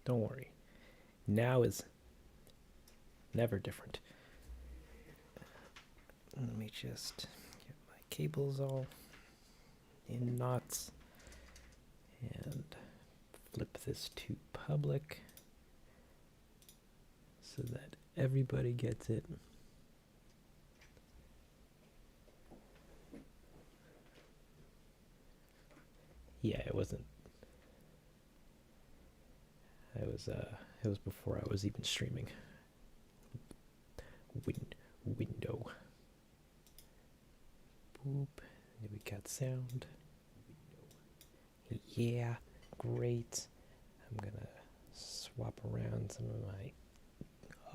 Don't worry. Now is never different. Let me just get my cables all in knots and flip this to public so that everybody gets it. Yeah, it wasn't. It was before I was even streaming. Window. Boop. We got sound. Yeah, great. I'm gonna swap around some of my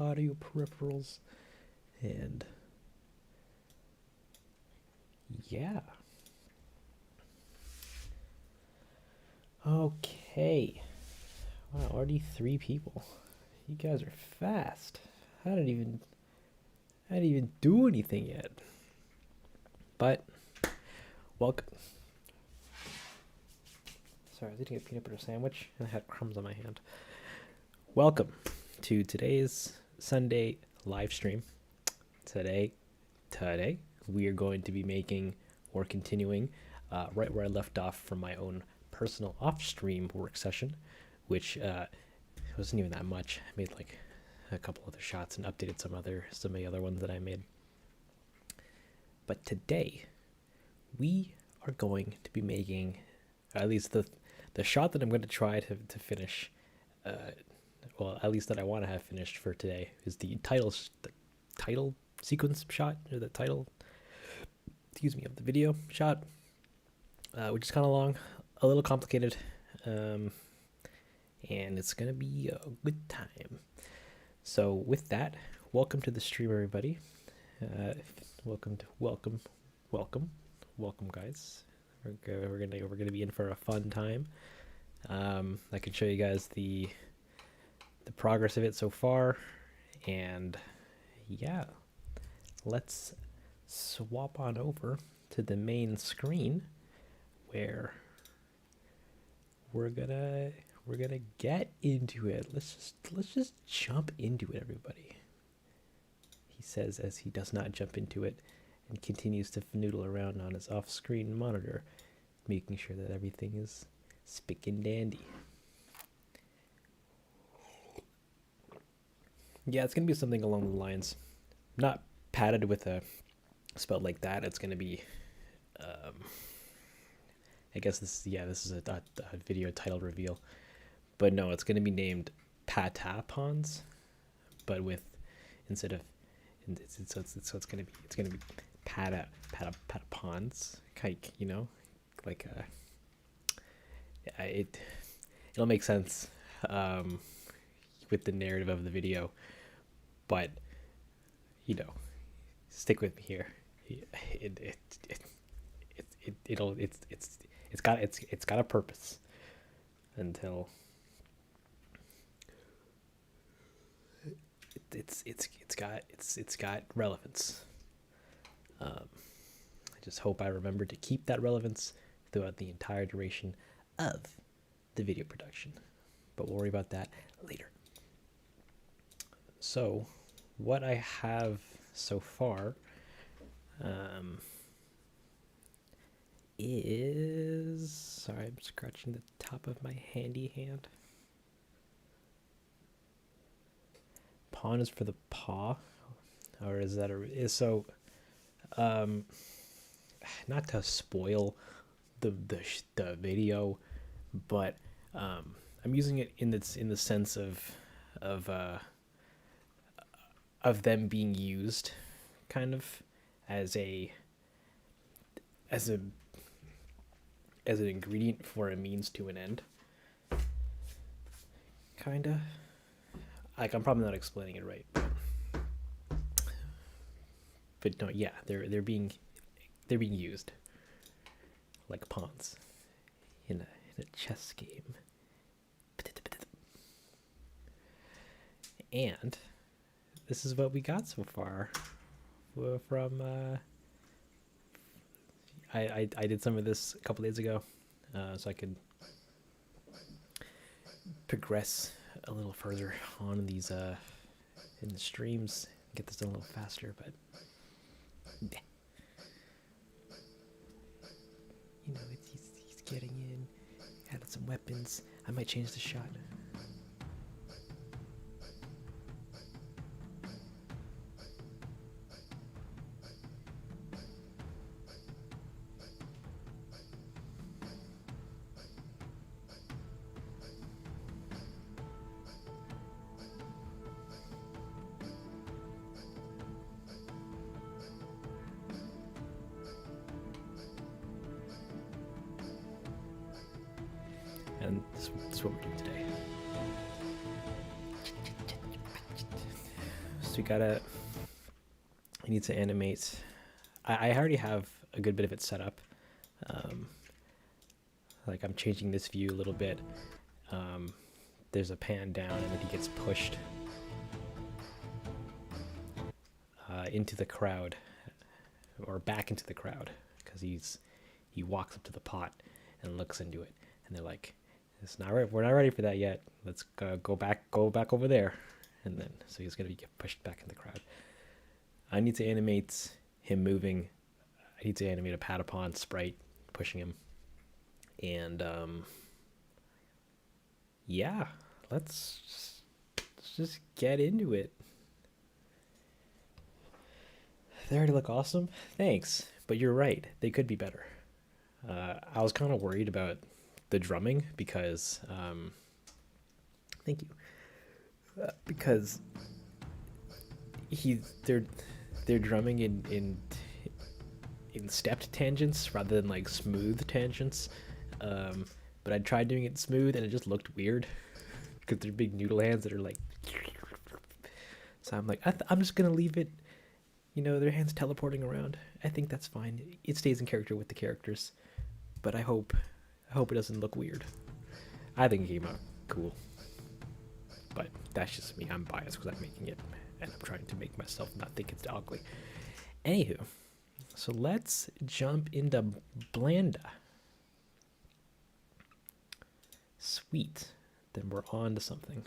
audio peripherals and yeah. Okay. Wow, already 3 people. You guys are fast. I didn't even do anything yet. But welcome. Sorry, I was eating a peanut butter sandwich and I had crumbs on my hand. Welcome to today's Sunday live stream. Today we are going to be making or continuing right where I left off from my own personal off-stream work session, which wasn't even that much. I made like a couple other shots and updated some of the other ones that I made. But today we are going to be making, at least the shot that I'm going to try to finish, well, at least that I want to have finished for today, is the title sequence shot, or the title, of the video shot, which is kind of long, a little complicated, and it's going to be a good time. So with that, welcome to the stream, everybody. Welcome, guys. We're gonna be in for a fun time. I can show you guys the progress of it so far, and yeah, let's swap on over to the main screen where we're gonna get into it. Let's just jump into it, everybody. He says as he does not jump into it and continues to noodle around on his off-screen monitor, making sure that everything is spick and dandy. Yeah, it's going to be something along the lines, not padded with a spell like that. It's going to be, I guess this is a video title reveal. But no, it's going to be named Patapons, but with, instead of, it's going to be Patapons, like, you know, like it'll make sense with the narrative of the video, but you know, stick with me here. It's got a purpose until it's got relevance. I just hope I remember to keep that relevance throughout the entire duration of the video production, but we'll worry about that later. So what I have so far is, sorry, I'm scratching the top of my handy hand. Pawn is for the paw, or is that so not to spoil the video, but I'm using it in the sense of them being used kind of as an ingredient for a means to an end, kinda. Like, I'm probably not explaining it right, but no, yeah, they're being used like pawns in a chess game. And this is what we got so far from I did some of this a couple days ago, so I could progress a little further on in these in the streams, get this done a little faster, but you know, he's getting in, added some weapons. I might change the shot. And this is what we're doing today. So I need to animate. I already have a good bit of it set up. Like I'm changing this view a little bit. There's a pan down and then he gets pushed into the crowd, or back into the crowd, because he walks up to the pot and looks into it, and they're like, "It's not right. We're not ready for that yet. Let's go back over there." And then so he's gonna get pushed back in the crowd. I need to animate him moving. I need to animate a Patapon sprite pushing him, and yeah, let's just get into it. They already look awesome. Thanks, but you're right. They could be better. I was kind of worried about the drumming because thank you, because they're drumming in stepped tangents rather than like smooth tangents, but I tried doing it smooth and it just looked weird because they're big noodle hands that are like, so I'm like, I'm just gonna leave it, you know, their hands teleporting around. I think that's fine. It stays in character with the characters, but I hope it doesn't look weird. I think it came out cool, but that's just me. I'm biased because I'm making it, and I'm trying to make myself not think it's ugly. Anywho, so let's jump into Blanda. Sweet. Then we're on to something.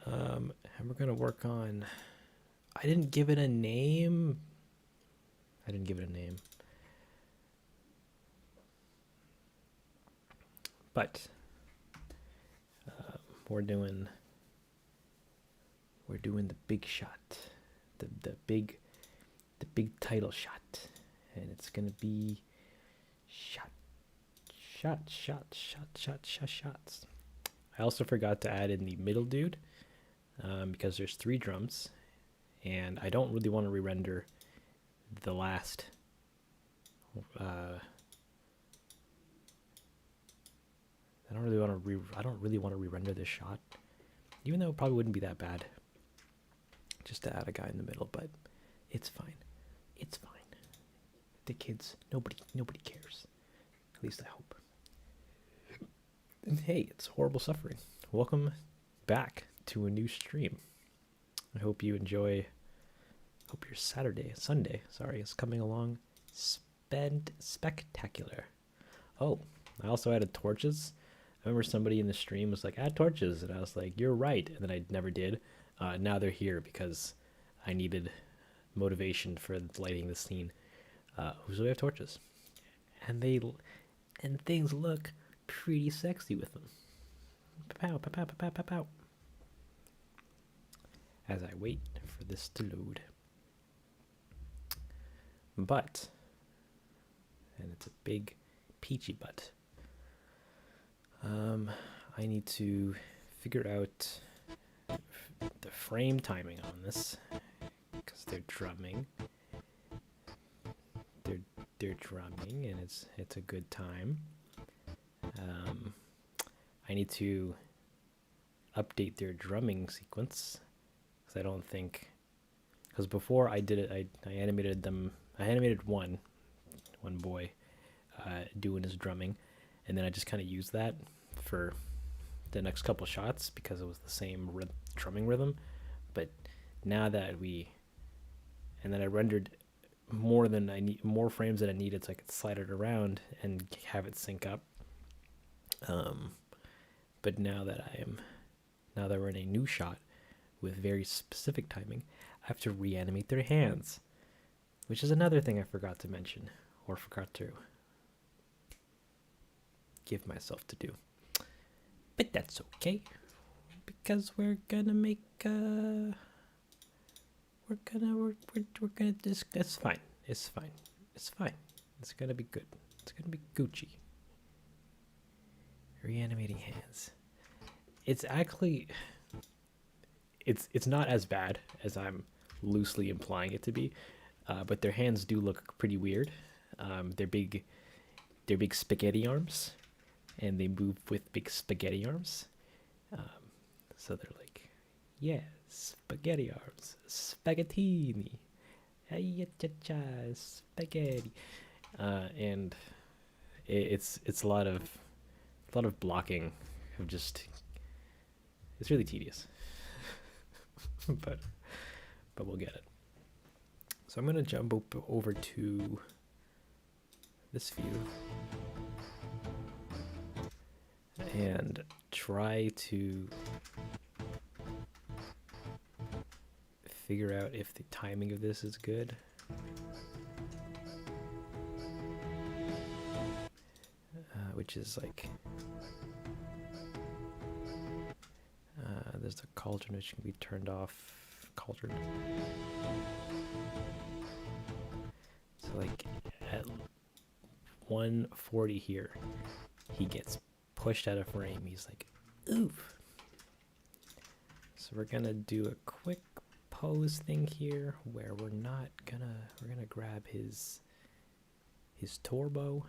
And we're gonna work on. I didn't give it a name. But we're doing the big shot, the big title shot, and it's gonna be shots. I also forgot to add in the middle dude because there's 3 drums, and I don't really want to re-render the last. I don't really want to re-render this shot, even though it probably wouldn't be that bad just to add a guy in the middle, but it's fine. It's fine. The kids, nobody cares. At least I hope. And hey, it's Horrible Suffering. Welcome back to a new stream. I hope you enjoy. Hope your Sunday, is coming along spectacular. Oh, I also added torches. I remember somebody in the stream was like, add torches, and I was like, you're right, and then I never did. Now they're here because I needed motivation for lighting the scene. So we have torches, and things look pretty sexy with them. Pow, pow, pow, pow, pow, pow. As I wait for this to load. But, and it's a big peachy butt. I need to figure out the frame timing on this because they're drumming. They're drumming, and it's a good time. I need to update their drumming sequence because I don't think, because before I did it, I animated them. I animated one boy doing his drumming, and then I just kind of used that for the next couple shots because it was the same drumming rhythm. But now that and then I rendered more frames than I needed, so I could slide it around and have it sync up. But now that I am now that we're in a new shot with very specific timing, I have to reanimate their hands, which is another thing I forgot to mention, or forgot to give myself to do. But that's okay, because we're gonna make we're gonna just, it's fine. It's fine. It's fine. It's gonna be good. It's gonna be Gucci. Reanimating hands. It's actually it's not as bad as I'm loosely implying it to be, but their hands do look pretty weird. They're big spaghetti arms, and they move with big spaghetti arms. So they're like, yeah, spaghetti arms, spaghettini, spaghetti, and it's a lot of blocking of just, it's really tedious, but we'll get it. So I'm gonna jump over to this view and try to figure out if the timing of this is good. Which is like, there's the cauldron which can be turned off. Cauldron. So like at 140 here, he gets pushed out of frame. He's like, oof. So we're gonna do a quick pose thing here where we're gonna grab his torbo,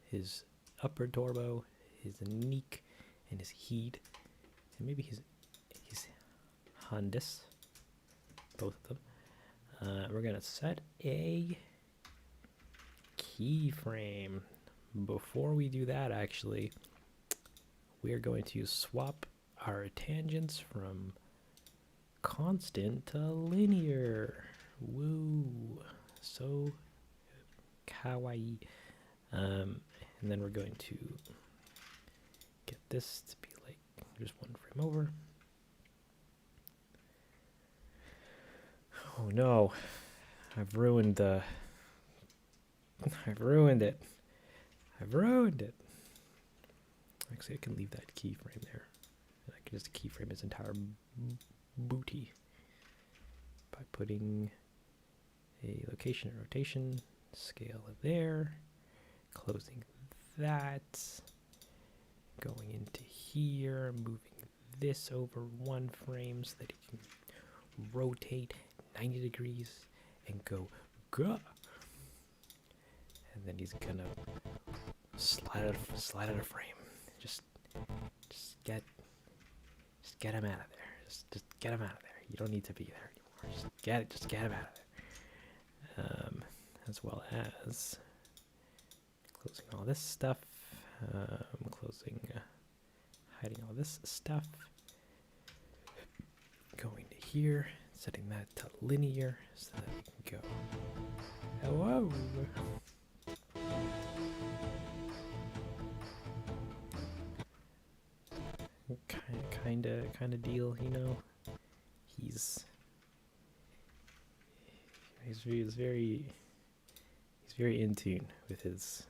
his upper torbo, his neck, and his heed, and maybe his handis, both of them. We're gonna set a keyframe. Before we do that, actually, we are going to swap our tangents from constant to linear. Woo! So kawaii. And then we're going to get this to be like just one frame over. Oh no, I've ruined it. I've ruined it. Actually, I can leave that keyframe there. I can just keyframe his entire booty by putting a location and rotation scale there, closing that, going into here, moving this over one frame so that it can rotate 90 degrees and go. And then he's gonna slide out of frame. Just get him out of there. Just get him out of there. You don't need to be there anymore. Just get him out of there. As well as closing all this stuff. Hiding all this stuff. Going to here, setting that to linear so that we can go. Hello. Kind of deal, you know. He's very in tune with his.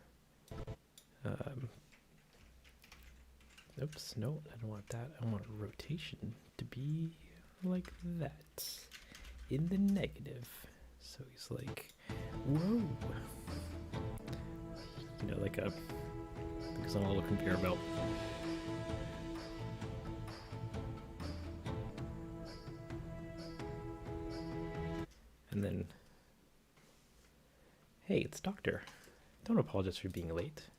Oops, no, I don't want that. I want rotation to be like that, in the negative. So he's like, whoa, you know, like he's on a little conveyor belt. And then, hey, it's Doctor. Don't apologize for being late.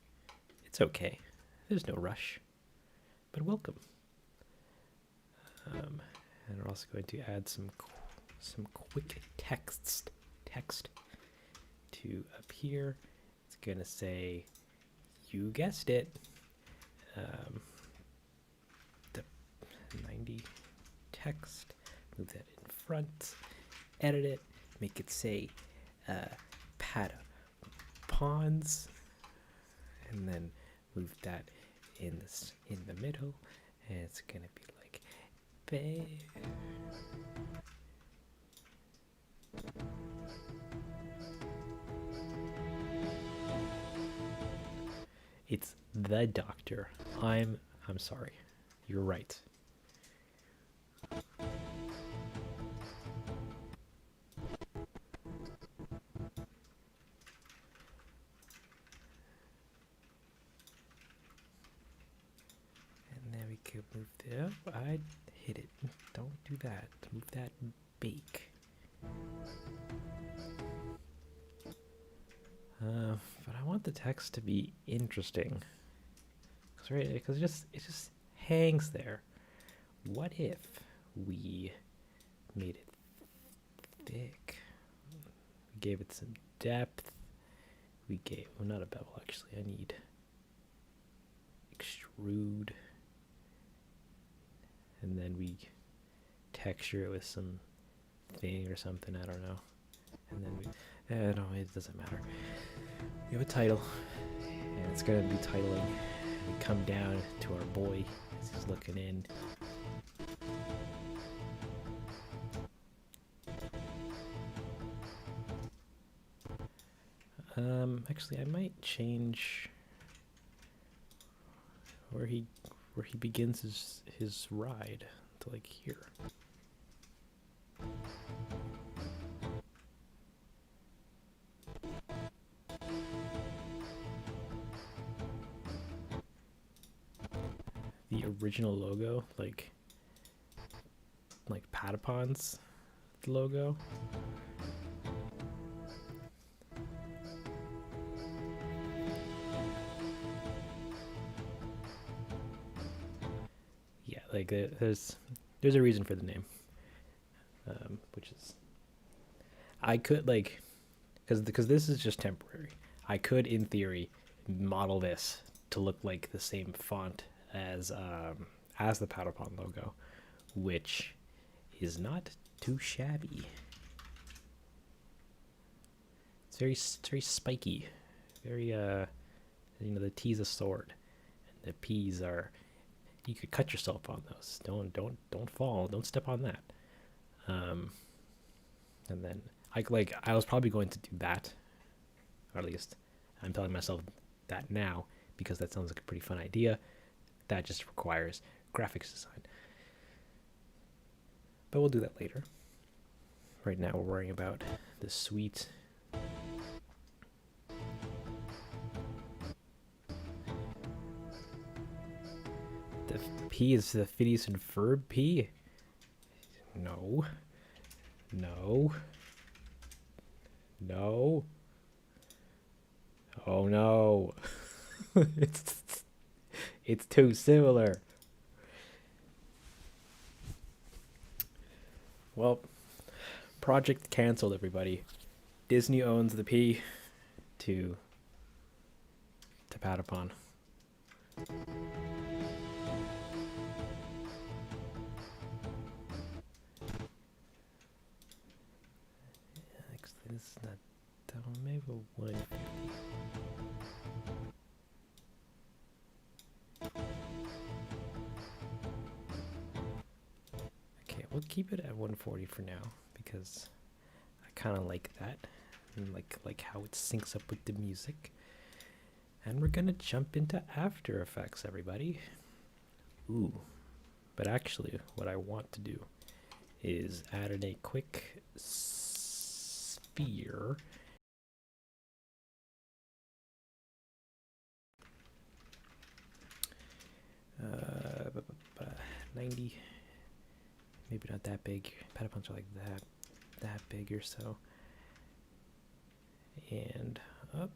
It's okay. There's no rush. But welcome. And we're also going to add some quick text to up here. It's gonna say, you guessed it, the 90 text. Move that in front. Edit it. Make it say Patapons, and then move that in the middle, and it's gonna be like bear. It's the doctor. I'm sorry. You're right. And then we could move there. I hit it. Don't do that. Move that bake. But I want the text to be interesting. Because it just hangs there. What if we made it thick? We gave it some depth. We gave, well, not a bevel actually. I need extrude, and then we texture it with some thing or something. I don't know. And then we, no, it doesn't matter. We have a title, and it's gonna be titling. We come down to our boy as he's looking in. Actually, I might change where he begins his ride to like here. The original logo, like Patapon's logo. Yeah, like there's a reason for the name, which is I could like because this is just temporary. I could, in theory, model this to look like the same font as the Patapon logo, which is not too shabby. It's very spiky, very the T's a sword, and the P's are, you could cut yourself on those. Don't fall. Don't step on that. And then I was probably going to do that, or at least I'm telling myself that now because that sounds like a pretty fun idea. That just requires graphics design. But we'll do that later. Right now we're worrying about the sweet the P is the Phineas and Ferb P? No. No. No. Oh no. It's too similar. Well, project canceled, everybody. Disney owns the P to Patapon. Actually, this is not that one. Maybe 150. Okay, we'll keep it at 140 for now because I kind of like that, and like how it syncs up with the music. And we're gonna jump into After Effects, everybody. Ooh, but actually, what I want to do is add in a quick sphere. Uh, 90, maybe not that big. Patapons are like that big or so. And up,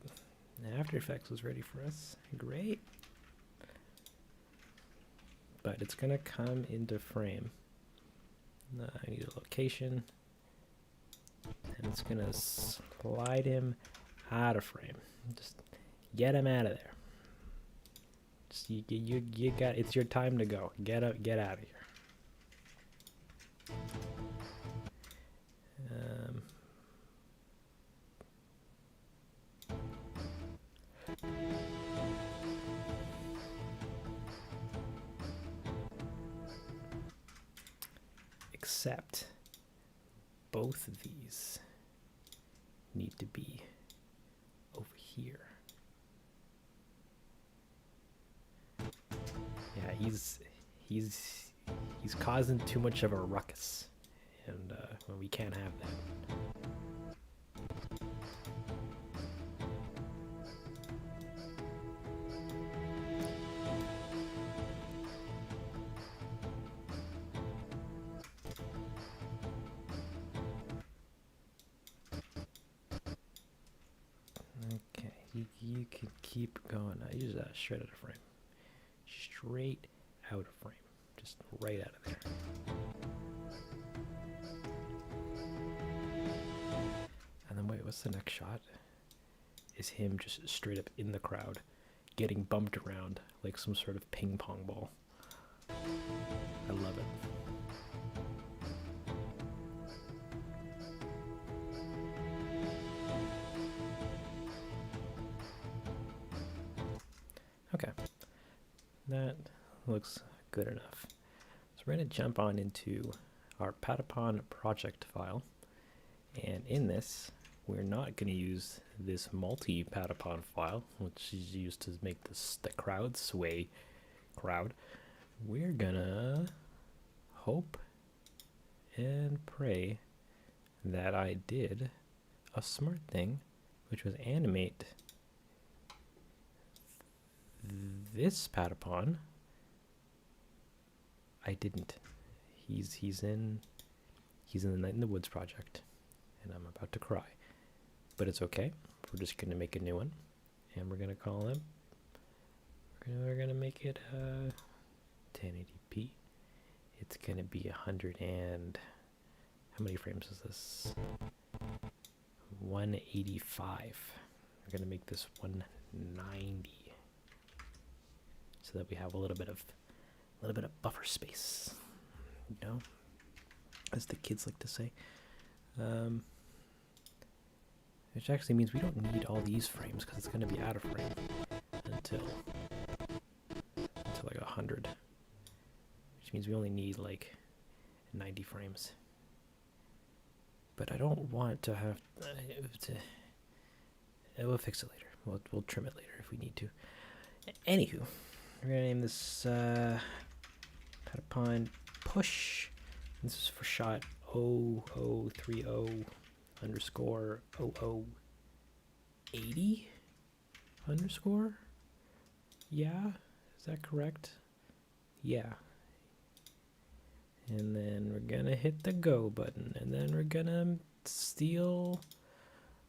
After Effects was ready for us. Great. But it's gonna come into frame. I need a location, and it's gonna slide him out of frame. Just get him out of there. Just you got. It's your time to go. Get out of here. except both of these need to be over here. Yeah, he's causing too much of a ruckus, and well, we can't have that. Okay, you can keep going. I use that straight out of frame. Straight out of frame. Just right out of there. And then wait, what's the next shot? Is him just straight up in the crowd, getting bumped around like some sort of ping pong ball. I love it. Okay, that looks good enough. So we're going to jump on into our Patapon project file, and in this we're not going to use this multi-Patapon file, which is used to make the crowd sway crowd. We're gonna hope and pray that I did a smart thing, which was animate this Patapon. I didn't. He's in the Night in the Woods project, and I'm about to cry. But it's okay. We're just gonna make a new one, and we're gonna call him. We're gonna make it 1080p. It's gonna be 100 and how many frames is this? 185. We're gonna make this 190, so that we have a little bit of buffer space, you know, as the kids like to say. Which actually means we don't need all these frames because it's going to be out of frame until like 100, which means we only need like 90 frames. But I don't want to have we'll fix it later. We'll trim it later if we need to. Anywho, we're gonna name this Patapon push. This is for shot 0030 underscore 0080 underscore. Yeah, is that correct? Yeah. And then we're gonna hit the go button, and then we're gonna steal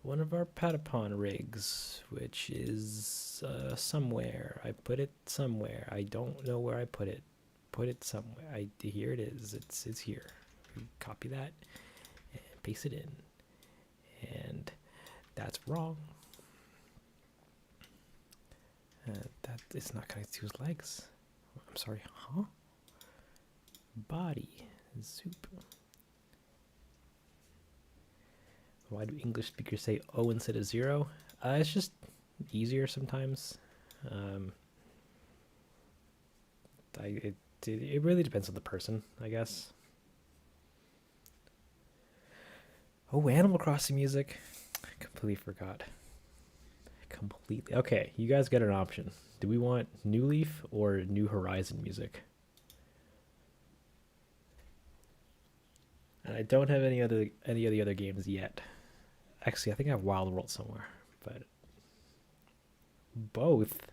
one of our Patapon rigs, which is somewhere. I put it somewhere. I don't know where I put it. Put it somewhere. Here it is. It's here. Copy that and paste it in. And that's wrong. That is not connected to his legs. I'm sorry, huh? Body. Soup. Why do English speakers say O instead of 0? It's just easier sometimes. It really depends on the person, I guess. Oh, Animal Crossing music. I completely forgot. Completely. Okay, you guys get an option. Do we want New Leaf or New Horizon music? And I don't have any of the other games yet. Actually, I think I have Wild World somewhere, but both.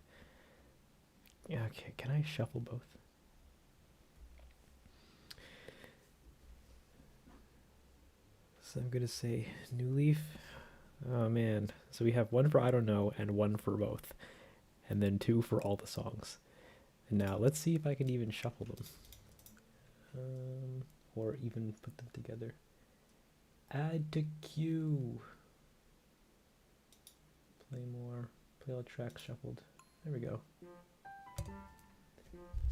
Yeah, okay, can I shuffle both? So I'm gonna say New Leaf. Oh man, so we have one for I don't know and one for both, and then 2 for all the songs. And now let's see if I can even shuffle them, or even put them together. Add to queue. Play more. Play all tracks shuffled. There we go.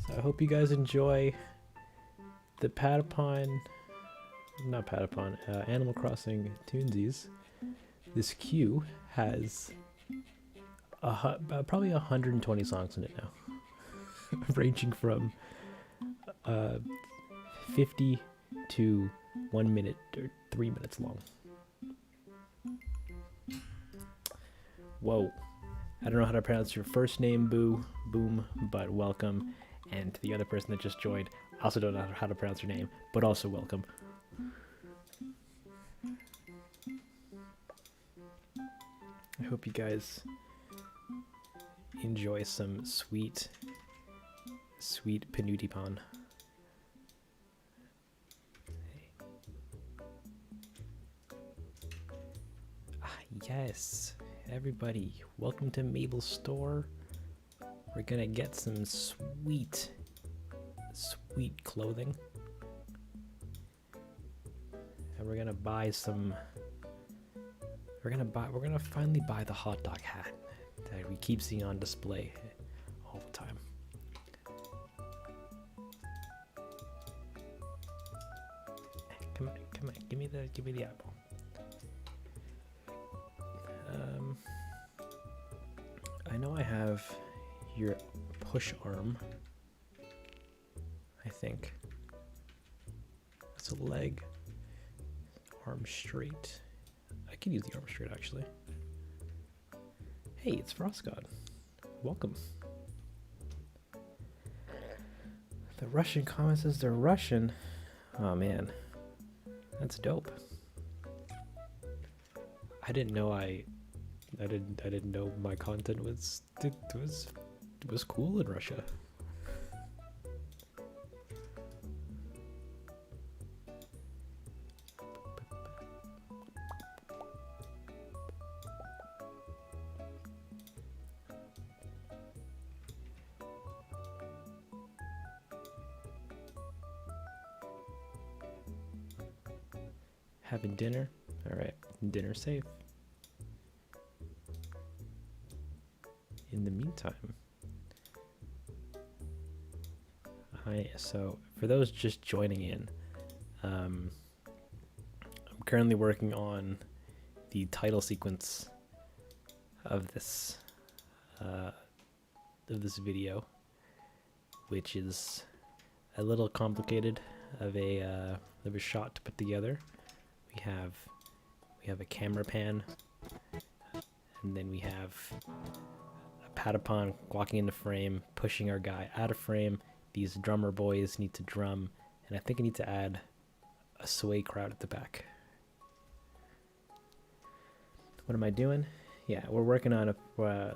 So I hope you guys enjoy the Animal Crossing Toonsies. This queue has probably 120 songs in it now, ranging from 50 to 1 minute or 3 minutes long. Whoa. I don't know how to pronounce your first name, Boom, but welcome. And to the other person that just joined, I also don't know how to pronounce your name, but also welcome. I hope you guys enjoy some sweet Patapon. Yes, everybody, welcome to Mabel's store. We're gonna get some sweet clothing, and we're gonna buy some. We're gonna finally buy the hot dog hat that we keep seeing on display all the time. Come on, give me the apple. I know I have your push arm. I think that's a leg. Arm straight. I could use the arm straight actually. Hey, it's Frost God. Welcome. The Russian comment says they're Russian. Oh man, that's dope. I didn't know I didn't know my content was cool in Russia. Having dinner? Alright, dinner safe. In the meantime, so for those just joining in, I'm currently working on the title sequence of this video, which is a little complicated of a shot to put together. We have a camera pan, and then we have a Patapon walking into frame, pushing our guy out of frame. These drummer boys need to drum, and I think I need to add a sway crowd at the back. What am I doing? Yeah, we're working on the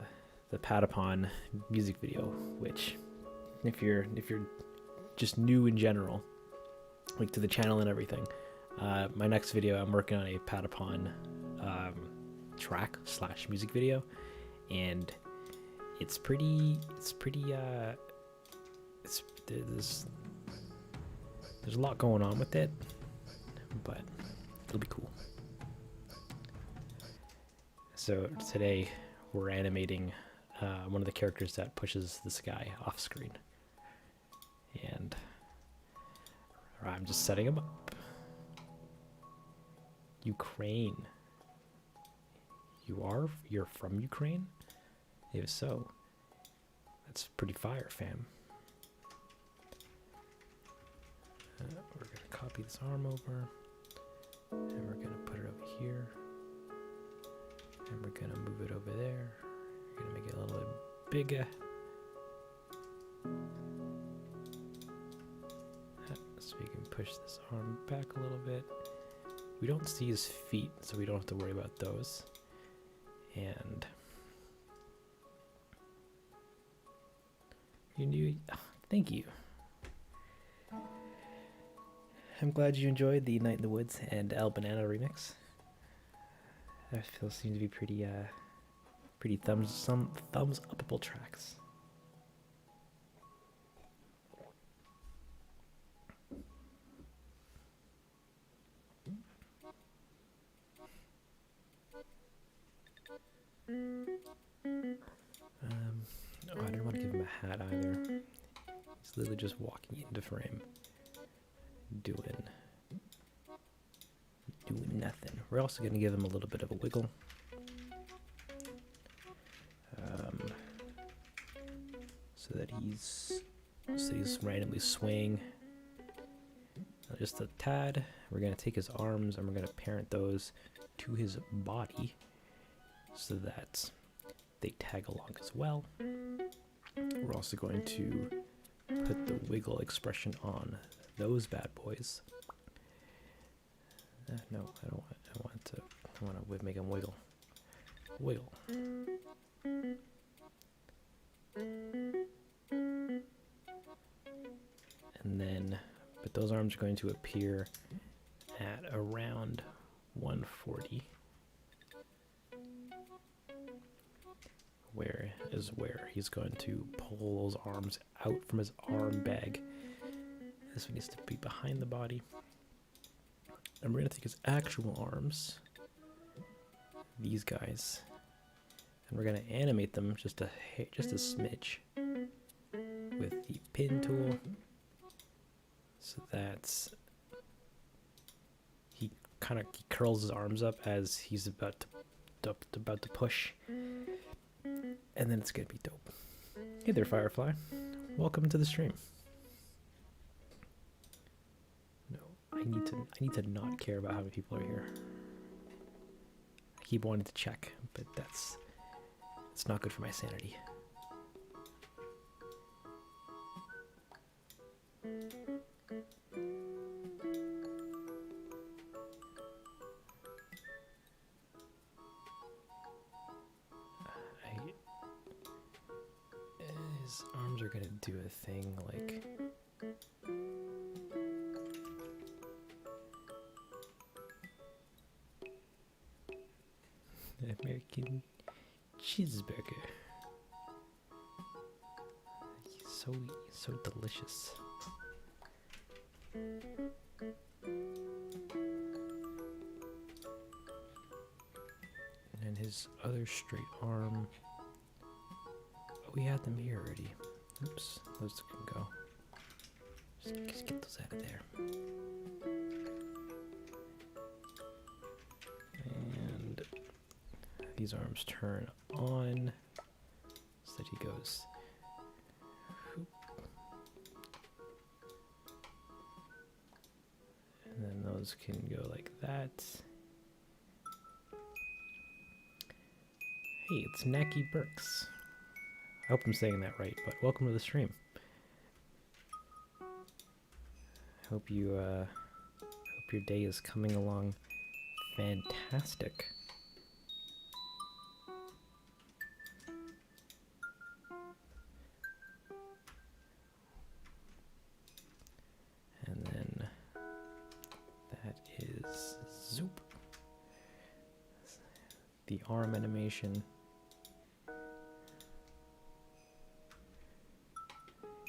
Patapon music video, which if you're just new in general, like to the channel and everything, my next video I'm working on a Patapon track / music video, and there's a lot going on with it, but it'll be cool. So today we're animating one of the characters that pushes this guy off screen, and I'm just setting him up. Ukraine. You're from Ukraine? If so, that's pretty fire, fam. We're gonna copy this arm over, and we're gonna put it over here, and we're gonna move it over there. We're gonna make it a little bit bigger. So we can push this arm back a little bit. We don't see his feet, so we don't have to worry about those. And thank you. I'm glad you enjoyed the Night in the Woods and El Banana remix. That feels seems to be pretty thumbs upable tracks. I didn't want to give him a hat either. He's literally just walking into frame, doing nothing. We're also going to give him a little bit of a wiggle. So that he's randomly swaying. just a tad. We're going to take his arms and we're going to parent those to his body so that they tag along as well. We're also going to put the wiggle expression on those bad boys. No, I don't want. I want to make them wiggle. Wiggle. And then, but those arms are going to appear at around 140. Where he's going to pull those arms out from his arm bag. This one needs to be behind the body. And we're going to take his actual arms, these guys, and we're going to animate them just a smidge with the pin tool. So that's, he curls his arms up as he's about to push. And then it's gonna be dope. Hey there, Firefly. Welcome to the stream. No, I need to not care about how many people are here. I keep wanting to check, but it's not good for my sanity. His arms are gonna do a thing like American cheeseburger. So delicious. And his other straight arm. We had them here already. Oops, those can go. Just get those out of there. And these arms turn on so that he goes. Whoop. And then those can go like that. Hey, it's Nacky Burks. I hope I'm saying that right, but welcome to the stream. Hope your day is coming along fantastic. And then that is zoop. The arm animation.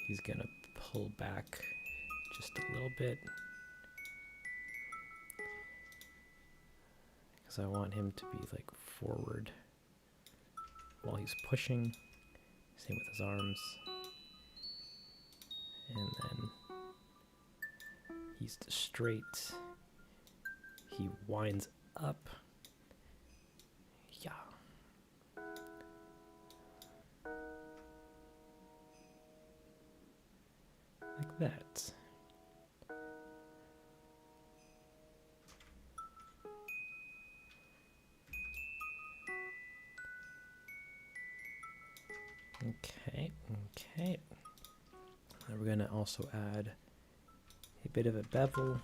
He's gonna pull back just a little bit because I want him to be like forward while he's pushing. Same with his arms. And then he's straight. He winds up. Yeah. Like that. Okay. And we're gonna also add a bit of a bevel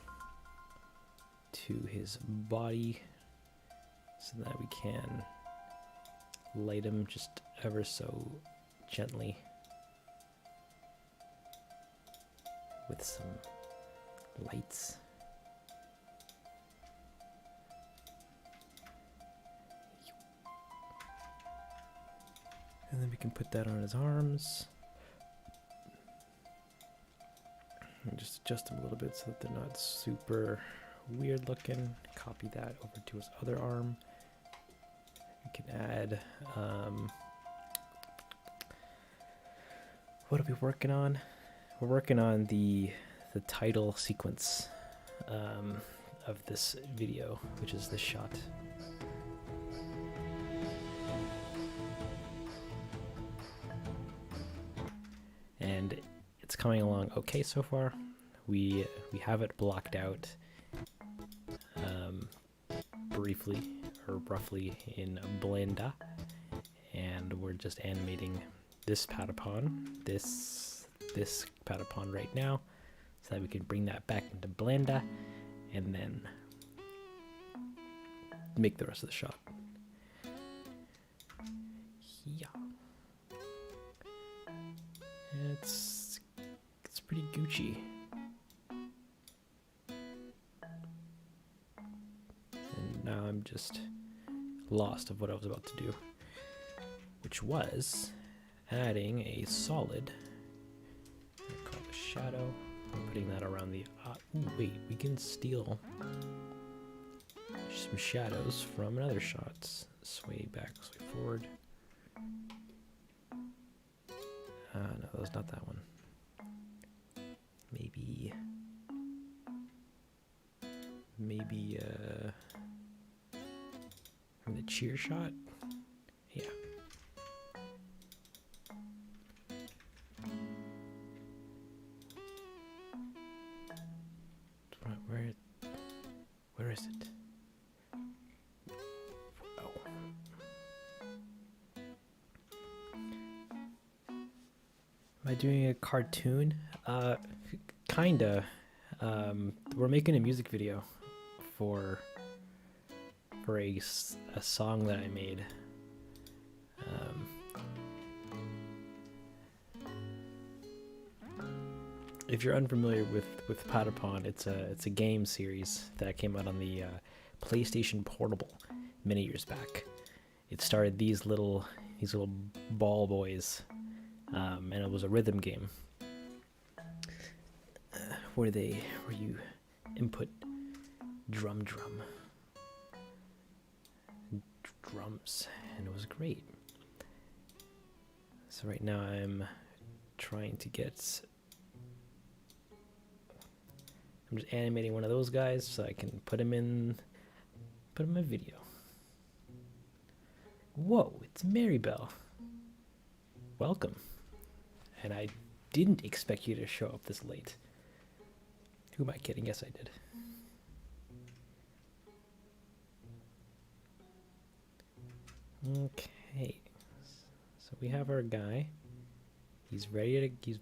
to his body so that we can light him just ever so gently with some lights. And then we can put that on his arms. And just adjust them a little bit so that they're not super weird looking. Copy that over to his other arm. We can add, what are we working on? We're working on the title sequence of this video, which is this shot. And it's coming along okay so far. we have it blocked out briefly or roughly in Blender, and we're just animating this Patapon, this Patapon right now, so that we can bring that back into Blender and then make the rest of the shot. Yeah. It's pretty Gucci. And now I'm just lost of what I was about to do, which was adding a solid, called a shadow. I'm putting that around the ooh, wait, we can steal some shadows from another shot. Sway back, sway forward. No, that was not that one. Maybe from the cheer shot? Yeah. Where is it? Oh. Am I doing a cartoon? Kinda. We're making a music video for a song that I made. If you're unfamiliar with Patapon, it's a game series that came out on the PlayStation Portable many years back. It started these little ball boys, and it was a rhythm game where you input drums, and it was great. So right now I'm trying to get. I'm just animating one of those guys so I can put him in video. Whoa, it's Maribel. Welcome. And I didn't expect you to show up this late. Who am I kidding? Yes, I did. Okay. So we have our guy. He's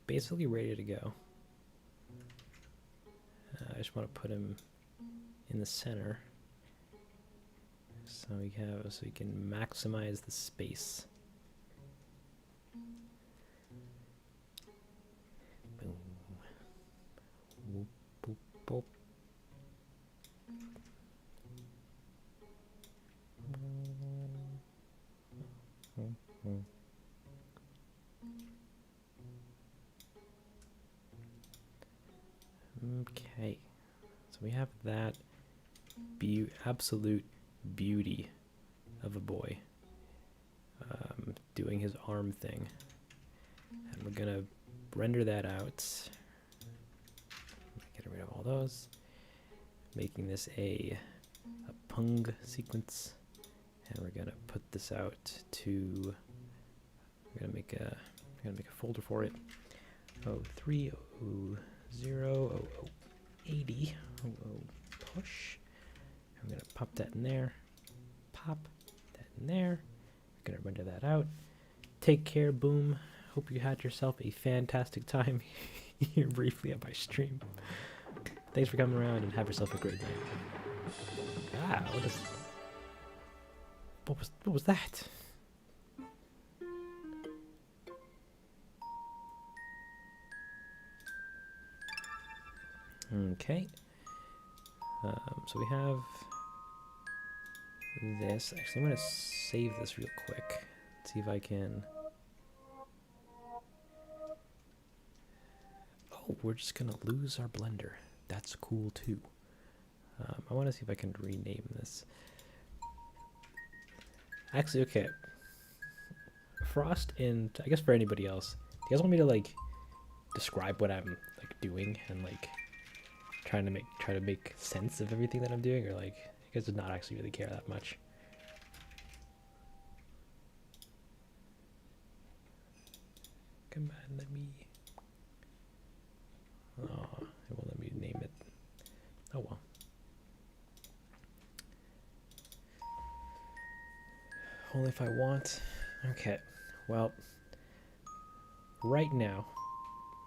basically ready to go. I just want to put him in the center so we can maximize the space. Boom. Whoop, boop, boop. Okay, so we have that absolute beauty of a boy doing his arm thing, and we're gonna render that out. Get rid of all those, making this a pung sequence, and we're gonna put this out to. We're gonna make a folder for it. 03 0 80 push. I'm gonna pop that in there. Pop that in there. We're gonna render that out. Take care, boom. Hope you had yourself a fantastic time here briefly at my stream. Thanks for coming around and have yourself a great day. Ah, what was that? Okay. So we have this. Actually, I'm going to save this real quick. See if I can. Oh, we're just going to lose our blender. That's cool too. I want to see if I can rename this. Actually, okay. Frost and I guess for anybody else, do you guys want me to like describe what I'm like doing and like try to make sense of everything that I'm doing, or like you guys did not actually really care that much? Come on, let me. Oh, it won't let me Oh well. Only if I want. Okay. Well, right now,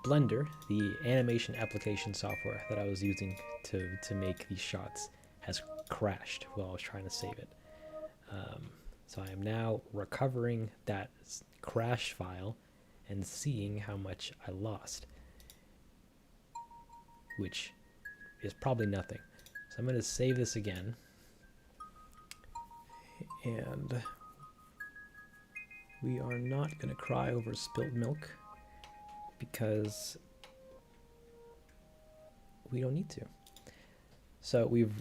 Blender, the animation application software that I was using to make these shots, has crashed while I was trying to save it. So I am now recovering that crash file and seeing how much I lost, which is probably nothing. So I'm going to save this again, and we are not going to cry over spilled milk because we don't need to. So we've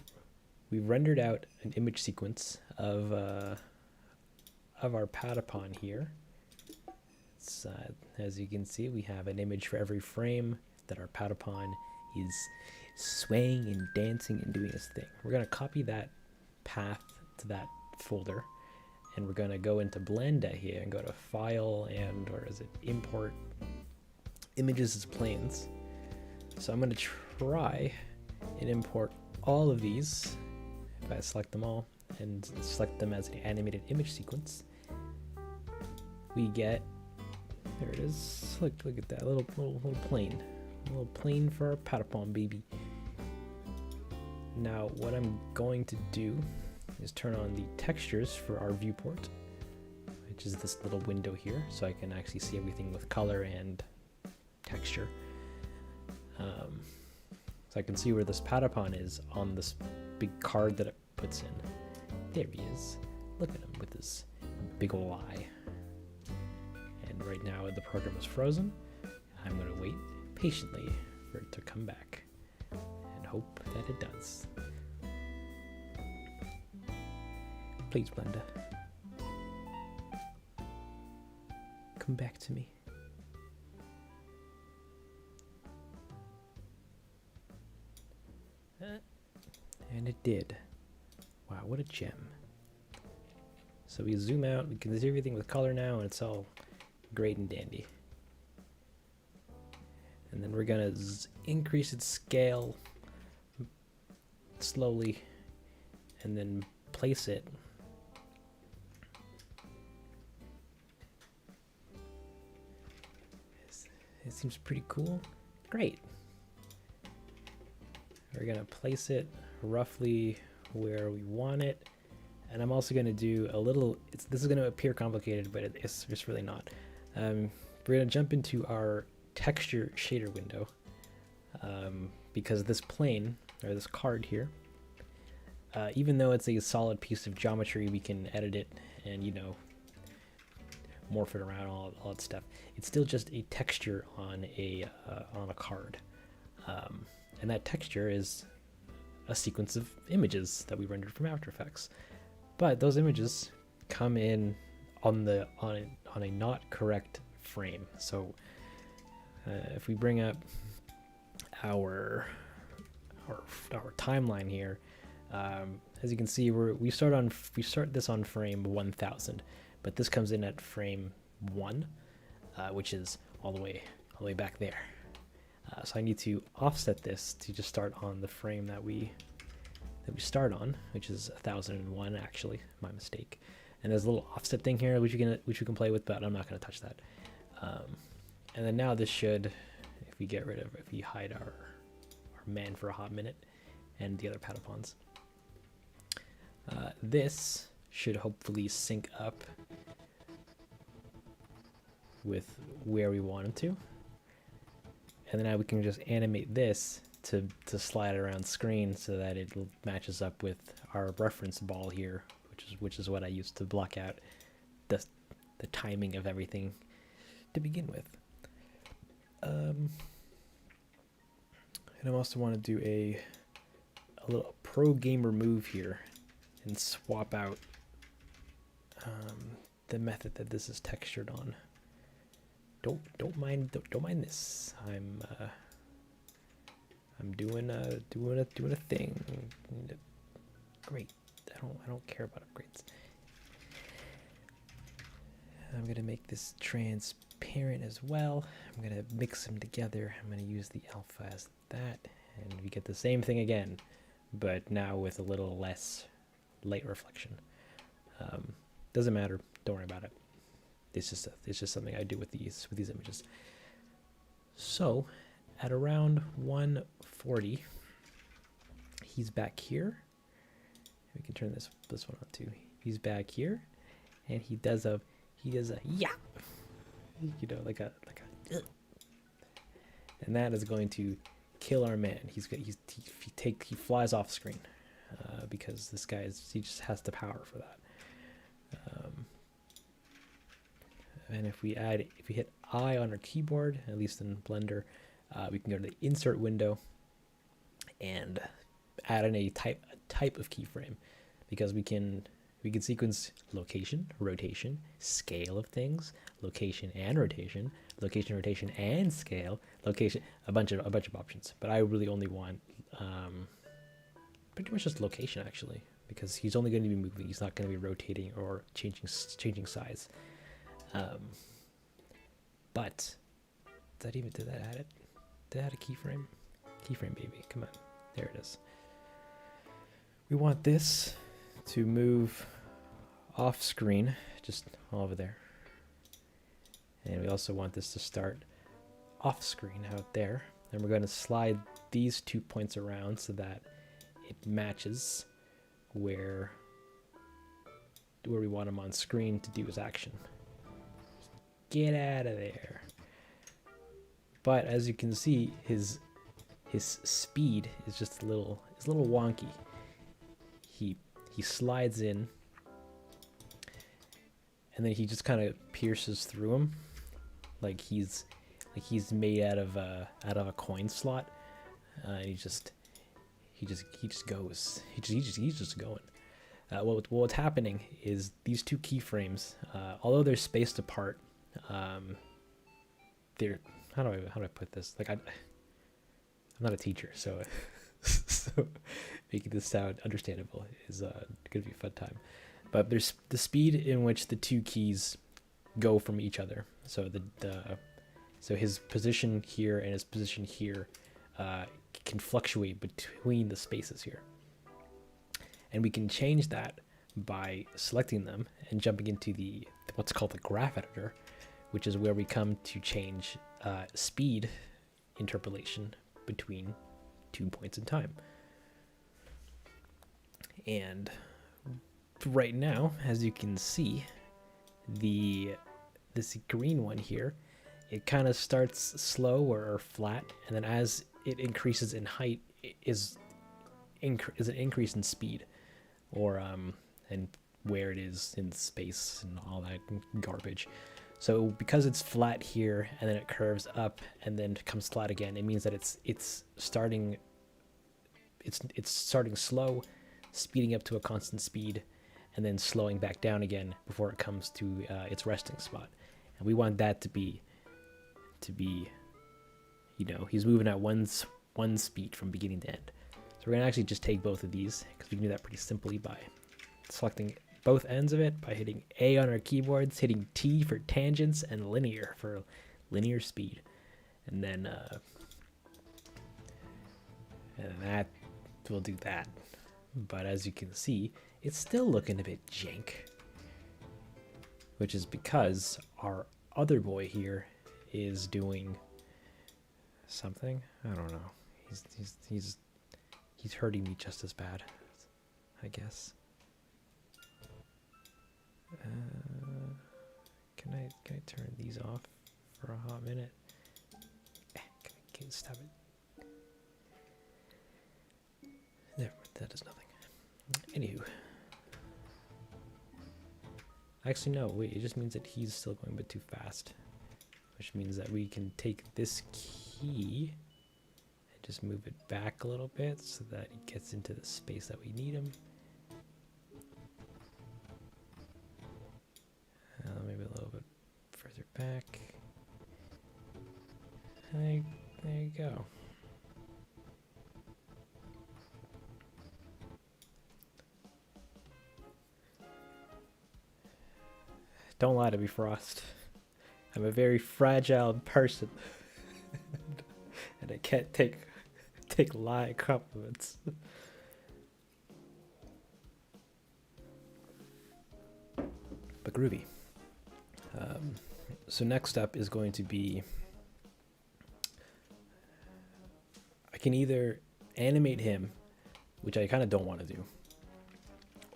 rendered out an image sequence of our Patapon here. It's, as you can see, we have an image for every frame that our Patapon is swaying and dancing and doing its thing. We're going to copy that path to that folder, and we're going to go into Blender here and go to File and, or is it Import Images as Planes. So I'm going to try and import all of these. If I select them all and select them as an animated image sequence, we get, there it is. Look at that little plane, a little plane for our Patapon baby. Now what I'm going to do is turn on the textures for our viewport, which is this little window here, so I can actually see everything with color and texture. So I can see where this Patapon is on this big card that it puts in. There he is. Look at him with his big ol' eye. And right now the program is frozen. I'm going to wait patiently for it to come back and hope that it does. Please, Blender, come back to me. And it did. Wow, what a gem. So we zoom out, we can see everything with color now, and it's all great and dandy. And then we're gonna increase its scale slowly, and then place it It seems pretty cool. Great. We're gonna place it roughly where we want it, and I'm also gonna do a little. This is gonna appear complicated, but it's really not. We're gonna jump into our texture shader window because this plane or this card here, even though it's a solid piece of geometry, we can edit it and morph it around, all that stuff. It's still just a texture on a card, and that texture is a sequence of images that we rendered from After Effects. But those images come in on a not correct frame. So if we bring up our timeline here, as you can see, we start this on frame 1000. But this comes in at frame 1, which is all the way back there. So I need to offset this to just start on the frame that we start on, which is 1001 actually, my mistake. And there's a little offset thing here which you can play with, but I'm not going to touch that. And then now this should, if we hide our man for a hot minute and the other Patapons, this should hopefully sync up with where we want it to, and then now we can just animate this to slide around screen so that it matches up with our reference ball here, which is what I used to block out the timing of everything to begin with. And I also want to do a little pro gamer move here and swap out the method that this is textured on. Don't mind this. I'm doing a thing. Great. I don't care about upgrades. I'm gonna make this transparent as well. I'm gonna mix them together. I'm gonna use the alpha as that. And we get the same thing again, but now with a little less light reflection. Doesn't matter. Don't worry about it. It's just something I do with these images. So at around 140, he's back here. We can turn this one on too. He's back here, and he does a yeah, like a and that is going to kill our man. He flies off screen because this guy he just has the power for that. And if we hit I on our keyboard, at least in Blender, we can go to the insert window and add in a type of keyframe, because we can sequence location, rotation, scale of things, location and rotation, rotation and scale, location, a bunch of options. But I really only want pretty much just location, actually, because he's only going to be moving. He's not going to be rotating or changing size. But did that add it? Did I add a keyframe? Keyframe, baby, come on, there it is. We want this to move off screen, just over there, and we also want this to start off screen out there. And we're going to slide these 2 points around so that it matches where we want him on screen to do his action. Get out of there. But as you can see, his speed is just a little wonky. He slides in, and then he just kind of pierces through him, like he's made out of a coin slot. And he just goes. He's just going. What's happening is these two keyframes, although they're spaced apart, they're how do I put this? Like I'm not a teacher, so so making this sound understandable is gonna be a fun time. But there's the speed in which the two keys go from each other. So so his position here and his position here can fluctuate between the spaces here. And we can change that by selecting them and jumping into the what's called the graph editor, which is where we come to change speed interpolation between 2 points in time. And right now, as you can see, this green one here, it kind of starts slow or flat, and then as it increases in height, is an increase in speed, or and where it is in space and all that garbage. So because it's flat here and then it curves up and then comes flat again, it means that it's starting slow, speeding up to a constant speed, and then slowing back down again before it comes to its resting spot. And we want that to be he's moving at one speed from beginning to end. So we're gonna actually just take both of these, because we can do that pretty simply by selecting both ends of it by hitting A on our keyboards, hitting T for tangents, and linear for linear speed. And then that will do that. But as you can see, it's still looking a bit jank, which is because our other boy here is doing something. I don't know. He's hurting me just as bad, I guess. Can I turn these off for a hot minute? Can you stop it? There, that does nothing. Anywho. Actually, no, wait, it just means that he's still going a bit too fast. Which means that we can take this key and just move it back a little bit so that he gets into the space that we need him. Maybe a little bit further back. There you go. Don't lie to me, Frost. I'm a very fragile person. And I can't take Take light compliments. But groovy. So next up is going to be, I can either animate him, which I kind of don't want to do,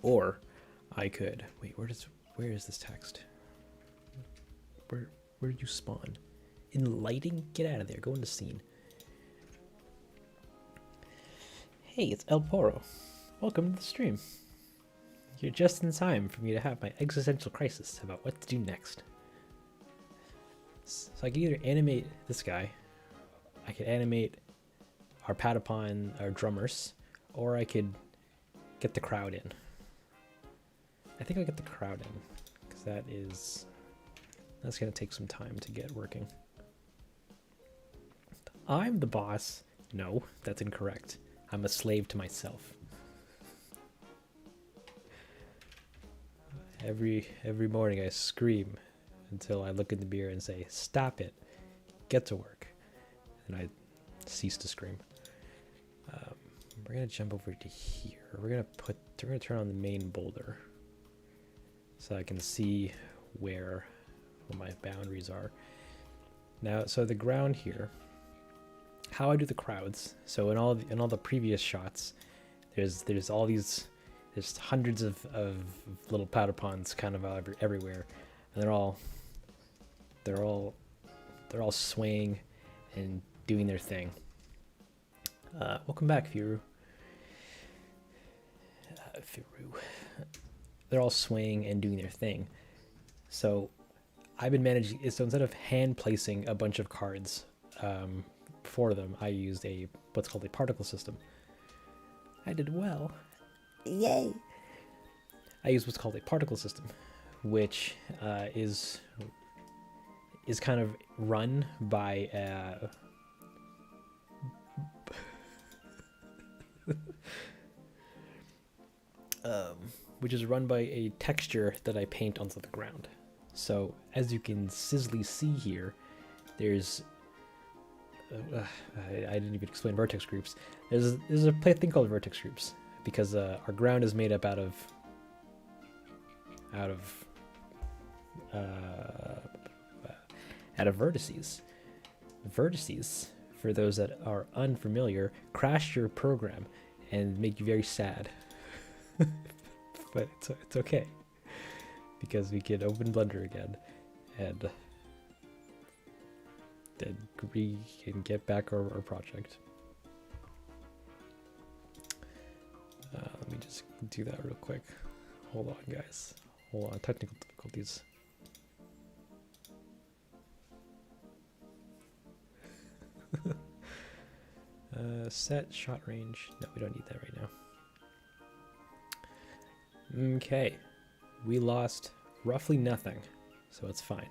or I could wait. Where is this text? Where did you spawn? In lighting? Get out of there. Go into scene. Hey, it's El Poro. Welcome to the stream. You're just in time for me to have my existential crisis about what to do next. So I can either animate this guy, I could animate our Patapon, our drummers, or I could get the crowd in. I think I'll get the crowd in, because that's going to take some time to get working. I'm the boss. No, that's incorrect. I'm a slave to myself. Every morning I scream until I look in the mirror and say, stop it, get to work. And I cease to scream. We're going to jump over to here. We're going to turn on the main boulder so I can see where my boundaries are. Now, so the ground here, how I do the crowds. So in all the previous shots, there's all these, there's hundreds of little Patapons kind of everywhere, and they're all swaying and doing their thing. Welcome back, Firu. They're all swaying and doing their thing. So I've been managing. So instead of hand placing a bunch of cards for them, I used what's called a particle system. I did well. Yay! I use what's called a particle system, which is kind of run by which is run by a texture that I paint onto the ground. So as you can sizzly see here, there's I didn't even explain vertex groups. There's a thing called vertex groups because our ground is made up out of vertices. Vertices, for those that are unfamiliar, crash your program and make you very sad. But it's okay, because we can open Blender again and then we can get back our project. Let me just do that real quick. Hold on, guys. Hold on, technical difficulties. Set shot range. No, we don't need that right now. Okay, we lost roughly nothing, so it's fine.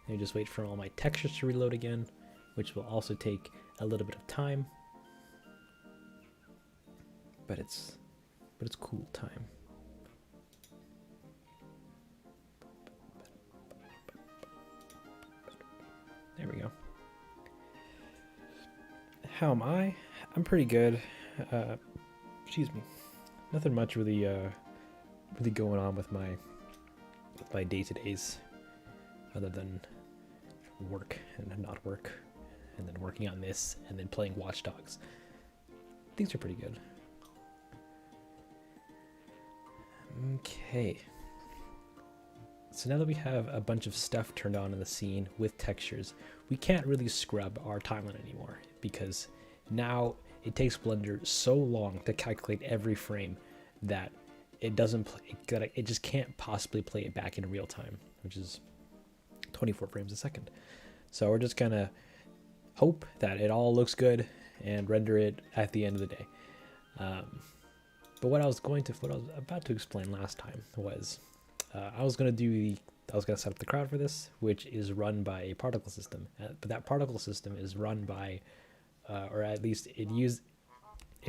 Let me just wait for all my textures to reload again, which will also take a little bit of time, but it's cool time. There we go. How am I? I'm pretty good. Excuse me. Nothing much really going on with my day-to-days, other than work and not work, and then working on this, and then playing Watch Dogs. Things are pretty good. Okay. So now that we have a bunch of stuff turned on in the scene with textures, we can't really scrub our timeline anymore, because now it takes Blender so long to calculate every frame that it just can't possibly play it back in real time, which is 24 frames a second. So we're just gonna hope that it all looks good and render it at the end of the day. But what I was about to explain last time was I was gonna set up the crowd for this, which is run by a particle system. But that particle system is run by, or at least it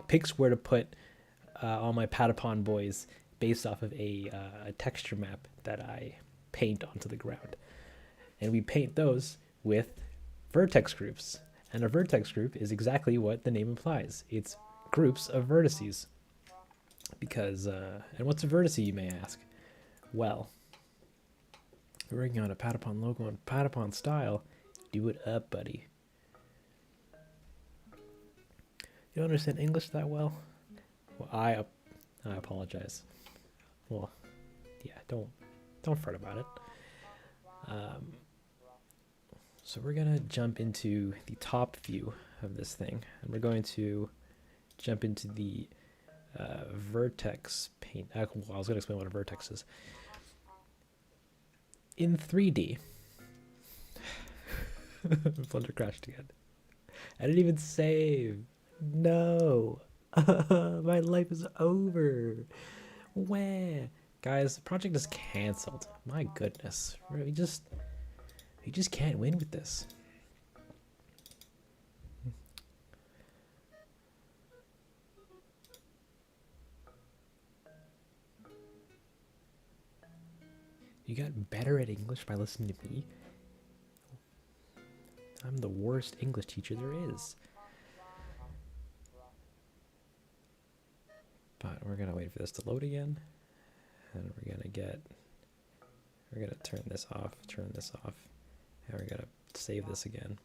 picks where to put all my Patapon boys based off of a texture map that I paint onto the ground. And we paint those with vertex groups. And a vertex group is exactly what the name implies. It's groups of vertices. Because, and what's a vertice, you may ask? Well, we're working on a Patapon logo in Patapon style. Do it up, buddy. You don't understand English that well? Well, I apologize. Well, yeah, don't fret about it. So we're gonna jump into the top view of this thing, and we're going to jump into the vertex paint. Well, I was gonna explain what a vertex is. In 3D, Blender crashed again. I didn't even save. No, my life is over. Where, guys, the project is canceled. My goodness, we just can't win with this. You got better at English by listening to me? I'm the worst English teacher there is. But we're gonna wait for this to load again. And we're gonna turn this off, and we're gonna save this again.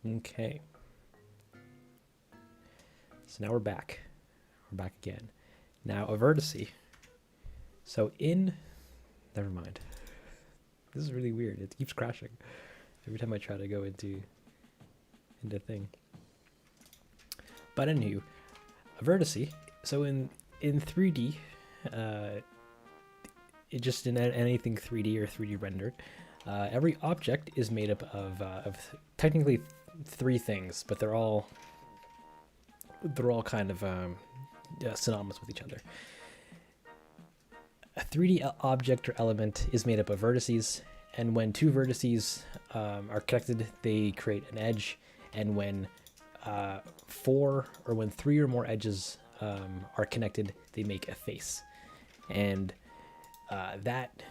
Okay. So now we're back. We're back again. Now a vertice. So never mind. This is really weird. It keeps crashing every time I try to go into thing. But anywho, a vertice. So in 3D, it just in anything 3D or 3D rendered, every object is made up of technically three things, but they're all kind of synonymous with each other. A 3D object or element is made up of vertices, and when two vertices are connected, they create an edge. And when when three or more edges are connected, they make a face. And that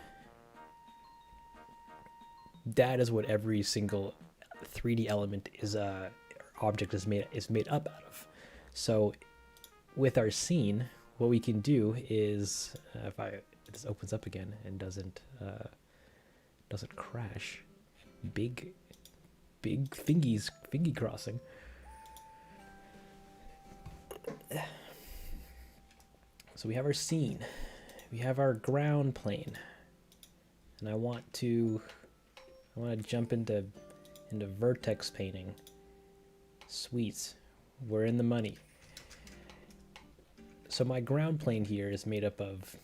is what every single 3D element object is made up out of. So with our scene, what we can do is if this opens up again and doesn't crash, big thingy crossing. So we have our scene, we have our ground plane, and I want to jump into vertex painting. Sweet, we're in the money. So my ground plane here is made up of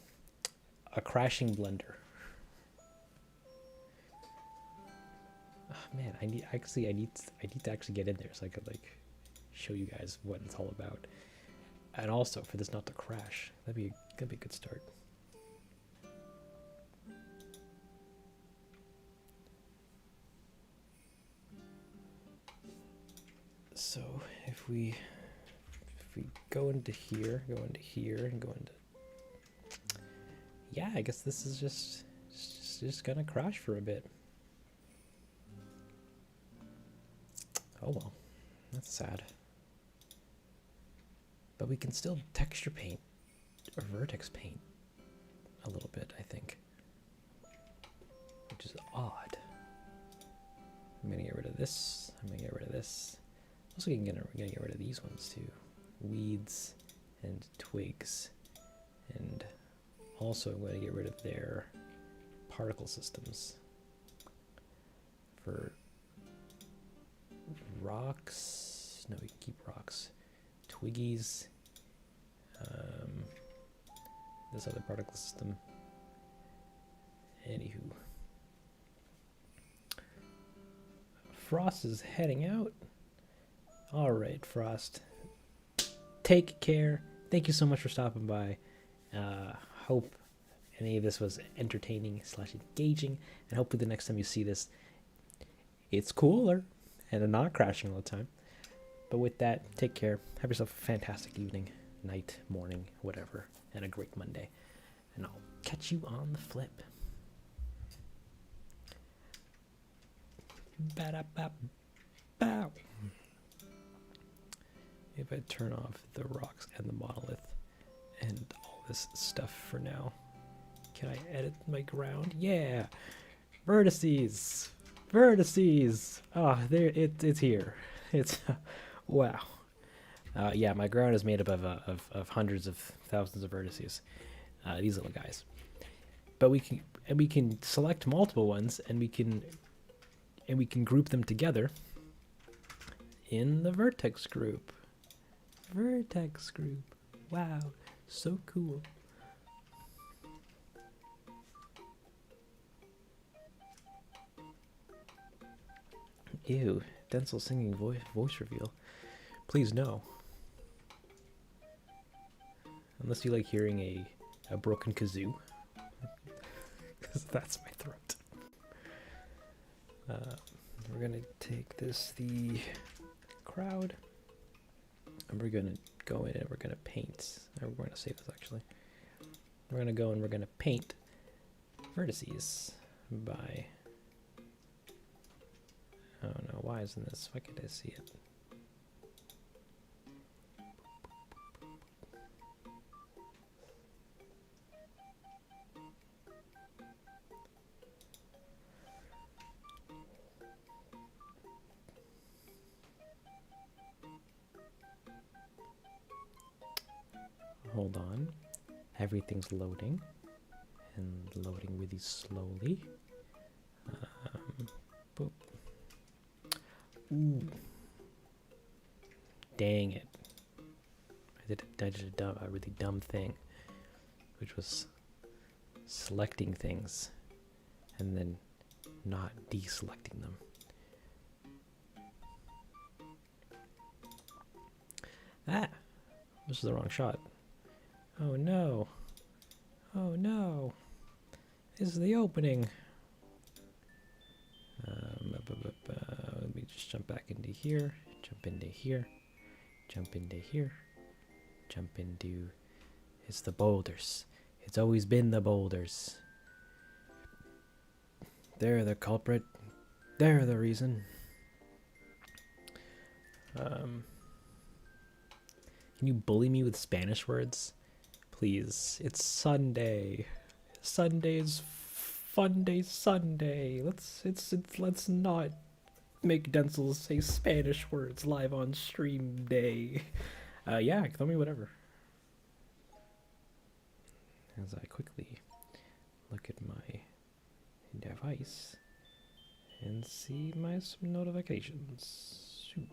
a crashing blender. Oh, man, I need to actually get in there so I could like show you guys what it's all about. And also for this not to crash. That'd be a good start. So if we go into here, and go into, yeah, I guess this is just gonna crash for a bit. Oh well, that's sad. But we can still texture paint or vertex paint a little bit, I think, which is odd. I'm gonna get rid of this. Also, we're gonna get rid of these ones too. Weeds and twigs, and also I'm going to get rid of their particle systems. For rocks, no, we can keep rocks. Twiggies, this other particle system. Anywho, Frost is heading out. All right, Frost. Take care. Thank you so much for stopping by. Hope any of this was entertaining / engaging, and hopefully the next time you see this, it's cooler and not crashing all the time. But with that, take care. Have yourself a fantastic evening, night, morning, whatever, and a great Monday. And I'll catch you on the flip. Ba-da-ba. Bow. If I turn off the rocks and the monolith and all this stuff for now, can I edit my ground? Yeah! Vertices! Vertices! Ah, there, it's here. It's, wow. Yeah, my ground is made up of hundreds of thousands of vertices. These little guys. But we can select multiple ones, and we can group them together in the vertex group. Vertex group. Wow, so cool. Ew, Densle singing voice reveal. Please no. Unless you like hearing a broken kazoo. Because that's my throat. We're gonna take the crowd, and we're gonna go in and we're gonna paint. We're going to save this actually. We're gonna go and we're gonna paint vertices by. Oh no, why isn't this? Why can't I see it? Hold on. Everything's loading. And loading really slowly. Boop. Ooh. Dang it. I did a really dumb thing. Which was selecting things. And then not deselecting them. Ah! This is the wrong shot. Oh no. Oh no. This is the opening. Let me just jump back into here. Jump into here. Jump into here. Jump into... It's the boulders. It's always been the boulders. They're the culprit. They're the reason. Can you bully me with Spanish words? Please. It's Sunday. Sunday's fun day Sunday. Let's not make Densle say Spanish words live on stream day. Yeah, tell me whatever. As I quickly look at my device and see my notifications. Soup.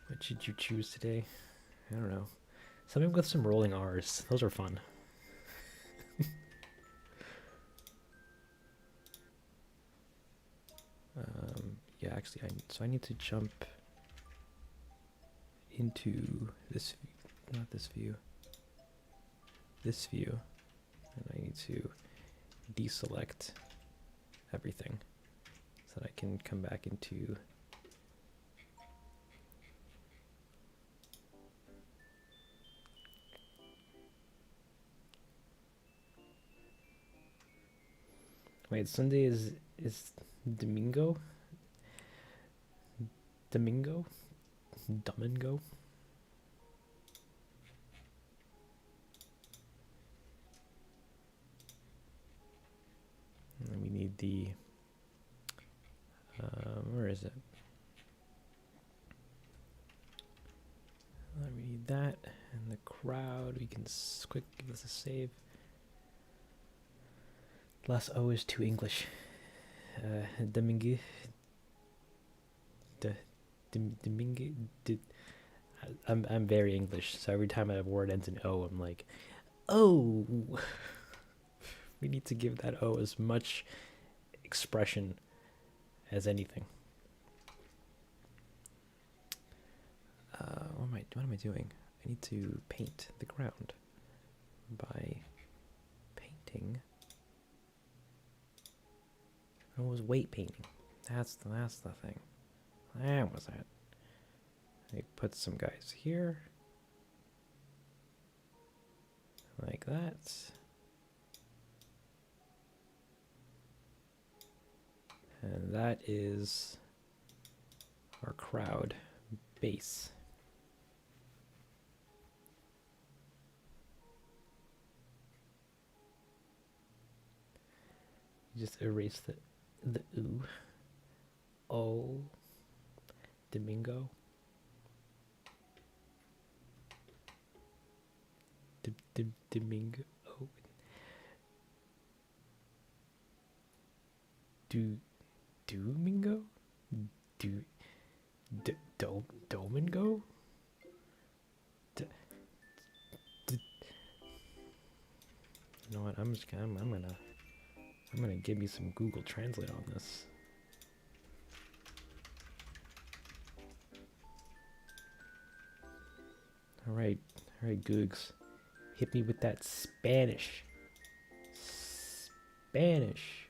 What should you choose today? I don't know. Something with some rolling R's. Those are fun. Yeah, actually, I need to jump into this, not this view, this view, and I need to deselect everything so that I can come back into. Wait, Sunday is Domingo? Domingo? Domingo? And we need the... where is it? We need that, and the crowd, we can quick give this a save. Last O is too English. Domingue. Domingue. I'm very English, so every time a word ends in O, I'm like, oh. We need to give that O as much expression as anything. What am I doing? I need to paint the ground by painting. It was weight painting. That's the thing. That was it. I put some guys here. Like that. And that is our crowd base. Just erase the ooh. Oh, Domingo. Domingo. Oh. Domingo? Domingo? You know what? I'm gonna give me some Google Translate on this. All right, Googs, hit me with that Spanish. Spanish.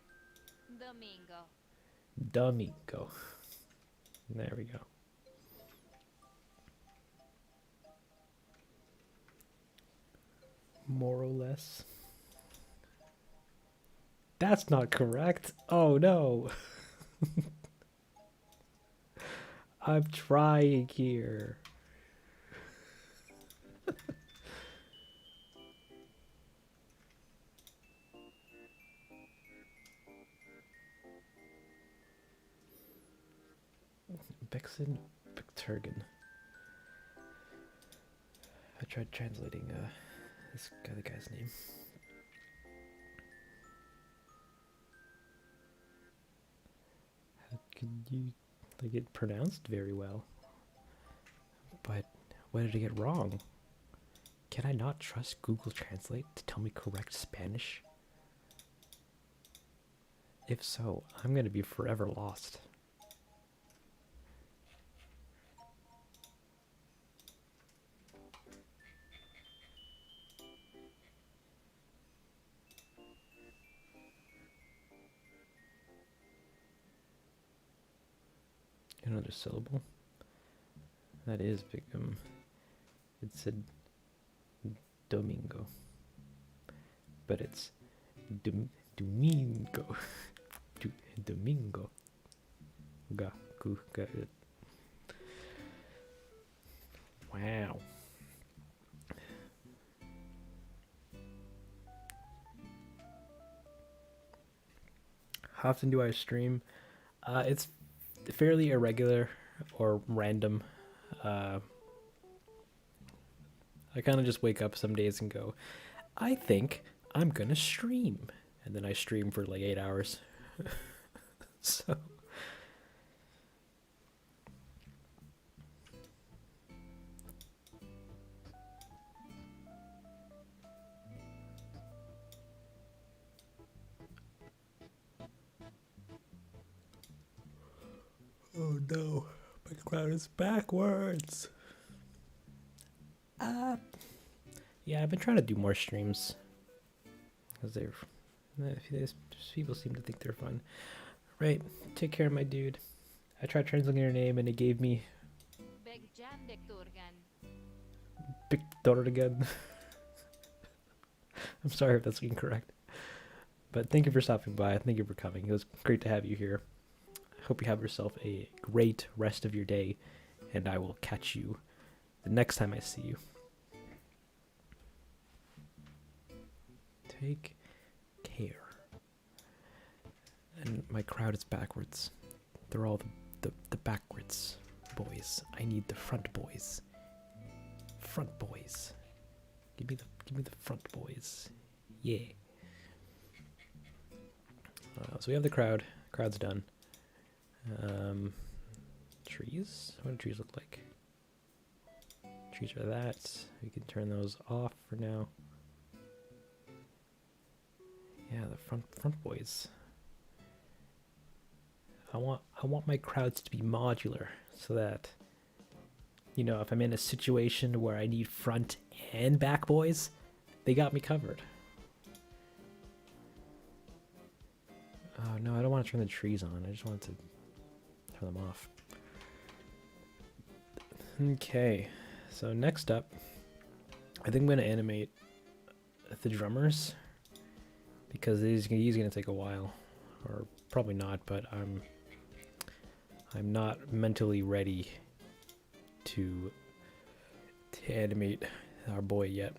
Domingo. There we go. More or less. That's not correct. Oh no. I'm trying here. Bexon Picturgan. I tried translating the guy's name. How could you like it pronounced very well? But what did I get wrong? Can I not trust Google Translate to tell me correct Spanish? If so, I'm gonna be forever lost. Another syllable. That is big. It said Domingo, but it's Domingo. Domingo. Got it. Wow. How often do I stream? It's fairly irregular or random. I kind of just wake up some days and go, I think I'm gonna stream, and then I stream for like 8 hours. So oh no, my cloud is backwards. Yeah, I've been trying to do more streams because people seem to think they're fun. Right, take care, my dude. I tried translating your name and it gave me Victorgan. I'm sorry if that's incorrect. But thank you for stopping by. Thank you for coming. It was great to have you here. I hope you have yourself a great rest of your day, and I will catch you the next time I see you. Take care. And my crowd is backwards. They're all the backwards boys. I need the front boys. Front boys. Give me the front boys. Yeah. So we have the crowd. Crowd's done. Trees? What do trees look like? Trees are that. We can turn those off for now. Yeah, the front boys. I want my crowds to be modular so that, you know, if I'm in a situation where I need front and back boys, they got me covered. Oh no, I don't want to turn the trees on. I just want to turn them off. Okay, so next up, I think I'm going to animate the drummers because he's going to take a while, or probably not, but I'm not mentally ready to animate our boy yet.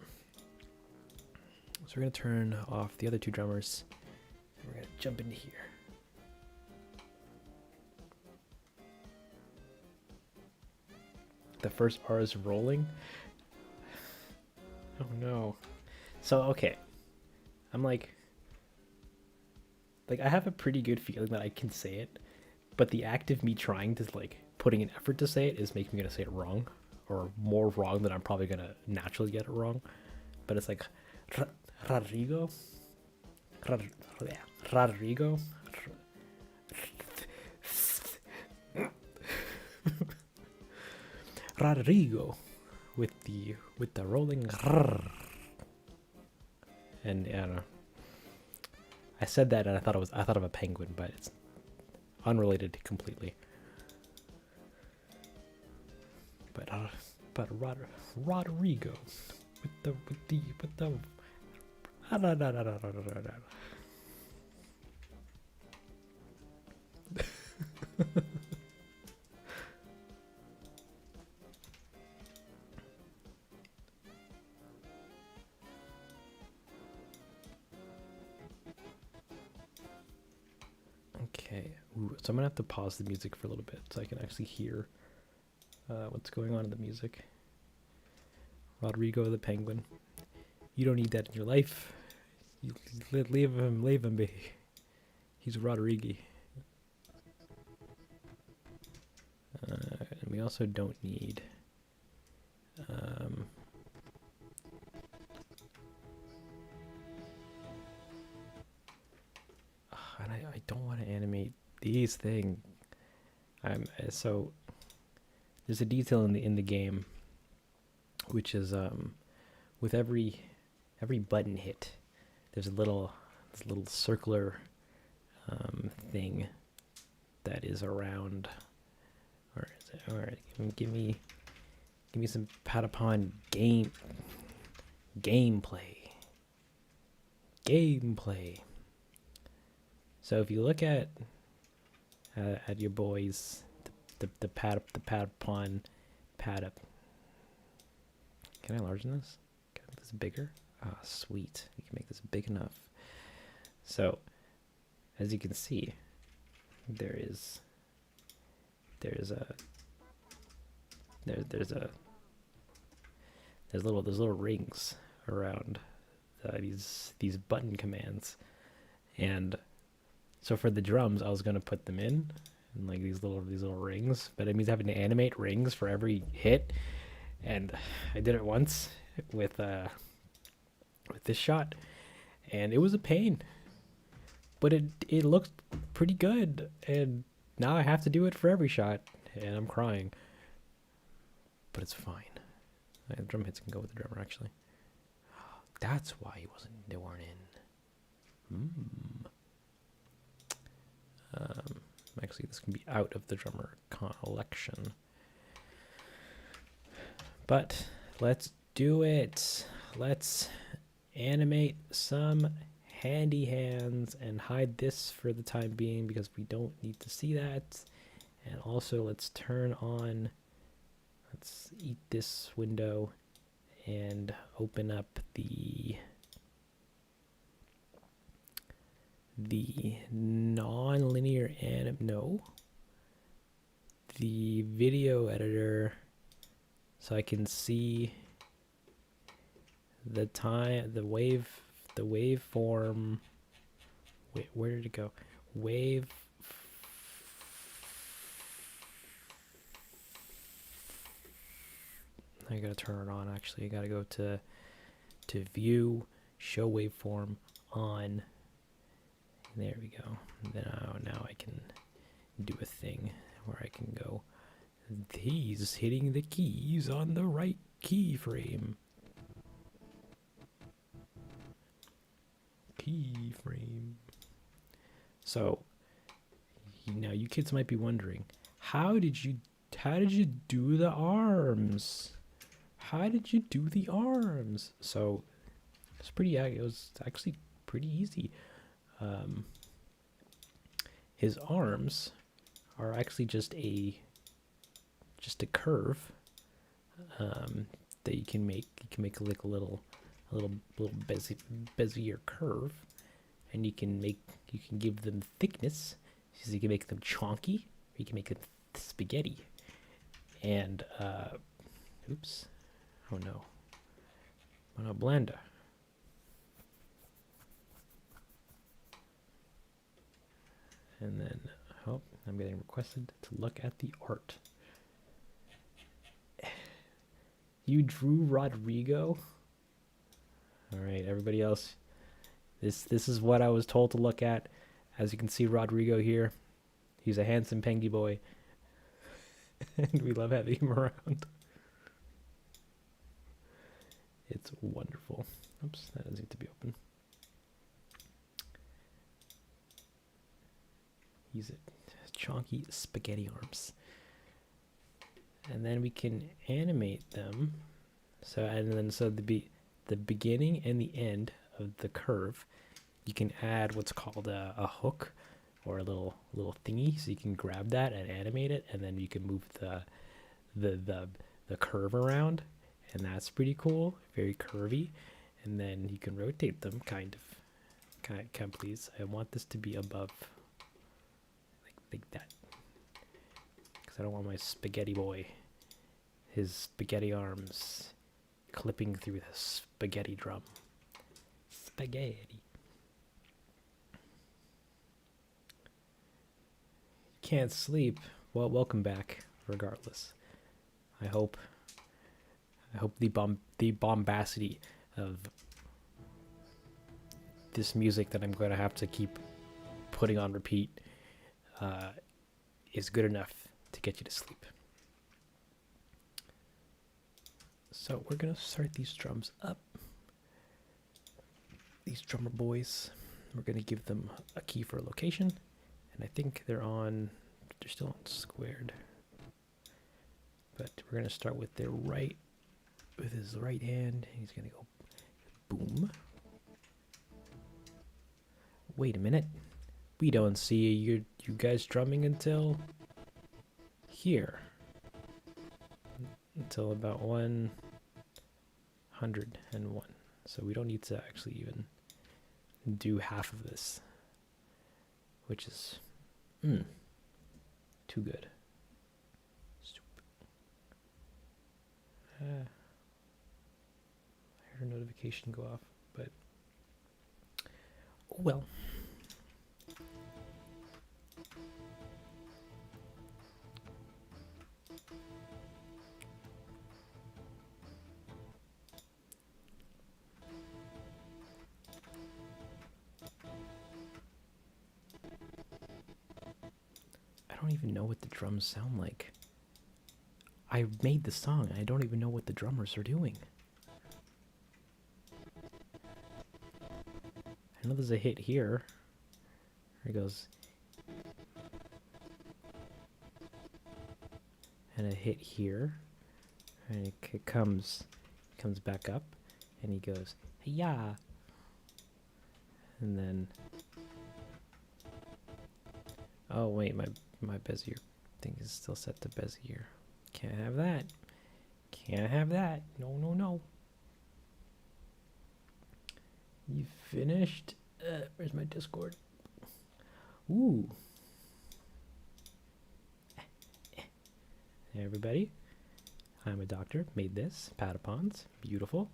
So we're gonna turn off the other two drummers. And we're gonna jump into here. The first R is rolling. Oh no. So okay. I'm like I have a pretty good feeling that I can say it, but the act of me trying to putting an effort to say it is making me gonna say it wrong, or more wrong than I'm probably gonna naturally get it wrong. But it's like Rodrigo, Rodrigo, Rodrigo, with the rolling, and I don't know. I said that and I thought of a penguin, but it's unrelated completely. But Rodrigo with the Okay. Ooh, so I'm gonna have to pause the music for a little bit so I can actually hear what's going on in the music. Rodrigo the penguin. You don't need that in your life. You leave him be. He's Rodrigo. And we also don't need and I don't want to animate these things. So there's a detail in the game, which is with every button hit, there's this little circular thing that is around. Or is it? All right, give me some Patapon gameplay. So if you look at your boys, the Patapon. Can I enlarge this? Can I make this bigger? Ah, sweet. You can make this big enough. So, as you can see, there's little rings around these button commands, and so for the drums, I was gonna put them in like these little rings, but it means having to animate rings for every hit, and I did it once with this shot, and it was a pain, but it looked pretty good, and now I have to do it for every shot, and I'm crying, but it's fine. The drum hits can go with the drummer, actually. That's why they weren't in. Actually, this can be out of the drummer collection. But let's do it. Let's animate some handy hands and hide this for the time being because we don't need to see that. And also, let's turn on. Let's eat this window and open up the non-linear the video editor, so I can see the waveform. Wait, where did it go? I gotta turn it on. Actually, I gotta go to view, show waveform on. There we go. Now I can do a thing where I can go. He's hitting the keys on the right keyframe. So now you kids might be wondering, how did you do the arms? So it was actually pretty easy. his arms are actually just a curve that you can make. You can make like a little bezier curve, and you can give them thickness. So you can make them chonky, or you can make them spaghetti. And oops, oh no, una blender. And then, oh, I'm getting requested to look at the art. You drew Rodrigo? All right, everybody else. This is what I was told to look at. As you can see, Rodrigo here. He's a handsome pengy boy. And we love having him around. It's wonderful. Oops, that doesn't need to be open. He's a chonky spaghetti arms. And then we can animate them. So the beginning and the end of the curve, you can add what's called a hook or a little thingy, so you can grab that and animate it, and then you can move the curve around, and that's pretty cool, very curvy. And then you can rotate them kind of please. I want this to be above like that, because I don't want my spaghetti boy, his spaghetti arms, clipping through the spaghetti drum. Spaghetti. Can't sleep. Well, welcome back regardless. I hope the bombacity of this music that I'm going to have to keep putting on repeat is good enough to get you to sleep. So we're going to start these drums up. These drummer boys, we're going to give them a key for a location. And I think they're still on squared. But we're going to start with his right hand. He's going to go boom. Wait a minute. We don't see you guys drumming until here. Until about 101. So we don't need to actually even do half of this, which is too good. I heard a notification go off, but oh well. I don't even know what the drums sound like. I made the song, and I don't even know what the drummers are doing. I know there's a hit here. There he goes. And a hit here. And it comes back up, and he goes, "Hey-ya!" And then, oh wait, my Bezier thing is still set to Bezier. Can't have that. Can't have that. No, no, no. You finished? Where's my Discord? Ooh. Hey everybody. I'm a doctor. Made this. Patapons. Beautiful.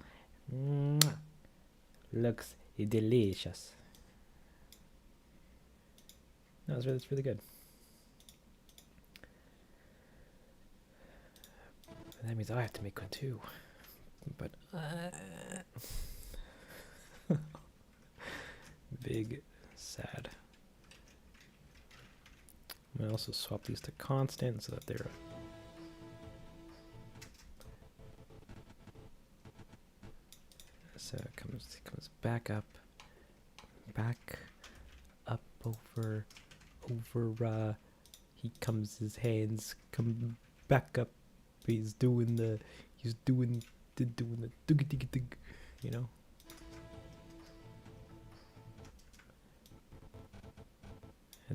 Mwah. Looks delicious. No, it's really good. That means I have to make one too. But big sad. I'm gonna also swap these to constant so that they're so it comes back up over he comes, his hands come back up. He's doing the dig, you know.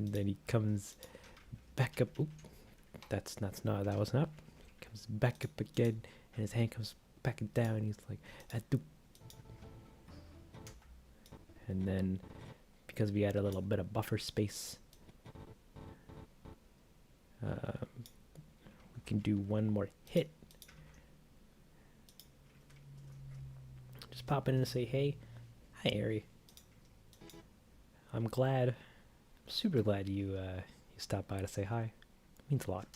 And then he comes back up. Oop, that's not, that wasn't up. He comes back up again, and his hand comes back down, and he's like, "Adoop." And then, because we had a little bit of buffer space, we can do one more hit. Just pop in and say, "Hey, hi, Ari. I'm super glad you stopped by to say hi. It means a lot."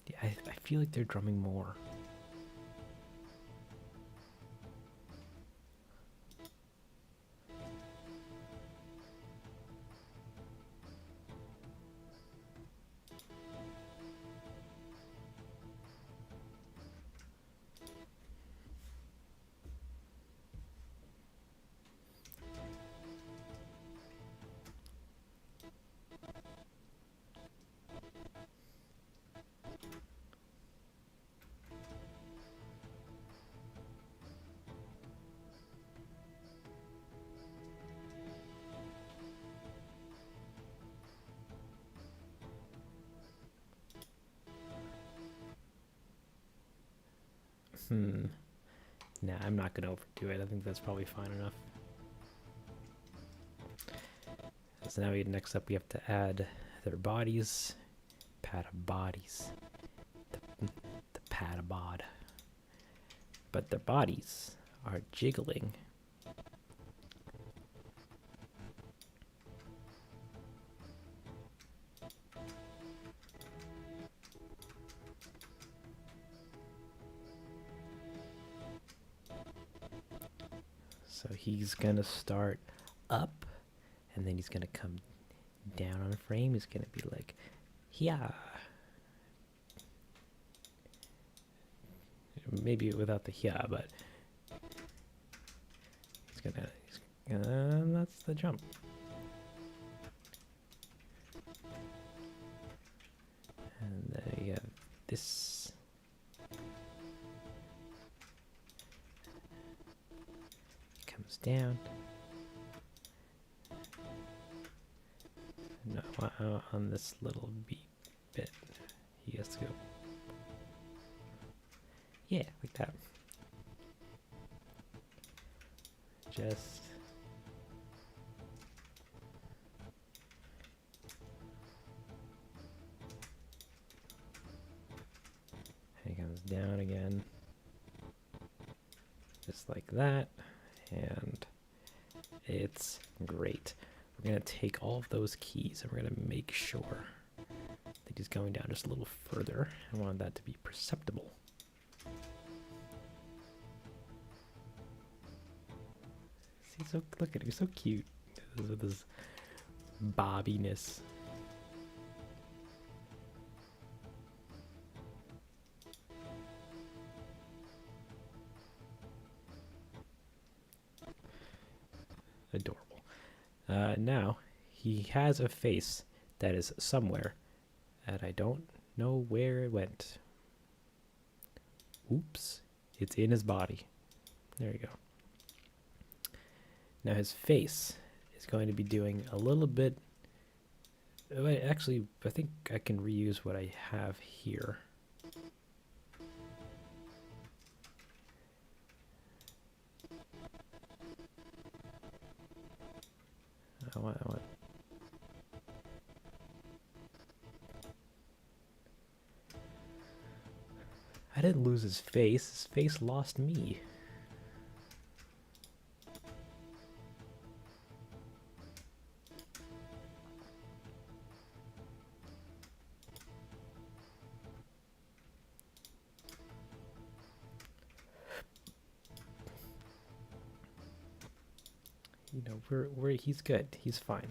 Yeah, I feel like they're drumming more. Nah, I'm not gonna overdo it. I think that's probably fine enough. So now next up we have to add their bodies. Patabodies. The patabod. But their bodies are jiggling. So he's gonna start up, and then he's gonna come down on a frame. He's gonna be like, yeah. Maybe without the yeah, but that's the jump. And then you have this. Comes down. No, on this little beat bit, he has to go. Yeah, like that. Just and he comes down again, just like that, and it's great. We're gonna take all of those keys and we're gonna make sure that he's going down just a little further. I want that to be perceptible. See, so look at him, he's so cute with his bobbiness. Adorable. Now he has a face that is somewhere, and I don't know where it went. Oops, it's in his body. There you go. Now his face is going to be doing a little bit. Actually, I think I can reuse what I have here. I want. I didn't lose his face. His face lost me. You know, he's good. He's fine.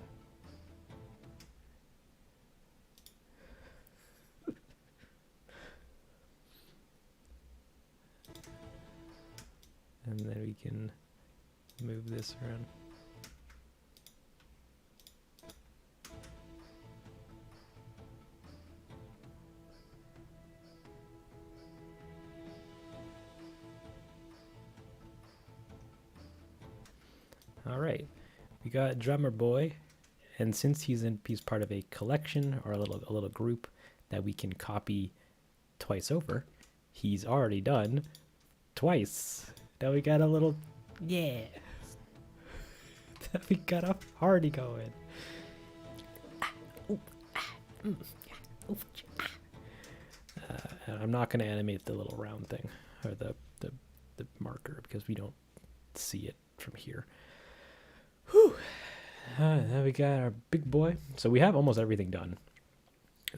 And then we can move this around. All right, we got Drummer Boy, and since he's part of a collection or a little group that we can copy twice over, he's already done twice. Now we got a little, yeah. We got a party going. I'm not going to animate the little round thing or the marker because we don't see it from here. Whew. Now we got our big boy. So we have almost everything done,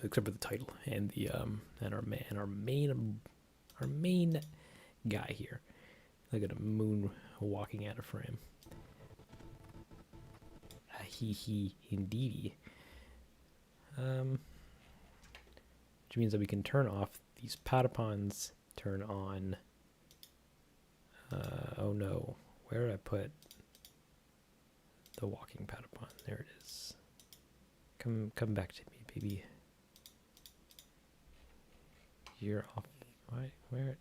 except for the title and the and our main guy here. Look at a moon walking out of frame. He indeedy. Which means that we can turn off these Patapons, turn on. Oh no, where did I put the walking Patapon? There it is. Come back to me, baby. You're off. What? Where?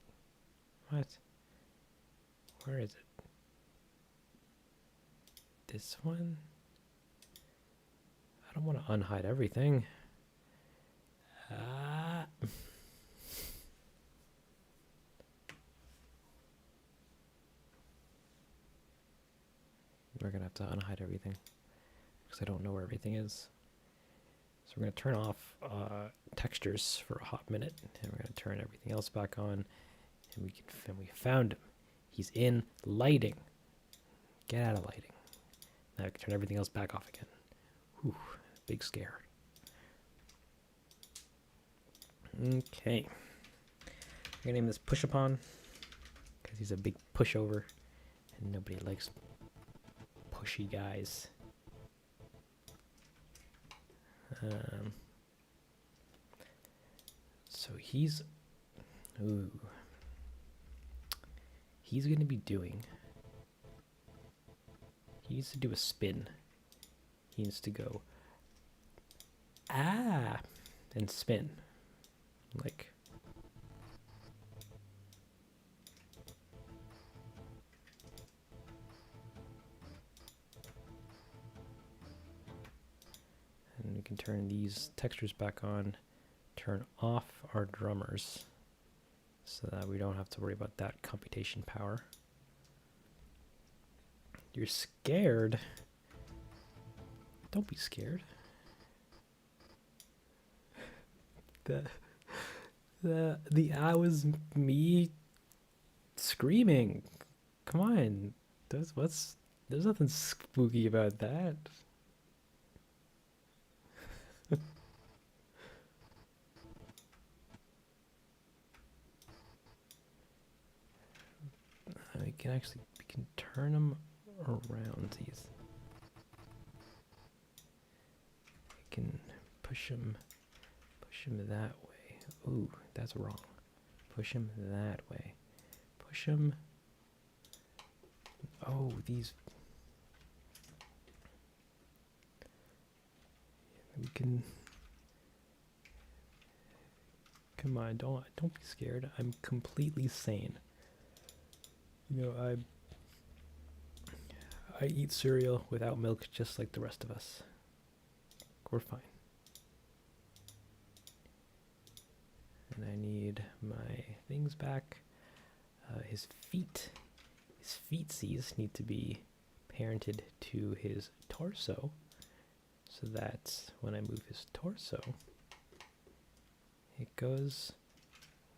What? Where is it? This one? I don't want to unhide everything. We're going to have to unhide everything because I don't know where everything is. So we're going to turn off textures for a hot minute, and we're going to turn everything else back on, and we found him. He's in lighting. Get out of lighting. Now I can turn everything else back off again. Whew, big scare. Okay. I'm going to name this Patapon because he's a big pushover, and nobody likes pushy guys. So he's going to be doing, he needs to do a spin. He needs to go and spin like and we can turn these textures back on, turn off our drummers so that we don't have to worry about that computation power. You're scared? Don't be scared. That was me screaming. Come on. There's nothing spooky about that. we can turn them around. These. We can push him that way. Ooh, that's wrong. Push him that way. Push him. Oh, these. We can. Come on, don't be scared. I'm completely sane. You know, I eat cereal without milk just like the rest of us. We're fine. And I need my things back. His feetsies need to be parented to his torso, so that when I move his torso, it goes,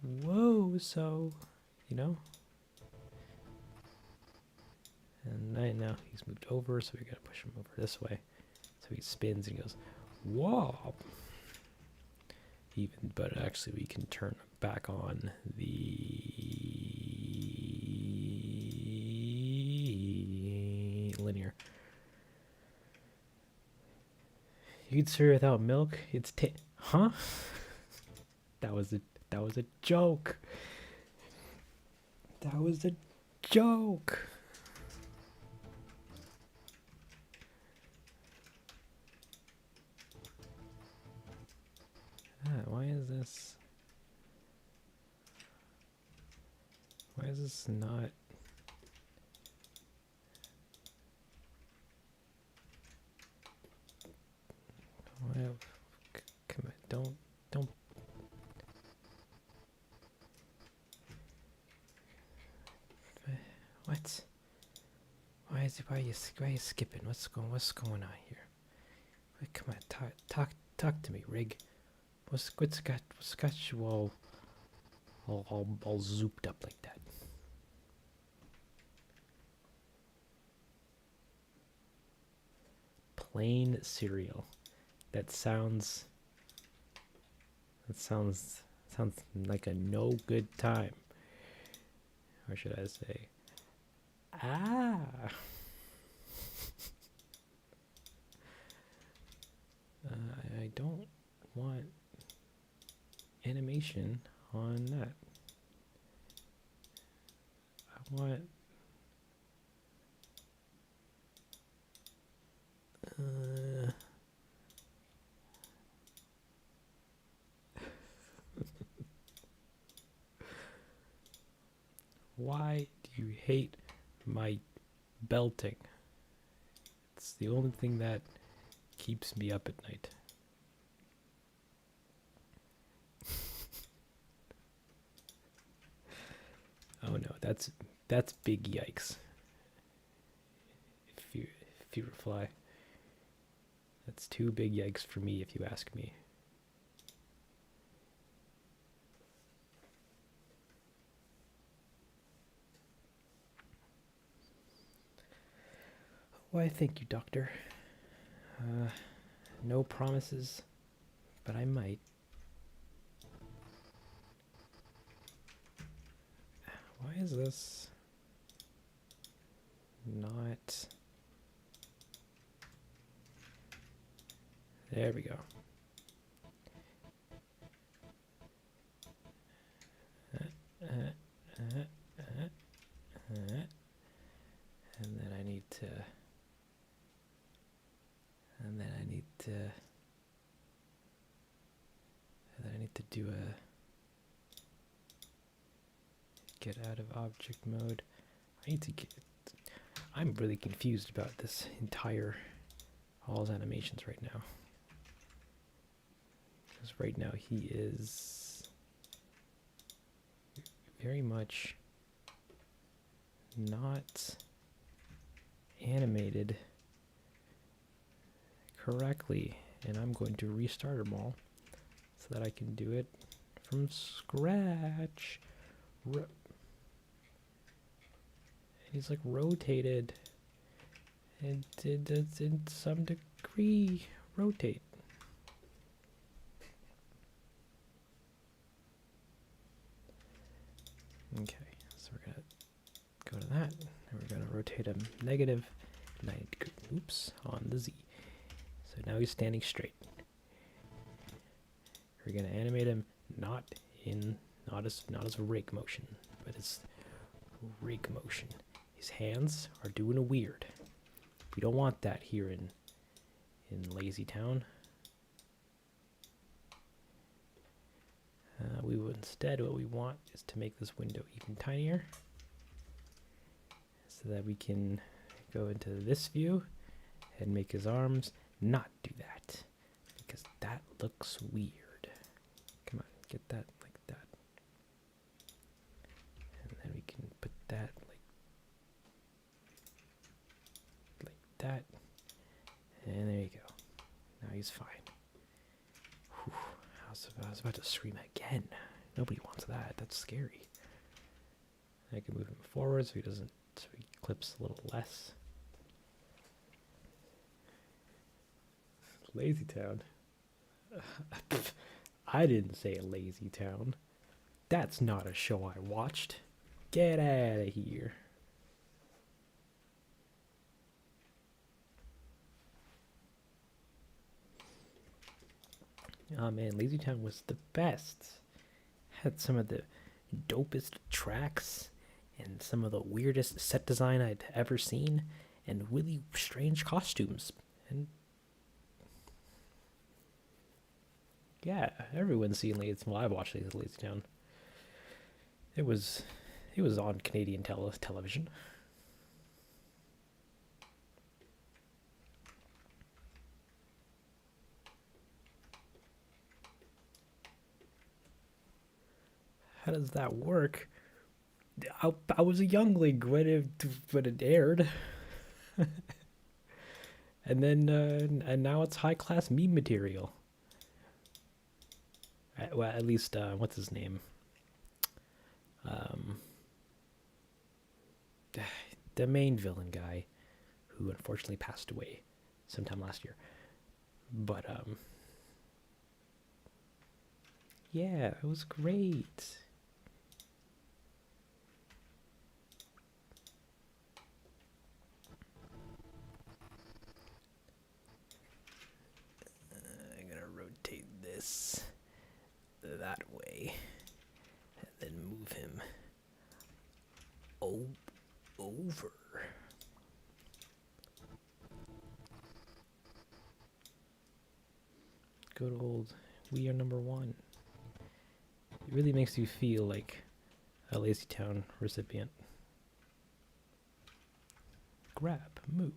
whoa, so, you know? And now he's moved over, so we gotta push him over this way. So he spins and goes, whoa. But actually we can turn back on the linear. You eat cereal without milk? It's huh? That was a joke. That was a joke. Why is this not? What? Why are you skipping? What's going on here? Wait, come on, talk to me, Rig. What's got you all zooped up like that? Plain cereal. That sounds like a no good time. Or should I say, ah. I don't want animation on that. I want why do you hate my belting? It's the only thing that keeps me up at night. Oh no, that's big yikes. If you reply, that's too big yikes for me if you ask me. Why, thank you, doctor. No promises, but I might. Why is this not... There we go. And then I need to... And then I need to do a... Get out of object mode. I need to get... I'm really confused about this entire... all his animations right now. Because right now he is... very much... not... animated... correctly, and I'm going to restart them all so that I can do it from scratch. He's like rotated, and it does in some degree rotate. Okay, so we're gonna go to that, and we're gonna rotate him negative 90 degrees. Oops, on the Z. So now he's standing straight. We're gonna animate him not as rig motion, but as rig motion. His hands are doing a weird. We don't want that here in Lazy Town. We will instead, what we want is to make this window even tinier, so that we can go into this view and make his arms not do that, because that looks weird. Come on, get that like that. And then we can put that like that. And there you go. Now he's fine. Whew, I was about to scream again. Nobody wants that. That's scary. I can move him forward so he clips a little less. Lazy Town. I didn't say a Lazy Town. That's not a show I watched. Get out of here. Oh man, Lazy Town was the best. Had some of the dopest tracks and some of the weirdest set design I'd ever seen, and really strange costumes. And yeah, everyone's seen Lazy. Well, I've watched Lazy Town. It was on Canadian television. How does that work I was a youngling when it aired, and then and now it's high class meme material. Well, at least what's his name? Um, the main villain guy, who unfortunately passed away sometime last year. But yeah, it was great. I'm gonna rotate this that way, and then move him over. Good old, we are number one. It really makes you feel like a Lazy Town recipient. Grab, move.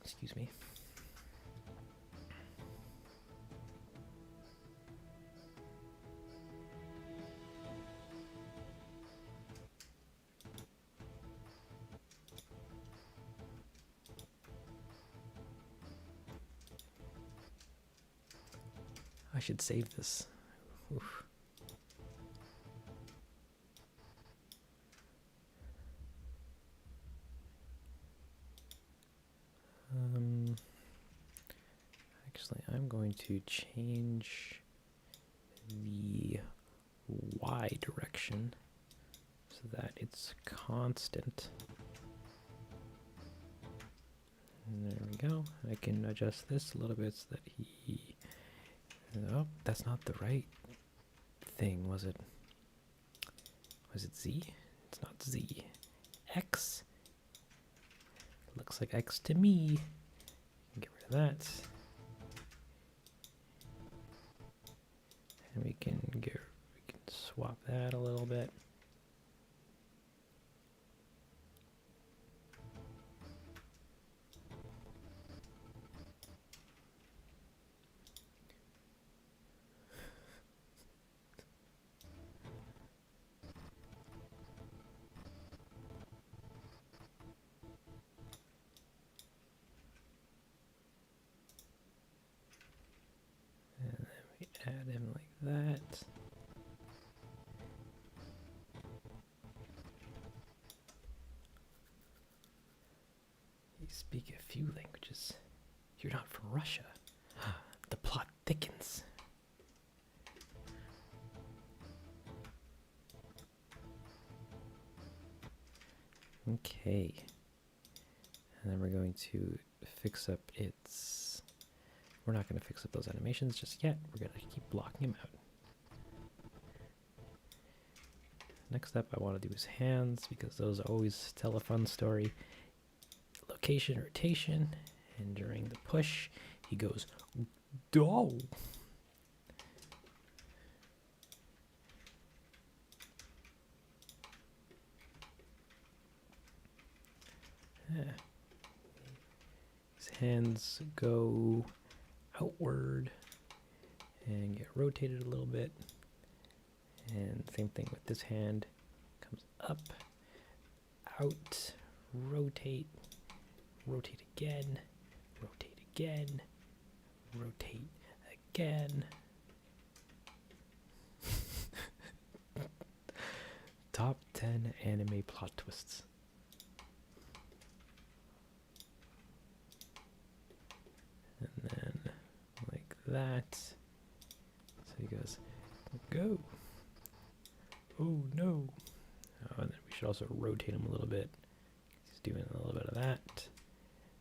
Excuse me. I should save this. Oof. Actually, I'm going to change the Y direction so that it's constant. And there we go. I can adjust this a little bit so that he... Oh, that's not the right thing, was it? Was it Z? It's not Z. X. Looks like X to me. Get rid of that. And we can swap that a little bit. Add him like that. You speak a few languages. You're not from Russia. The plot thickens. Okay. And then we're going to fix up its... We're not going to fix up those animations just yet. We're going to keep blocking them out. Next up, I want to do his hands because those always tell a fun story. Location, rotation, and during the push, he goes, "Doh!" Yeah. His hands go outward and get rotated a little bit. And same thing with this hand. Comes up, out, rotate, rotate again, rotate again, rotate again. Top 10 anime plot twists. And then like that. So he goes, go. Oh no. Oh, and then we should also rotate him a little bit. He's doing a little bit of that.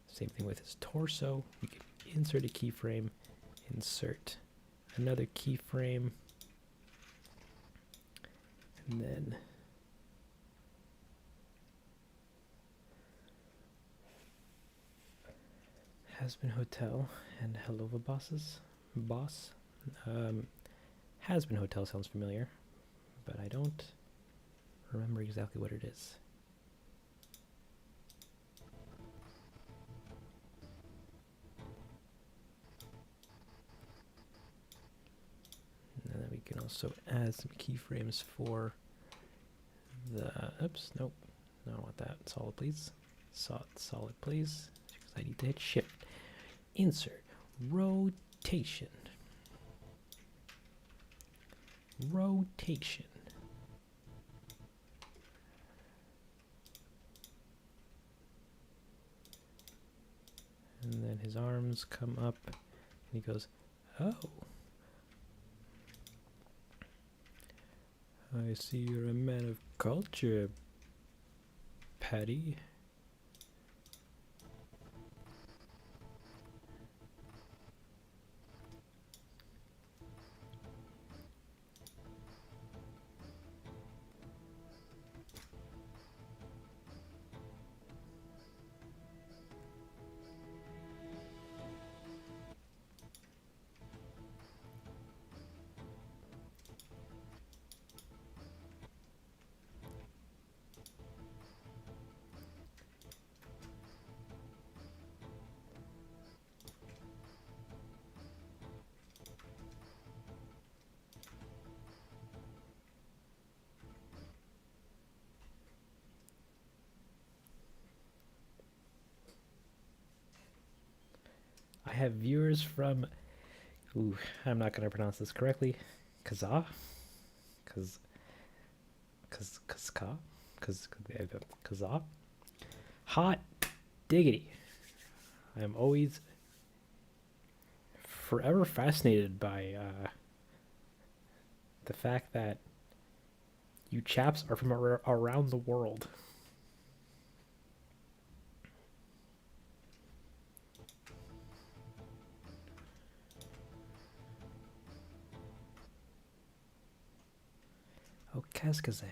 Same thing with his torso. We can insert a keyframe, insert another keyframe, and then Has-Been Hotel and Helova Boss. Has-Been Hotel sounds familiar, but I don't remember exactly what it is. Also add some keyframes for the, oops, nope, I don't want that. Solid, please. Solid, please. Because I need to hit shift. Insert. Rotation. Rotation. And then his arms come up and he goes, oh. I see you're a man of culture, Patty. I have viewers from, ooh, I'm not going to pronounce this correctly, Kazaa? Kazaa? Hot diggity. I'm always forever fascinated by the fact that you chaps are from around the world. Oh, Kazakhstan.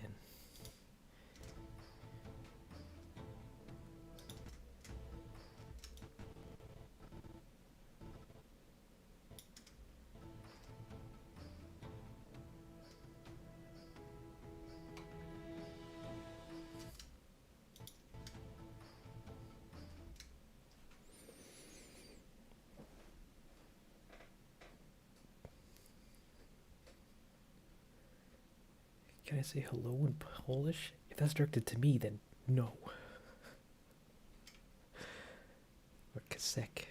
Can I say hello in Polish? If that's directed to me, then no. Or Kazakh.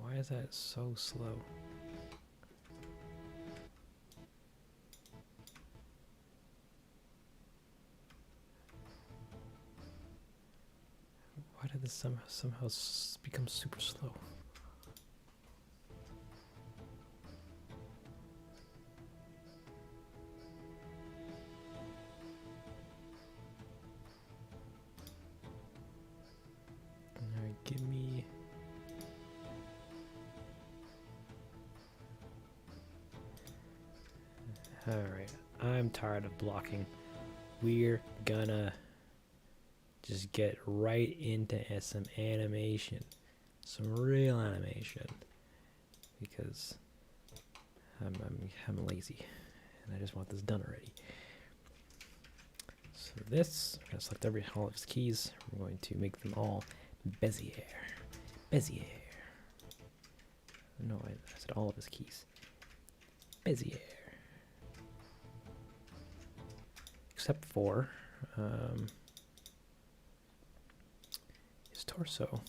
Why is that so slow? Why did this somehow become super slow? Alright, give me... Alright, I'm tired of blocking. We're gonna just get right into some animation. Some real animation. Because I'm lazy. And I just want this done already. So this, I'm going to select all of his keys. We're going to make them all Bezier. Bezier. No, I said all of his keys. Bezier. Except for his torso.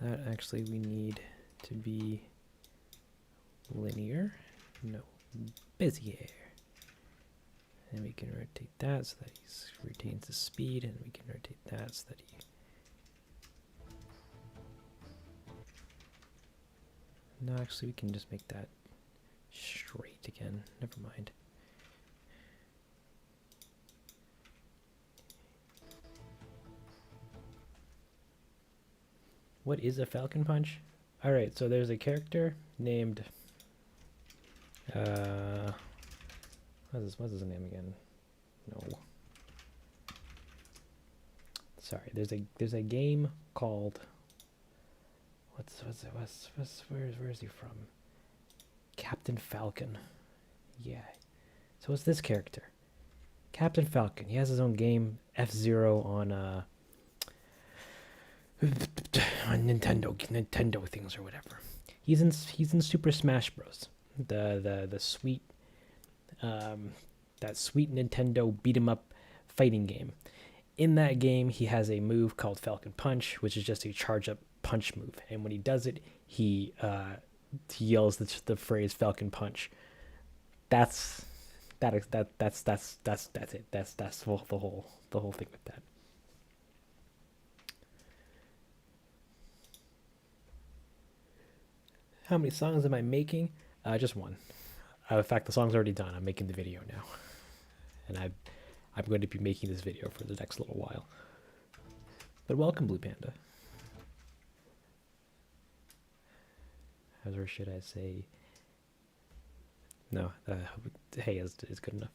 That actually we need to be linear. No, Bezier. And we can rotate that so that he retains the speed, and we can rotate that so that he... No, actually we can just make that straight again. Never mind. What is a Falcon Punch? Alright, so there's a character named... What's his name again? No. Sorry, there's a game called where is he from? Captain Falcon. Yeah. So what's this character? Captain Falcon. He has his own game, F-Zero on Nintendo things or whatever. He's in Super Smash Bros. The sweet that sweet Nintendo beat 'em up fighting game. In that game, he has a move called Falcon Punch, which is just a charge up punch move. And when he does it, he yells the phrase Falcon Punch. That's it. That's the whole thing with that. How many songs am I making? Just one. In fact, the song's already done. I'm making the video now, and I'm going to be making this video for the next little while. But welcome, Blue Panda. Or should I say? No, hey is good enough.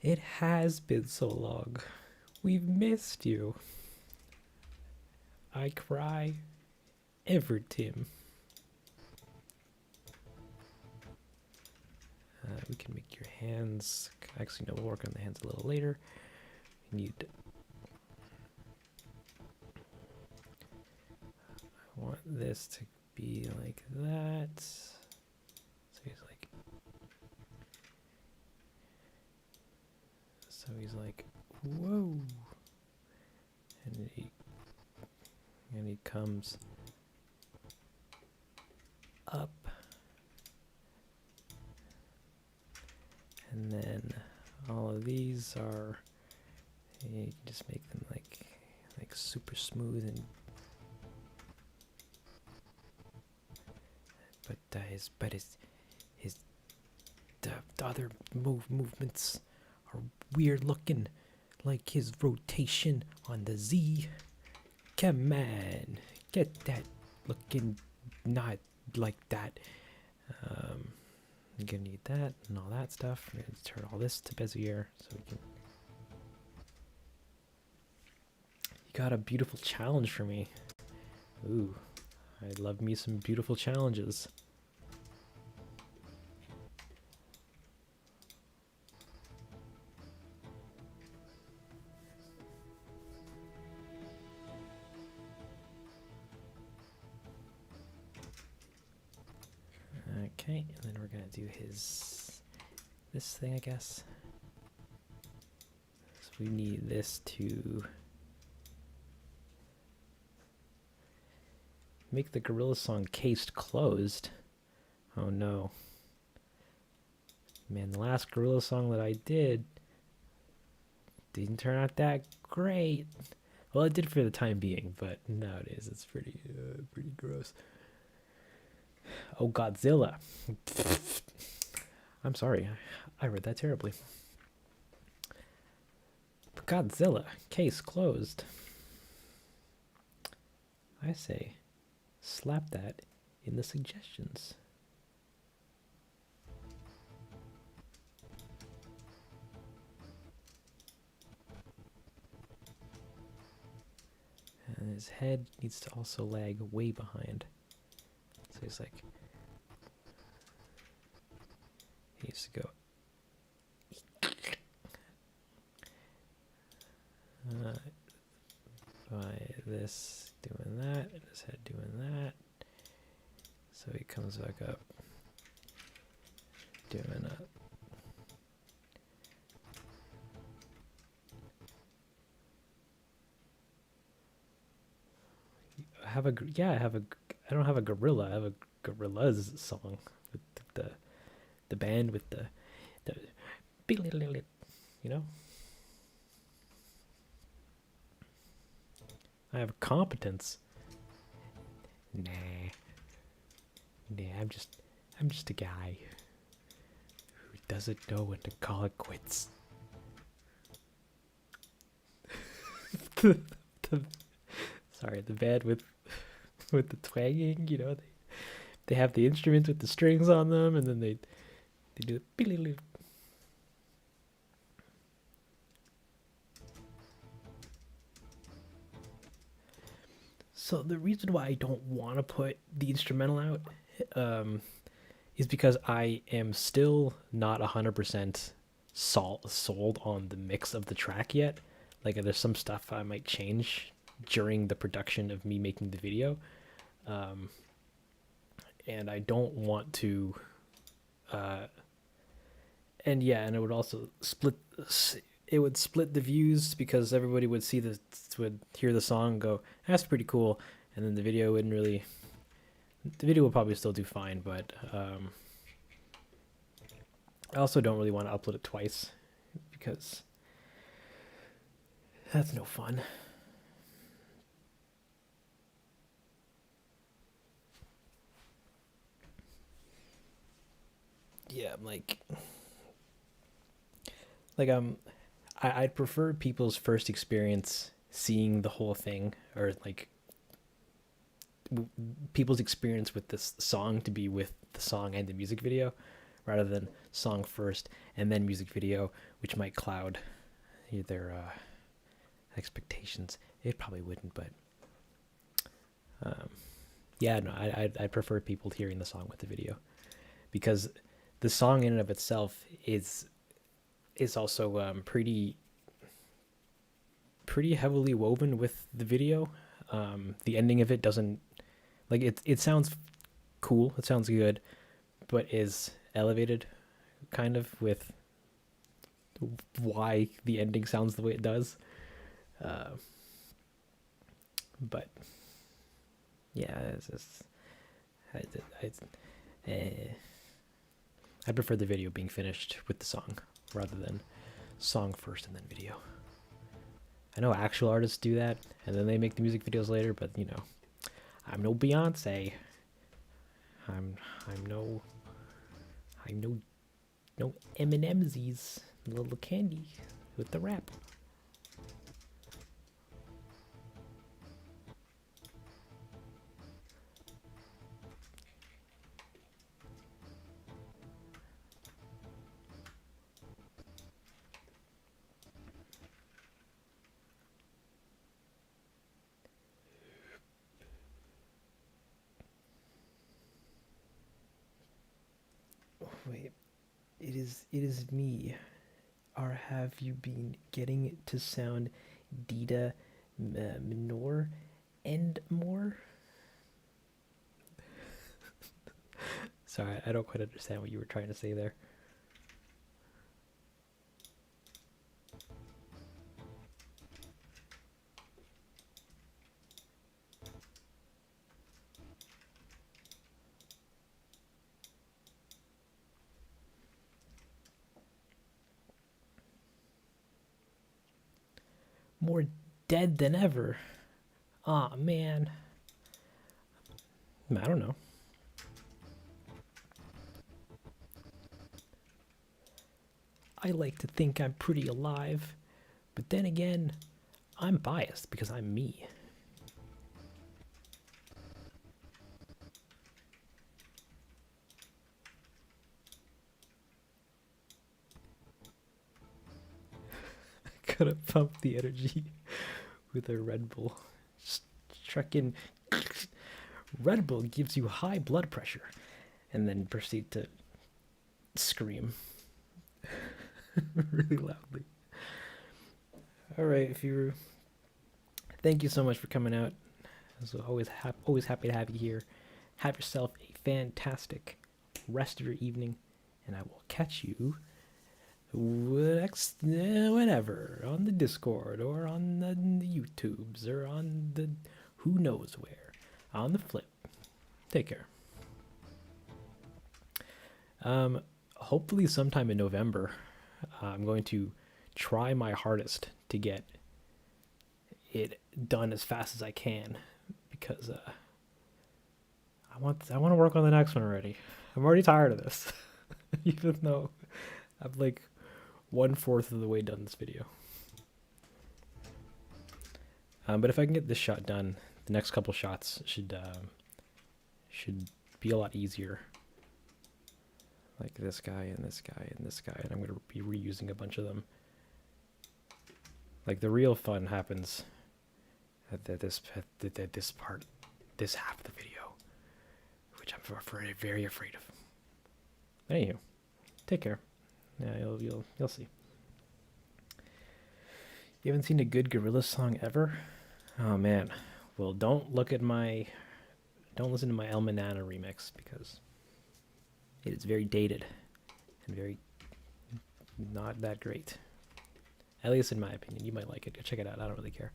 It has been so long. We've missed you. I cry. Ever, Tim. We can make your hands. Actually, no, we'll work on the hands a little later. We need. I want this to be like that. So he's like. So he's like, whoa. And he comes up. And then all of these are, you can just make them like super smooth and but his the other movements are weird looking, like his rotation on the Z. Come on, get that looking not like that. I'm gonna need that and all that stuff. I'm gonna turn all this to Bezier so we can. You got a beautiful challenge for me. Ooh, I love me some beautiful challenges. Okay, and then we're gonna do this thing, I guess. So we need this to make the Gorilla Song cased closed. Oh no. Man, the last Gorilla Song that I did didn't turn out that great. Well, it did for the time being, but nowadays it's pretty gross. Oh, Godzilla. I'm sorry. I read that terribly. Godzilla. Case closed. I say, slap that in the suggestions. And his head needs to also lag way behind. So he's like, he needs to go. By this doing that, and his head doing that. So he comes back up, doing that. I don't have a gorilla. I have a Gorillaz song with the band with the you know. I have competence. Nah, I'm just a guy who doesn't know when to call it quits. Sorry, the band with the twanging, you know, they have the instruments with the strings on them, and then they They do the. So the reason why I don't want to put the instrumental out um, is because I am still not 100% sold on the mix of the track yet. Like there's some stuff I might change during the production of me making the video. Um, and I don't want to and yeah, and it would also split the views because everybody would would hear the song and go, that's pretty cool, and then the video will probably still do fine, but I also don't really want to upload it twice because that's no fun. Yeah, I'm I'd prefer people's first experience seeing the whole thing, or like people's experience with this song to be with the song and the music video, rather than song first and then music video, which might cloud their expectations. It probably wouldn't, but yeah, no, I prefer people hearing the song with the video, because the song in and of itself is also pretty heavily woven with the video. The ending of it doesn't, like, it sounds cool, it sounds good, but is elevated kind of with why the ending sounds the way it does. But yeah, it's just, I prefer the video being finished with the song rather than song first and then video. I know actual artists do that and then they make the music videos later, but you know, I'm no Beyonce. I'm no Eminem's little candy with the rap. Wait, it is me. Or have you been getting it to sound Dita minor and more? Sorry, I don't quite understand what you were trying to say there. More dead than ever. Aw, man. I don't know. I like to think I'm pretty alive, but then again, I'm biased because I'm me. Gotta pump the energy with a Red Bull. Struck in. Red Bull gives you high blood pressure, and then proceed to scream really loudly. All right, if you, thank you so much for coming out. As always happy to have you here. Have yourself a fantastic rest of your evening, and I will catch you next whenever on the Discord or on the YouTubes or on the who knows where on the flip. Take care. Hopefully sometime in November, I'm going to try my hardest to get it done as fast as I can, because I want to work on the next one already. I'm already tired of this, even though I'm like 1/4 of the way done this video. But if I can get this shot done, the next couple shots should be a lot easier. like this guy and this guy and this guy, and I'm going to be reusing a bunch of them. Like the real fun happens at this part, this half of the video, which I'm very afraid of. But anywho, take care. Yeah, you'll see. You haven't seen a good gorilla song ever? Oh man. Well, don't listen to my El Manana remix because it is very dated and very not that great. At least in my opinion. You might like it. Go check it out. I don't really care.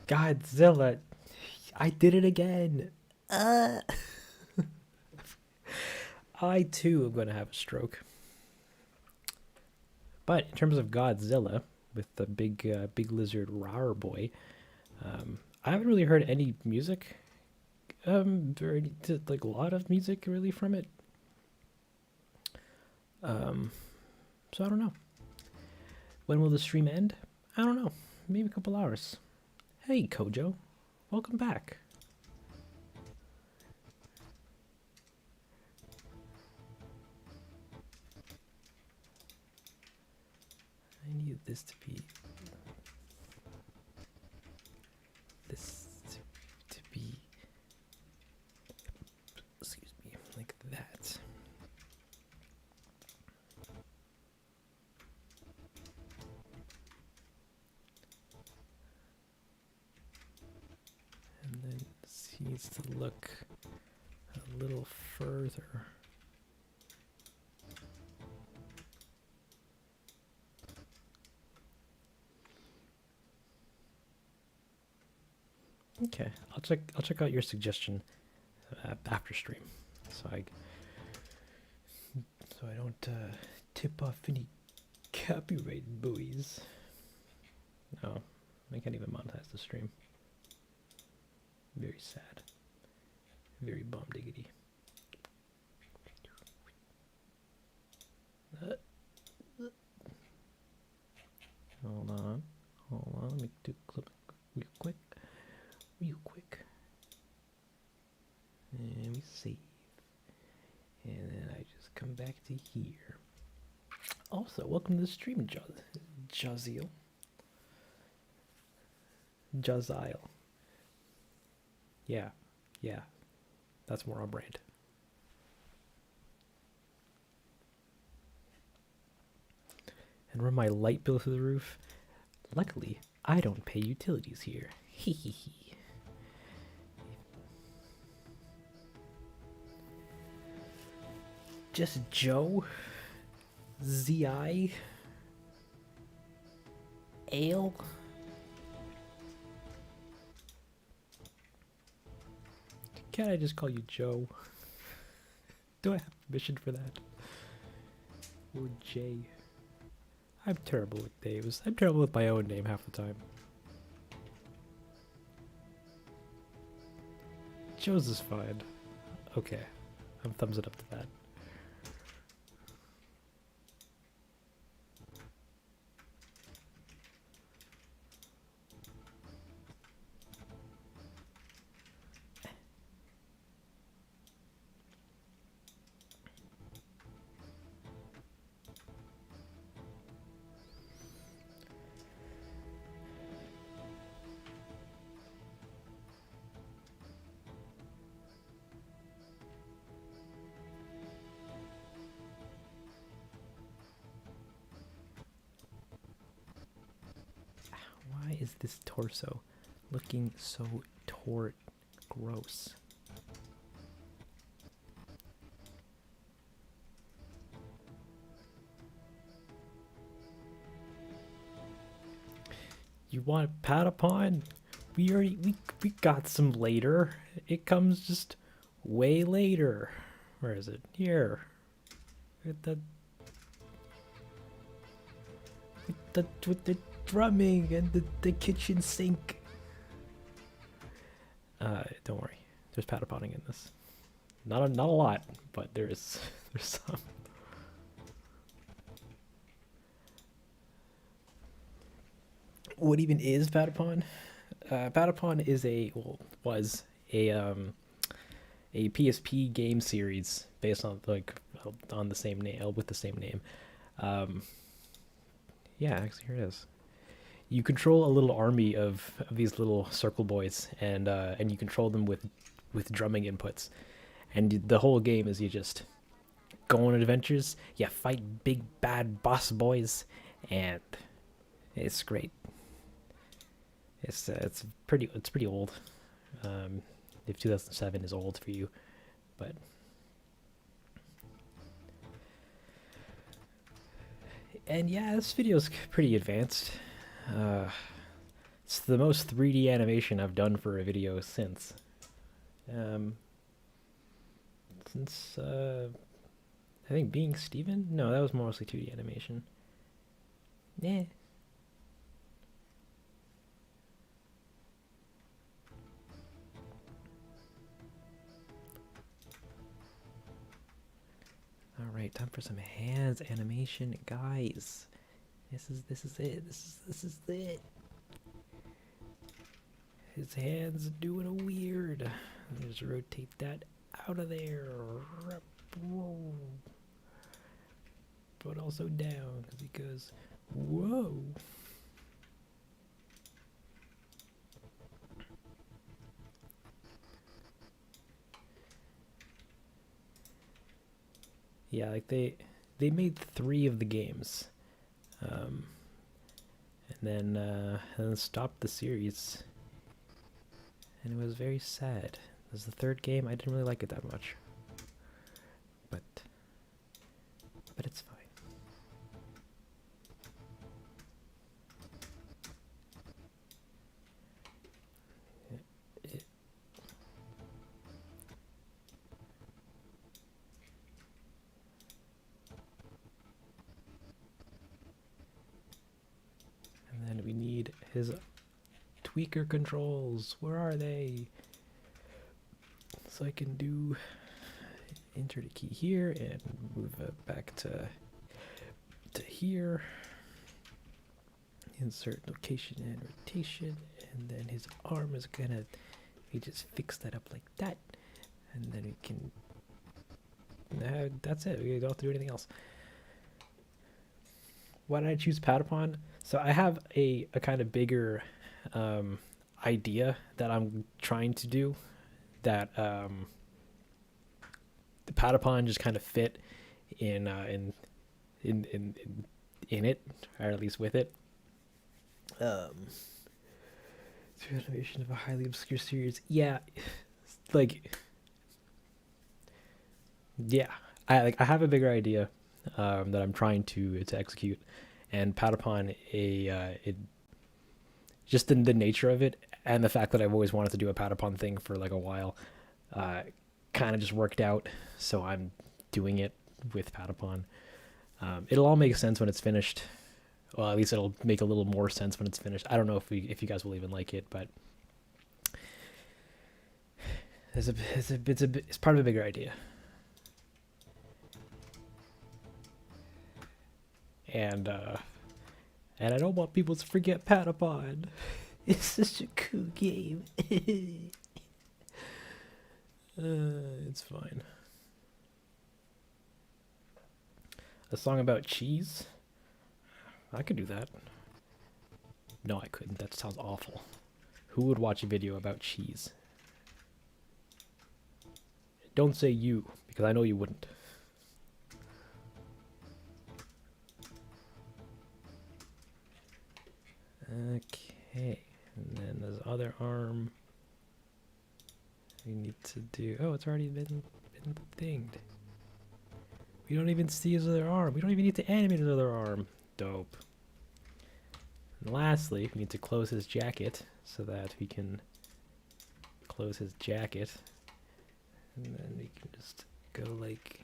Godzilla. I did it again. I too am going to have a stroke. But in terms of Godzilla, with the big lizard rawr boy, I haven't really heard any music. Like a lot of music really from it. So I don't know. When will the stream end? I don't know. Maybe a couple hours. Hey Kojo, welcome back. I need this to be excuse me, like that. And then this needs to look a little further. Okay, I'll check out your suggestion after stream, so I don't tip off any copyright buoys. No, I can't even monetize the stream. Very sad. Very bomb diggity. Hold on, let me do clip real quick. And we save. And then I just come back to here. Also, welcome to the stream, Jaziel. Yeah. That's more on brand. And run my light bill through the roof. Luckily, I don't pay utilities here. Hee. Just Joe, ZI, Ale. Can't I just call you Joe? Do I have permission for that? Or Jay? I'm terrible with names. I'm terrible with my own name half the time. Joe's is fine. Okay, I'm thumbs it up to that. Why is this torso looking so gross? You want Patapon? We got some later. It comes just way later. Where is it? Here. With the drumming and the kitchen sink. Don't worry. There's Pataponing in this. Not a lot, but there's some. What even is Patapon? Patapon is was a PSP game series based on like on the same name with the same name. Um, yeah, actually here it is. You control a little army of these little circle boys, and you control them with drumming inputs. And the whole game is you just go on adventures, you fight big bad boss boys, and it's great. It's pretty old. If 2007 is old for you, but and yeah, this video's pretty advanced. Uh, it's the most 3D animation I've done for a video um, since I think Being Steven. No, that was mostly 2D animation. Yeah. All right, time for some hands animation, guys. This is it. This is it. His hands doing a weird. Let me just rotate that out of there, but also down because he goes, whoa. Yeah, like they made 3 of the games, and then stopped the series, and it was very sad. It was the 3rd game. I didn't really like it that much, but it's fine. And then we need his tweaker controls. Where are they? So I can do enter the key here and move it back to here. Insert location and rotation, and then his arm is gonna. We just fix that up like that, and then we can. That's it. We don't have to do anything else. Why did I choose Patapon? So I have a kind of bigger idea that I'm trying to do that the Patapon just kind of fit in it, or at least with it. Through animation of a highly obscure series. Yeah, like yeah, I have a bigger idea that I'm trying to execute, and Patapon it just the nature of it and the fact that I've always wanted to do a Patapon thing for like a while, kind of just worked out. So I'm doing it with Patapon. It'll all make sense when it's finished. Well, at least it'll make a little more sense when it's finished. I don't know if you guys will even like it, but it's part of a bigger idea. And I don't want people to forget Patapon. It's such a cool game. It's fine. A song about cheese? I could do that. No, I couldn't. That sounds awful. Who would watch a video about cheese? Don't say you, because I know you wouldn't. Okay, and then this other arm. We need to do. Oh, it's already been thinged. We don't even see his other arm. We don't even need to animate his other arm. Dope. And lastly, we need to close his jacket so that we can close his jacket. And then we can just go like.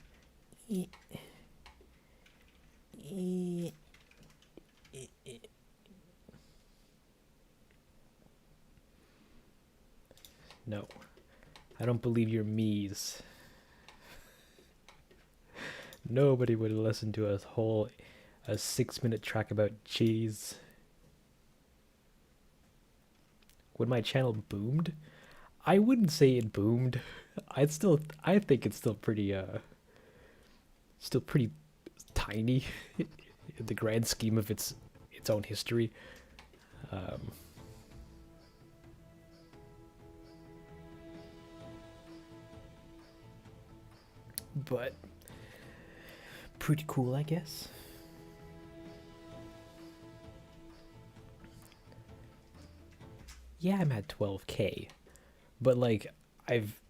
No. I don't believe your me's. Nobody would listen to a 6-minute track about cheese. When my channel boomed, I wouldn't say it boomed. I think it's still pretty tiny in the grand scheme of its own history. Um, but pretty cool, I guess. Yeah, I'm at 12K, but like I've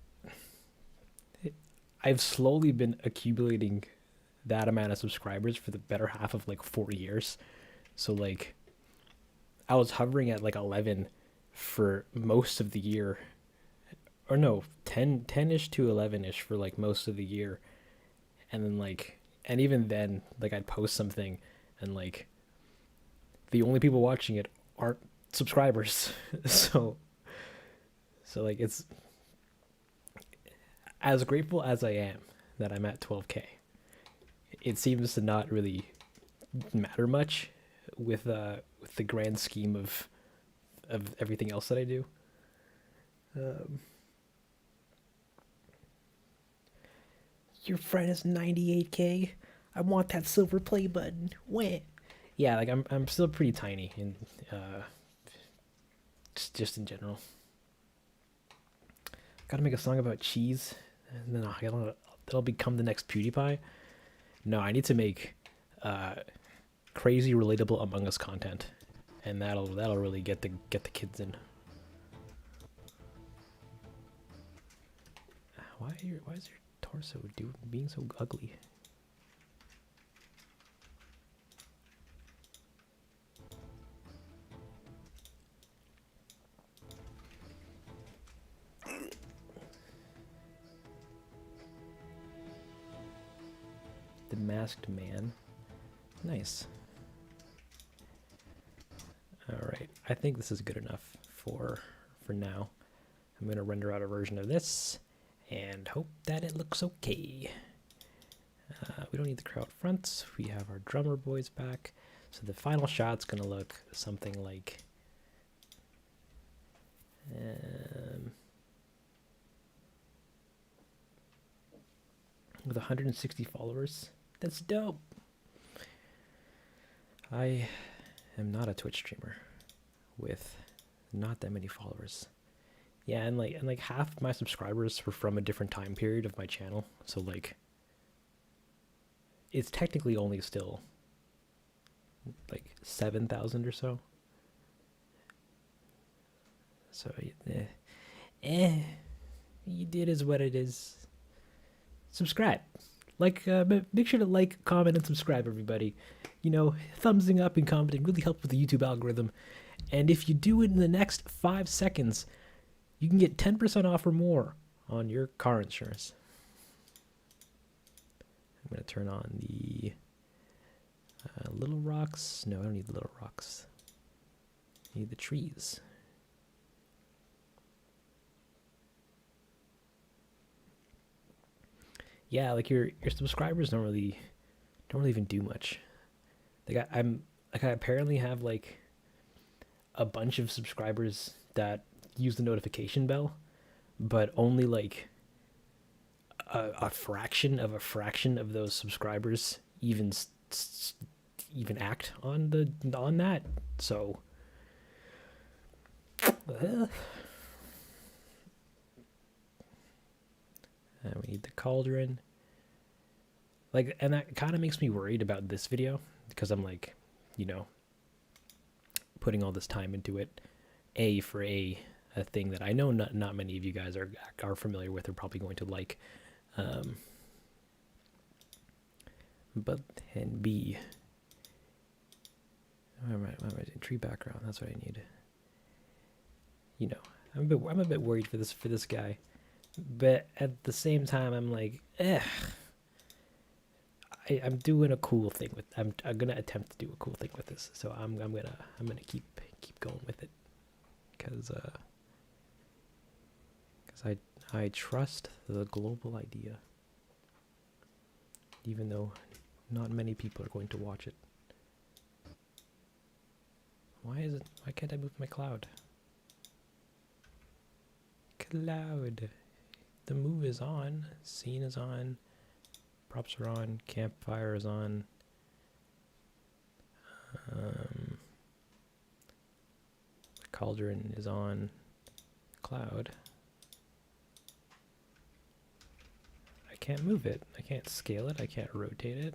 I've slowly been accumulating that amount of subscribers for the better half of like 4 years. So like I was hovering at like 11 for most of the year, or no, 10ish to 11ish for like most of the year, and then like, and even then, like I'd post something, and like the only people watching it aren't subscribers. so so like it's as grateful as I am that I'm at 12K. It seems to not really matter much with the grand scheme of everything else that I do. Um, your friend is 98K. I want that silver play button. When? Yeah, like I'm still pretty tiny in just in general. Gotta make a song about cheese, and then that'll become the next PewDiePie. No, I need to make uh, crazy relatable Among Us content, and that'll really get the kids in. Why is your torso being so ugly? The Masked Man. Nice. Alright, I think this is good enough for now. I'm going to render out a version of this and hope that it looks okay. We don't need the crowd fronts. We have our drummer boys back. So the final shot's going to look something like... with 160 followers. That's dope. I am not a Twitch streamer with not that many followers. Yeah, and like half my subscribers were from a different time period of my channel. So like it's technically only still like 7,000 or so. So you did is what it is. Subscribe. Like, make sure to like, comment, and subscribe, everybody. You know, thumbsing up and commenting really helps with the YouTube algorithm. And if you do it in the next 5 seconds, you can get 10% off or more on your car insurance. I'm going to turn on the little rocks. No, I don't need the little rocks. I need the trees. Yeah, like your subscribers don't really even do much. Like I apparently have like a bunch of subscribers that use the notification bell, but only like a fraction of those subscribers even act on that. So and we need the cauldron. Like, and that kind of makes me worried about this video because I'm like, you know, putting all this time into it. For a thing that I know not many of you guys are familiar with or probably going to like. But and B. What am I doing? Tree background. That's what I need. You know, I'm a bit worried for this guy. But at the same time, I'm like, I'm doing a cool thing with. I'm gonna attempt to do a cool thing with this. So I'm gonna keep going with it, because I trust the global idea, even though not many people are going to watch it. Why can't I move my cloud? Cloud. The move is on. Scene is on. Props are on. Campfire is on. Cauldron is on. Cloud. I can't move it. I can't scale it. I can't rotate it.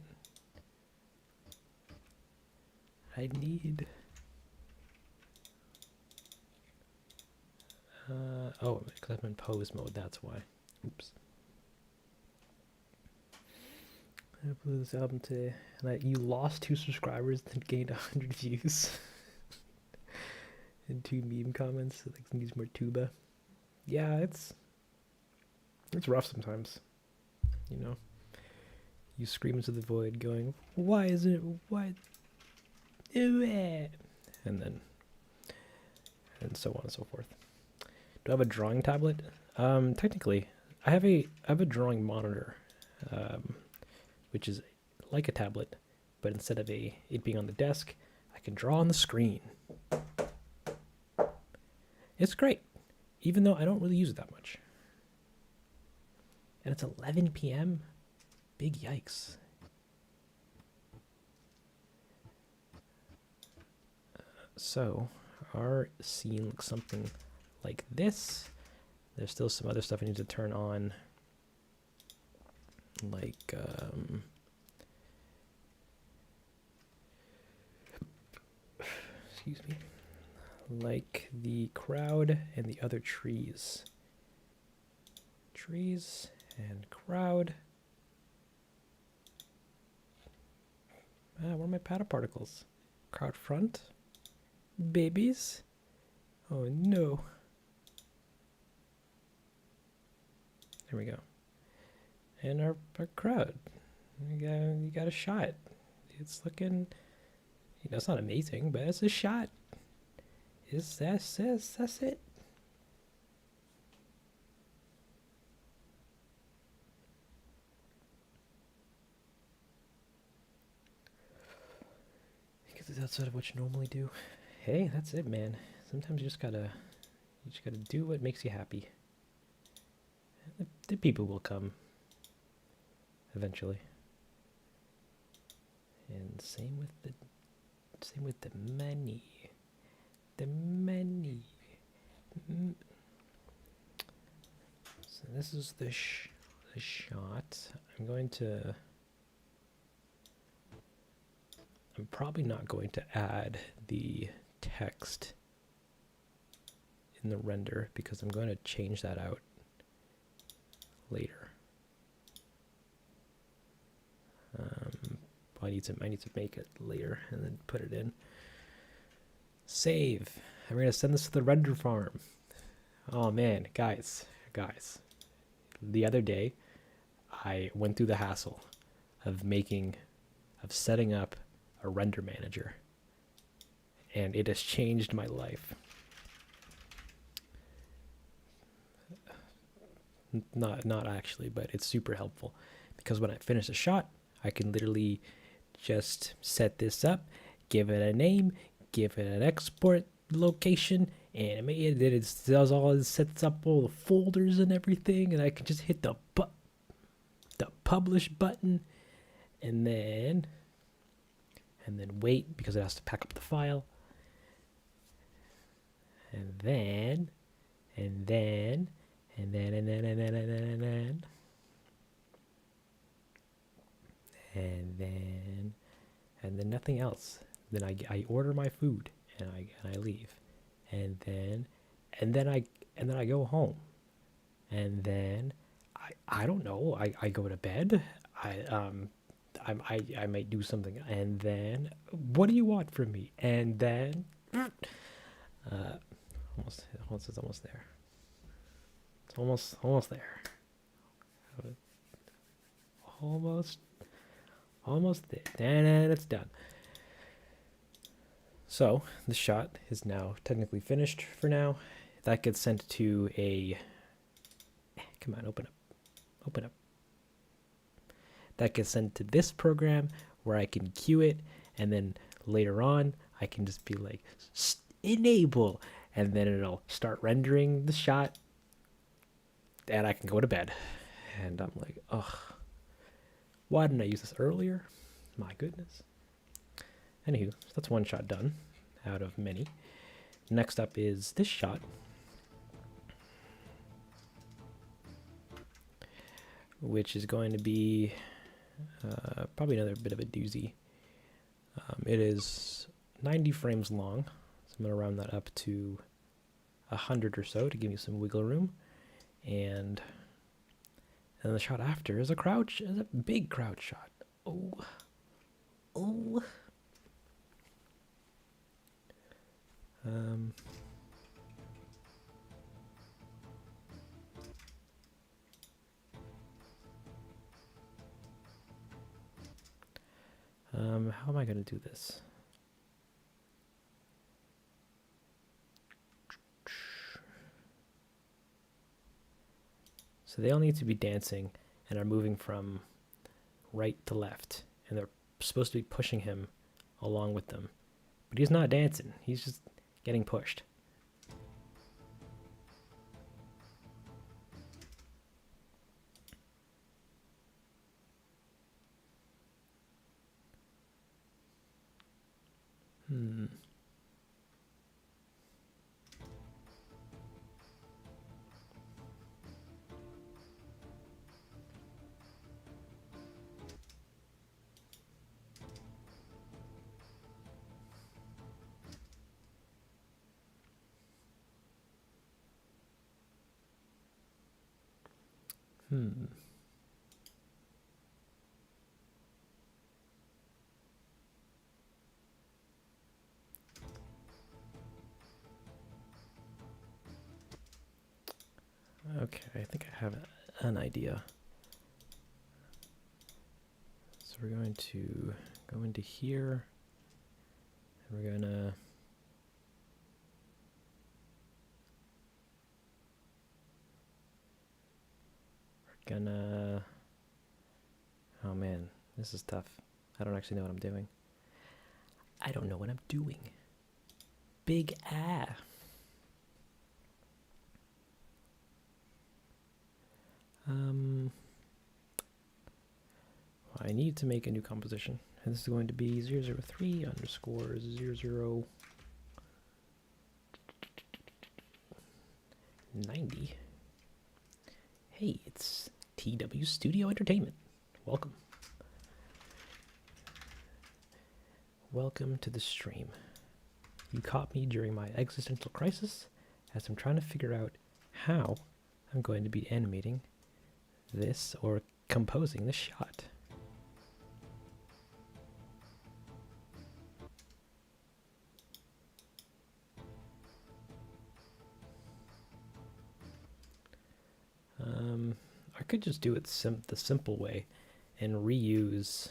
I need... oh, because I'm in pose mode, that's why. Oops. I uploaded this album today, and you lost 2 subscribers and gained 100 views. And 2 meme comments, like needs more tuba. Yeah, it's rough sometimes. You know? You scream into the void going, why is it, why? And so on and so forth. Do I have a drawing tablet? Technically, I have a drawing monitor, which is like a tablet, but instead of it being on the desk, I can draw on the screen. It's great, even though I don't really use it that much. And it's 11 p.m. Big yikes. So our scene looks something like this. There's still some other stuff I need to turn on, like excuse me, like the crowd and the other trees. Trees and crowd. Where are my Pataparticles? Crowd front? Babies? Oh no. There we go. And our crowd. You got a shot. It's looking, you know, it's not amazing, but it's a shot. That's it. Because it's outside of what you normally do. Hey, that's it, man. Sometimes you just gotta do what makes you happy. The people will come eventually. And same with the money. The money. So this is the shot. I'm probably not going to add the text in the render because I'm going to change that out later. I need to make it later and then put it in. Save. I'm going to send this to the render farm. Oh man, guys. The other day, I went through the hassle of setting up a render manager, and it has changed my life. Not actually, but it's super helpful because when I finish a shot, I can literally just set this up, give it a name, give it an export location, animate it. It does all. It sets up all the folders and everything, and I can just hit the publish button, and then wait because it has to pack up the file, and then nothing else. Then I order my food and I leave, and then I go home, and then I don't know. I go to bed. I might do something, and then what do you want from me? And then it's almost there. It's almost there. Almost there. And it's done. So the shot is now technically finished for now. That gets sent to a... Come on, open up. That gets sent to this program where I can queue it, and then later on I can just be like, enable, and then it'll start rendering the shot, and I can go to bed. And I'm like, ugh, why didn't I use this earlier? My goodness. Anywho, so that's one shot done out of many. Next up is this shot, which is going to be probably another bit of a doozy. It is 90 frames long, so I'm going to round that up to 100 or so to give me some wiggle room. And then the shot after is a crouch, is a big crouch shot. Oh, oh. How am I going to do this? So they all need to be dancing and are moving from right to left, and they're supposed to be pushing him along with them. But he's not dancing, he's just getting pushed. Okay, I think I have an idea. So we're going to go into here, and we're gonna, oh man, this is tough. I don't actually know what I'm doing. I don't know what I'm doing. Big ah. I need to make a new composition. And this is going to be 003 underscore 0090. Hey, it's TW Studio Entertainment. Welcome. Welcome to the stream. You caught me during my existential crisis as I'm trying to figure out how I'm going to be animating this or composing this shot. I could just do it the simple way and reuse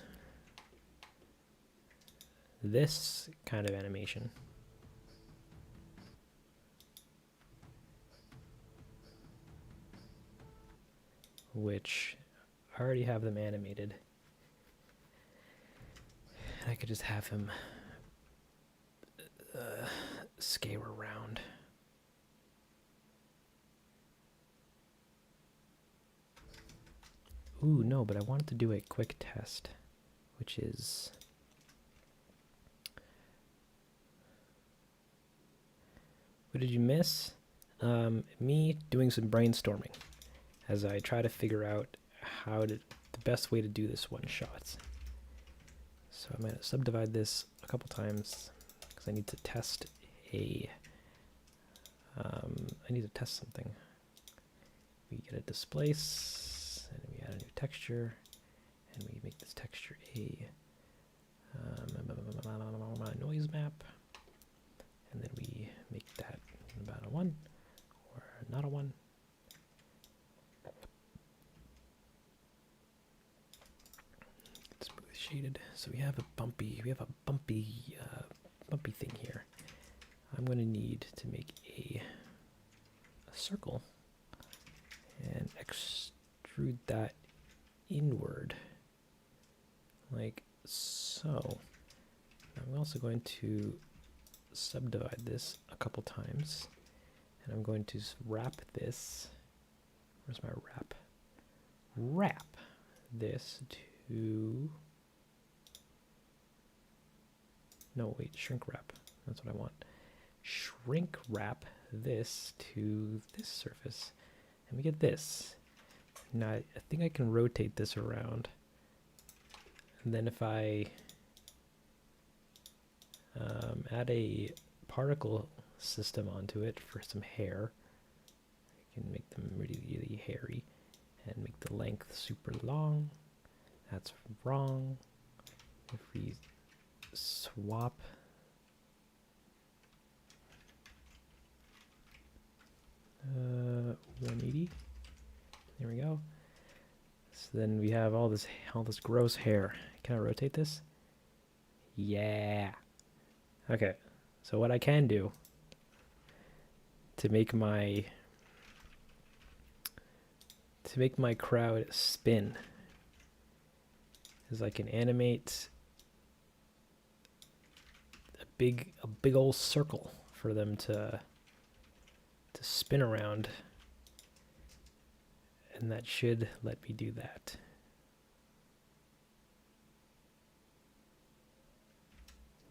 this kind of animation. Which I already have them animated. And I could just have him scare around. Ooh, no, but I wanted to do a quick test, which is what did you miss? Me doing some brainstorming as I try to figure out the best way to do this one shot. So I'm going to subdivide this a couple times because I need to test I need to test something. We get a displace, and we add a new texture, and we make this texture a noise map, and then we make that about a 1 or not a 1. Smooth shaded. So we have a bumpy thing here. I'm going to need to make a circle and extrude that inward like so. I'm also going to subdivide this a couple times, and I'm going to wrap this Where's my wrap? Wrap this to... No, wait, shrink wrap. That's what I want. Shrink wrap this to this surface. And we get this. Now, I think I can rotate this around. And then if I add a particle system onto it for some hair, I can make them really, really hairy and make the length super long. That's wrong. If we swap 180, there we go. So then we have all this gross hair. Can I rotate this? Yeah. Okay. So what I can do to make my crowd spin is I can animate a big old circle for them to spin around, and that should let me do that.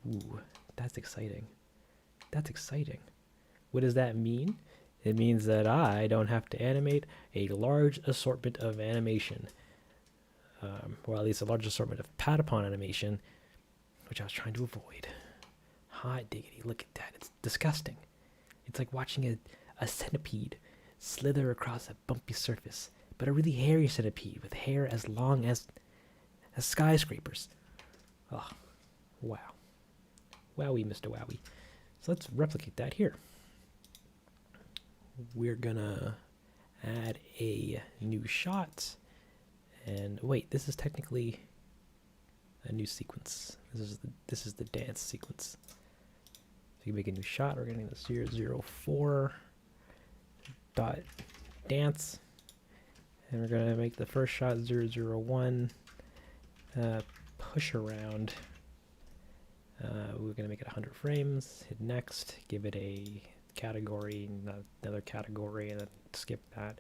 Ooh, that's exciting. That's exciting. What does that mean? It means that I don't have to animate a large assortment of animation. Or at least a large assortment of Patapon animation, which I was trying to avoid. Hot diggity, look at that. It's disgusting. It's like watching a centipede slither across a bumpy surface, but a really hairy centipede with hair as long as skyscrapers. Oh, wow. Wowie, Mr. Wowie. So let's replicate that here. We're gonna add a new shot. And wait, this is technically a new sequence. This is the dance sequence. So you can make a new shot. We're getting the 004 dot dance, and we're gonna make the first shot 001 push around. We're gonna make it 100 frames. Hit next. Give it a category, another category, and then skip that.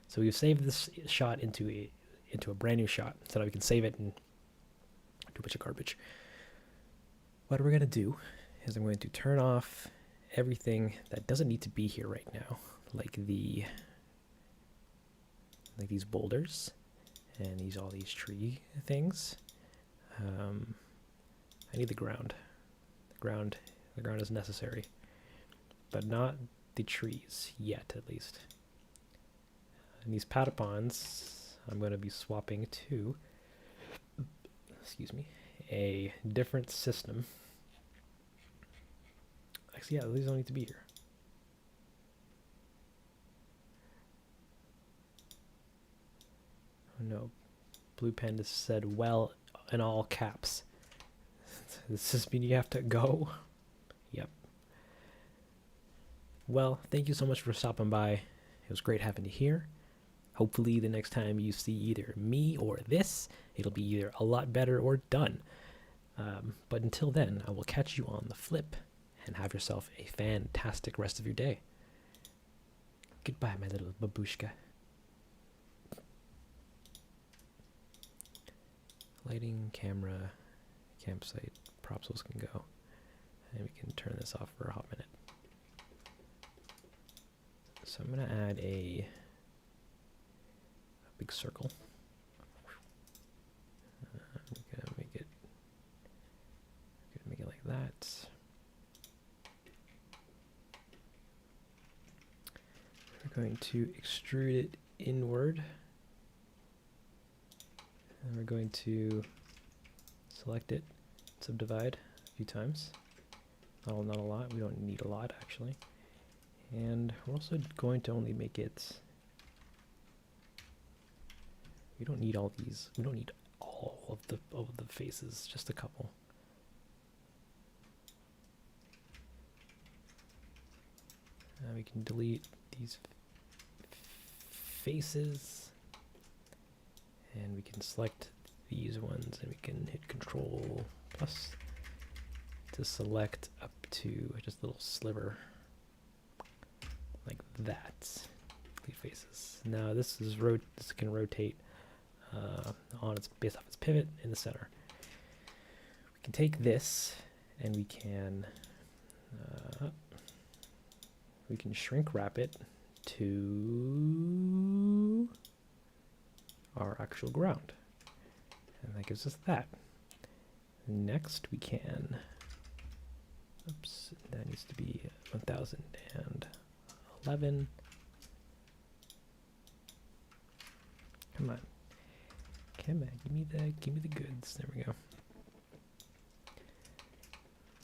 So we've saved this shot into a brand new shot, so that we can save it and do a bunch of garbage. What we're gonna do is I'm going to turn off everything that doesn't need to be here right now, like these boulders and all these tree things. I need the ground. The ground is necessary, but not the trees yet, at least. And these Patapons, I'm going to be swapping to, excuse me, a different system. Actually, yeah, these don't need to be here. Oh no, Blue Panda said well in all caps. Does this mean you have to go? Yep. Well, thank you so much for stopping by. It was great having you here. Hopefully the next time you see either me or this, it'll be either a lot better or done. But until then, I will catch you on the flip, and have yourself a fantastic rest of your day. Goodbye, my little babushka. Lighting, camera, campsite, propsels can go. And we can turn this off for a hot minute. So I'm going to add a big circle. I'm going to make it like that. We're going to extrude it inward. And we're going to select it, subdivide a few times. Not a lot. We don't need a lot, actually. And we're also going to only make it... We don't need all these. We don't need all of the faces, just a couple. And we can delete these faces, and we can select these ones, and we can hit Control plus to select up to just a little sliver like that. complete faces. Now this is this can rotate on its based off its pivot in the center. We can take this and we can shrink wrap it to our actual ground, and that gives us that. Next we can, oops, that needs to be 1011. Come on, give me the goods. There we go.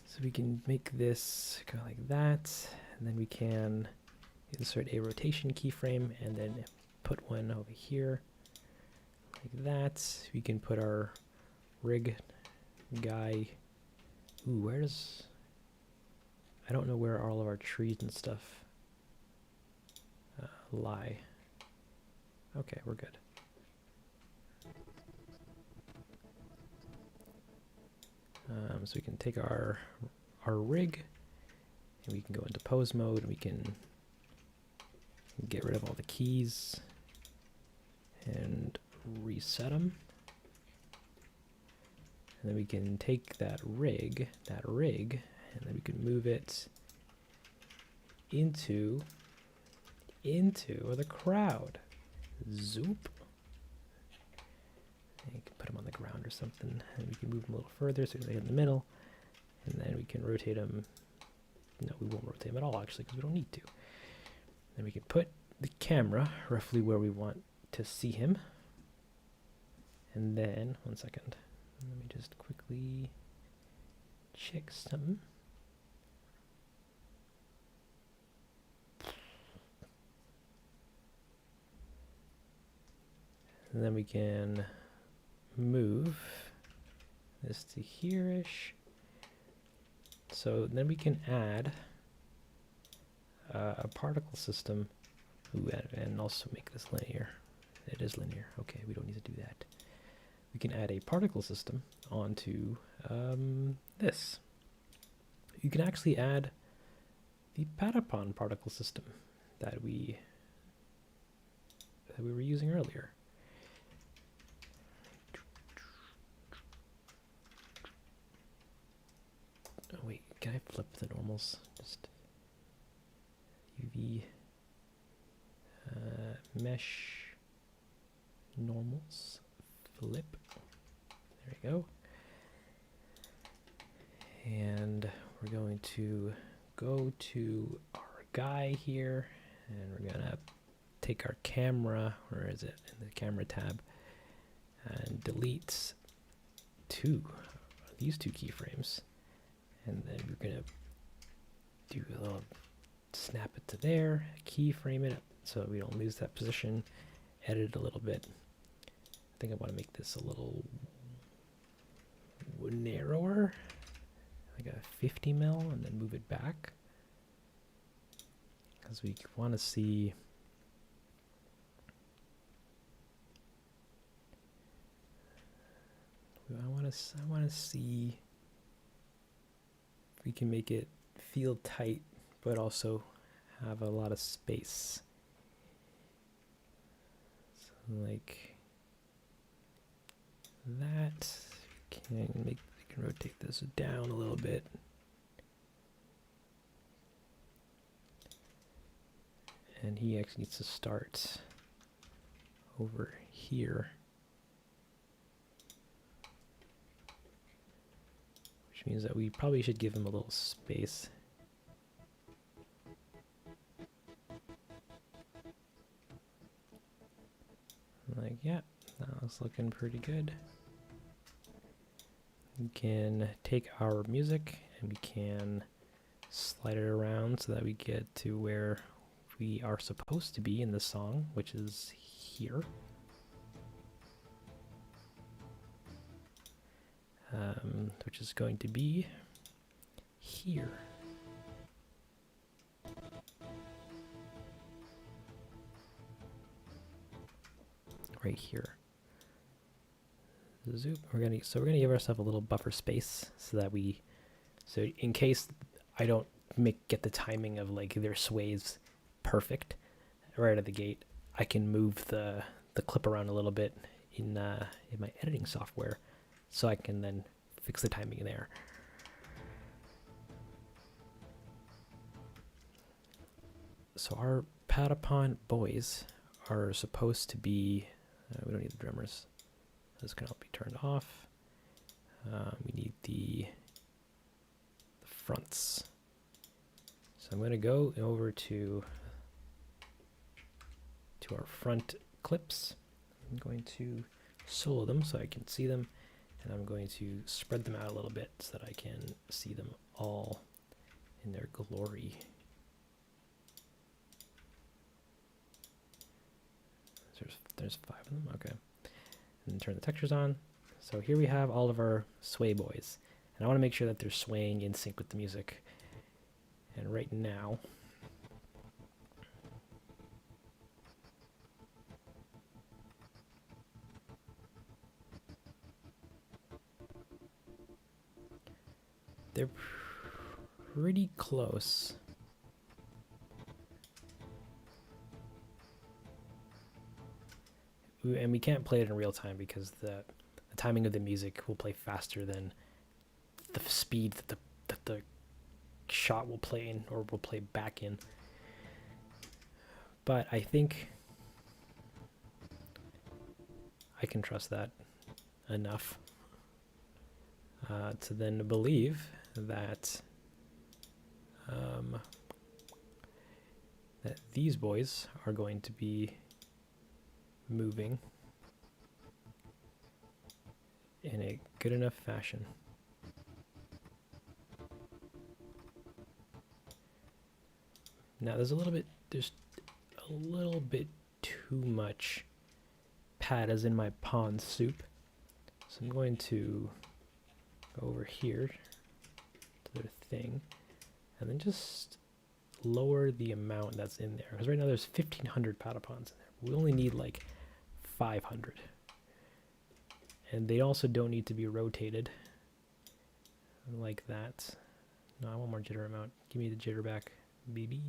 So we can make this go like that, and then we can insert a rotation keyframe and then put one over here like that. We can put our rig guy. Ooh, where's... I don't know where all of our trees and stuff lie. Okay, we're good. So we can take our rig and we can go into pose mode and we can get rid of all the keys and reset them. And then we can take that rig, and then we can move it into the crowd. Zoop. And you can put them on the ground or something, and we can move them a little further so they get in the middle, and then we can rotate them. No, we won't rotate them at all, actually, because we don't need to. Then we can put the camera roughly where we want to see him. And then, one second, let me just quickly check something. And then we can move this to here-ish. So then we can add a particle system. Ooh, and also make this linear. It is linear. Okay, we don't need to do that. We can add a particle system onto this. You can actually add the Patapon particle system that we were using earlier. Oh wait, can I flip the normals? Just UV mesh normals, flip. There we go. And we're going to go to our guy here, and we're gonna take our camera, where is it, in the camera tab, and delete these two keyframes. And then we're gonna do a little snap it to there, keyframe it so we don't lose that position, edit it a little bit. I think I want to make this a little narrower, like a 50 mil, and then move it back because we want to see. I want to see if we can make it feel tight, but also have a lot of space. So like that. We can rotate this down a little bit. And he actually needs to start over here, which means that we probably should give him a little space. Like, yeah, that was looking pretty good. We can take our music and we can slide it around so that we get to where we are supposed to be in the song, which is here. Which is going to be here. Right here. Zoop. We're gonna give ourselves a little buffer space so that so in case I don't get the timing of like their sways perfect, right out of the gate, I can move the clip around a little bit in my editing software, so I can then fix the timing there. So our Patapon boys are supposed to be. We don't need the drummers. This can all be turned off. We need the fronts. So I'm going to go over to our front clips. I'm going to solo them so I can see them, and I'm going to spread them out a little bit so that I can see them all in their glory. There's 5 of them, okay. And then turn the textures on. So here we have all of our sway boys, and I want to make sure that they're swaying in sync with the music. And right now, they're pretty close. And we can't play it in real time because the timing of the music will play faster than the speed that the shot will play in or will play back in. But I think I can trust that enough to then believe that that these boys are going to be moving in a good enough fashion. Now there's a little bit too much patas in my pond soup, so I'm going to go over here to their thing and then just lower the amount that's in there, because right now there's 1,500 patapons in there. We only need like 500, and they also don't need to be rotated like that. No, I want more jitter amount. Give me the jitter back, baby.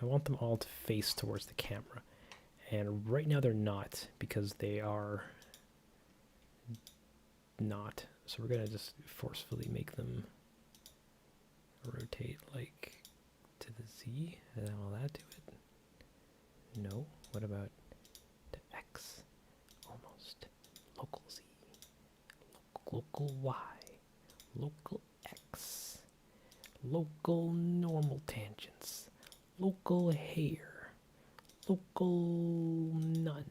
I want them all to face towards the camera, and right now they're not, because they are not. So we're gonna just forcefully make them rotate like to the Z, and then will that do it? No. What about to X? Almost. Local Z. Local Y. Local X. Local normal tangents. Local hair. Local none.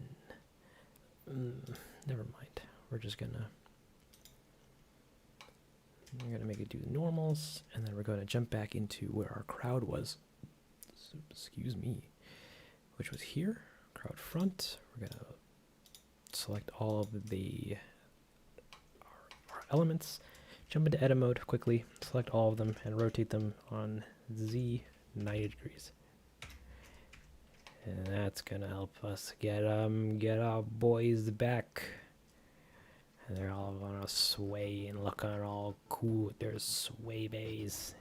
Never mind. We're gonna make it do normals, and then we're going to jump back into where our crowd was. So, excuse me. Which was here. Crowd front. We're going to select all of our elements. Jump into edit mode quickly. Select all of them and rotate them on Z 90 degrees. And that's going to help us get our boys back. And they're all gonna sway and looking all cool with their sway bays.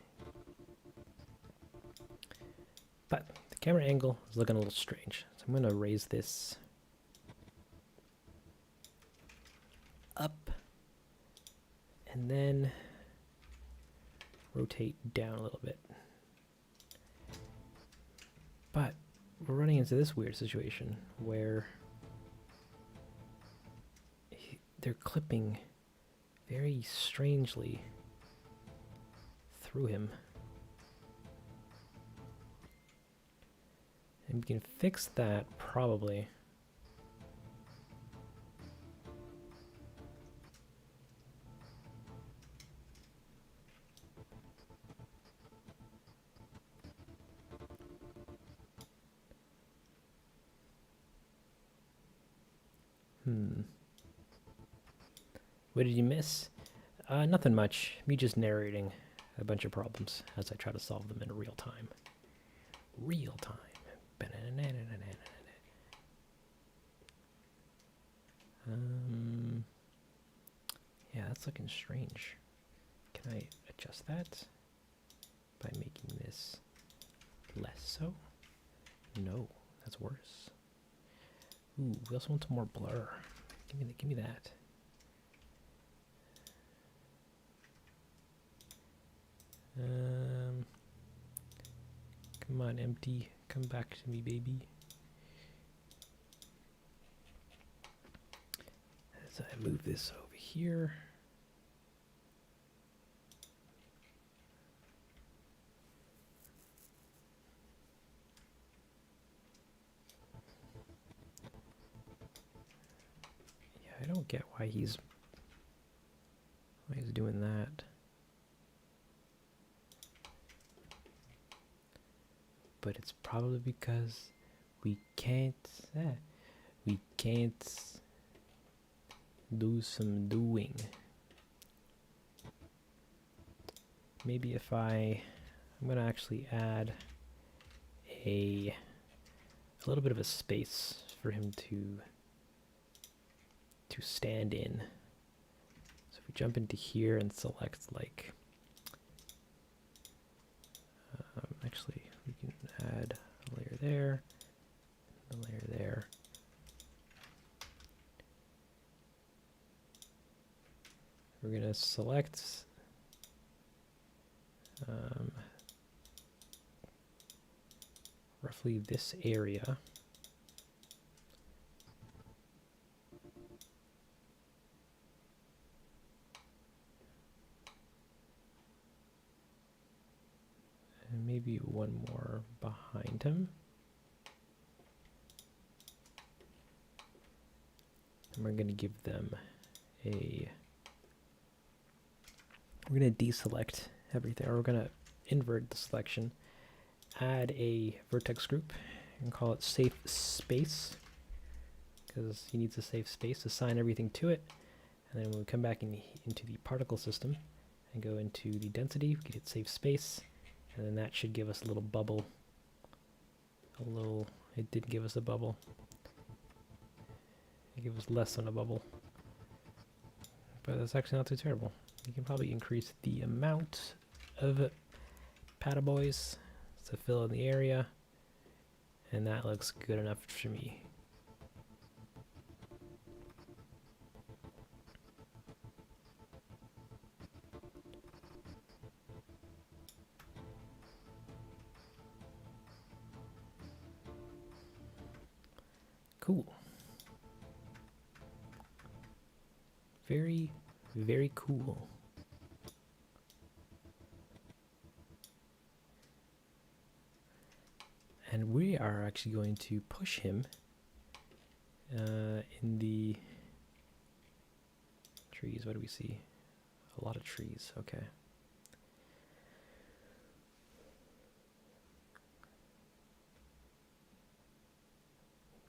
But the camera angle is looking a little strange, so I'm gonna raise this up and then rotate down a little bit. But we're running into this weird situation where they're clipping very strangely through him. And we can fix that probably. What did you miss? Nothing much. Me just narrating a bunch of problems as I try to solve them in real time. Real time. Yeah, that's looking strange. Can I adjust that by making this Less so? No, that's worse. Ooh, we also want some more blur. Give me that. Come on, empty. Come back to me, baby. As I move this over here. Yeah, I don't get why he's doing that. But it's probably because we can't do some doing. Maybe if I'm gonna actually add a little bit of a space for him to stand in. So if we jump into here and select like actually we can add a layer there, a layer there. We're gonna select roughly this area. And maybe one more behind him. And we're going to give them we're going to deselect everything, or we're going to invert the selection, add a vertex group, and call it safe space, because he needs a safe space, assign everything to it, and then when we come back into the particle system and go into the density, we can hit safe space, and then that should give us a little bubble. It did give us a bubble. It gave us less than a bubble. But that's actually not too terrible. You can probably increase the amount of Pataboys to fill in the area, and that looks good enough for me. Cool. Very, very cool. And we are actually going to push him in the trees. What do we see? A lot of trees. Okay.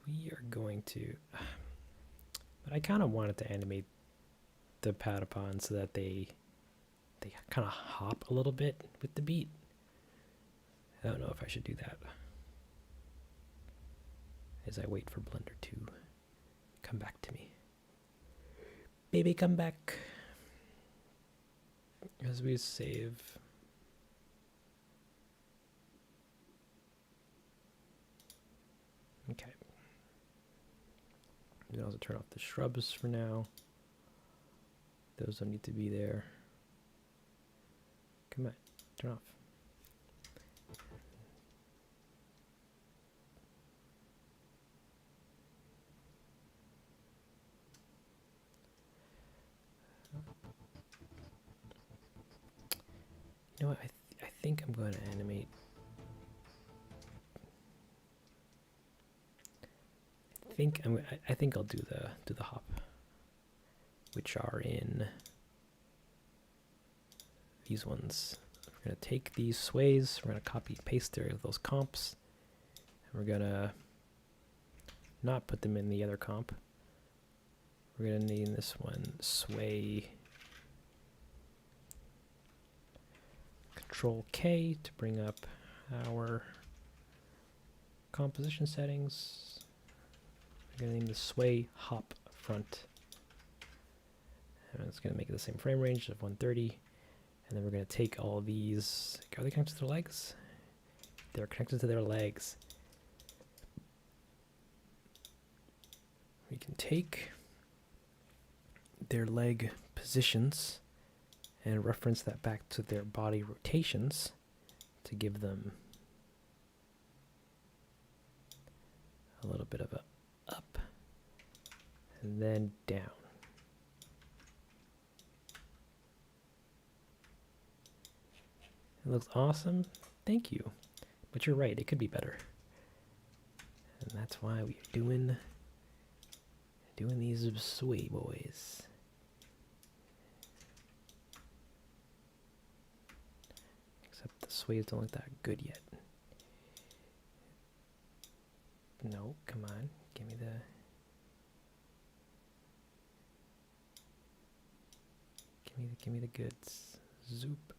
We are going to... But I kind of wanted to animate the Patapon so that they kind of hop a little bit with the beat. I don't know if I should do that. As I wait for Blender to come back to me. Baby, come back. As we save. Okay. We can also turn off the shrubs for now. Those don't need to be there. Come on, turn off. You know what? I think I'm going to animate. I think I'll do the hop, which are in these ones. We're gonna take these sways. We're gonna copy and paste those comps, and we're gonna not put them in the other comp. We're gonna name this one sway. Control K to bring up our composition settings. We're going to name the sway hop front. And it's going to make it the same frame range of 130. And then we're going to take all these, are they connected to the legs? They're connected to their legs. We can take their leg positions and reference that back to their body rotations to give them a little bit of a up and then down. It looks awesome. Thank you. But you're right, it could be better. And that's why we're doing these sway boys. Except the sways don't look that good yet. No, come on. Give me the goods. Zoop.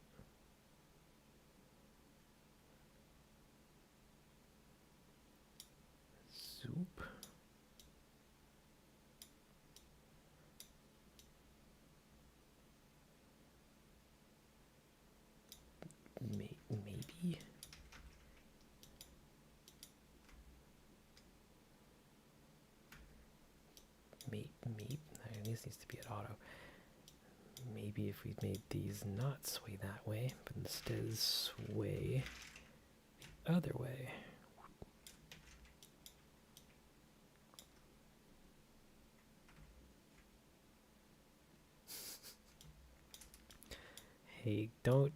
Zoop. Maybe. This needs to be at auto. Maybe if we made these not sway that way, but instead sway the other way. Hey, don't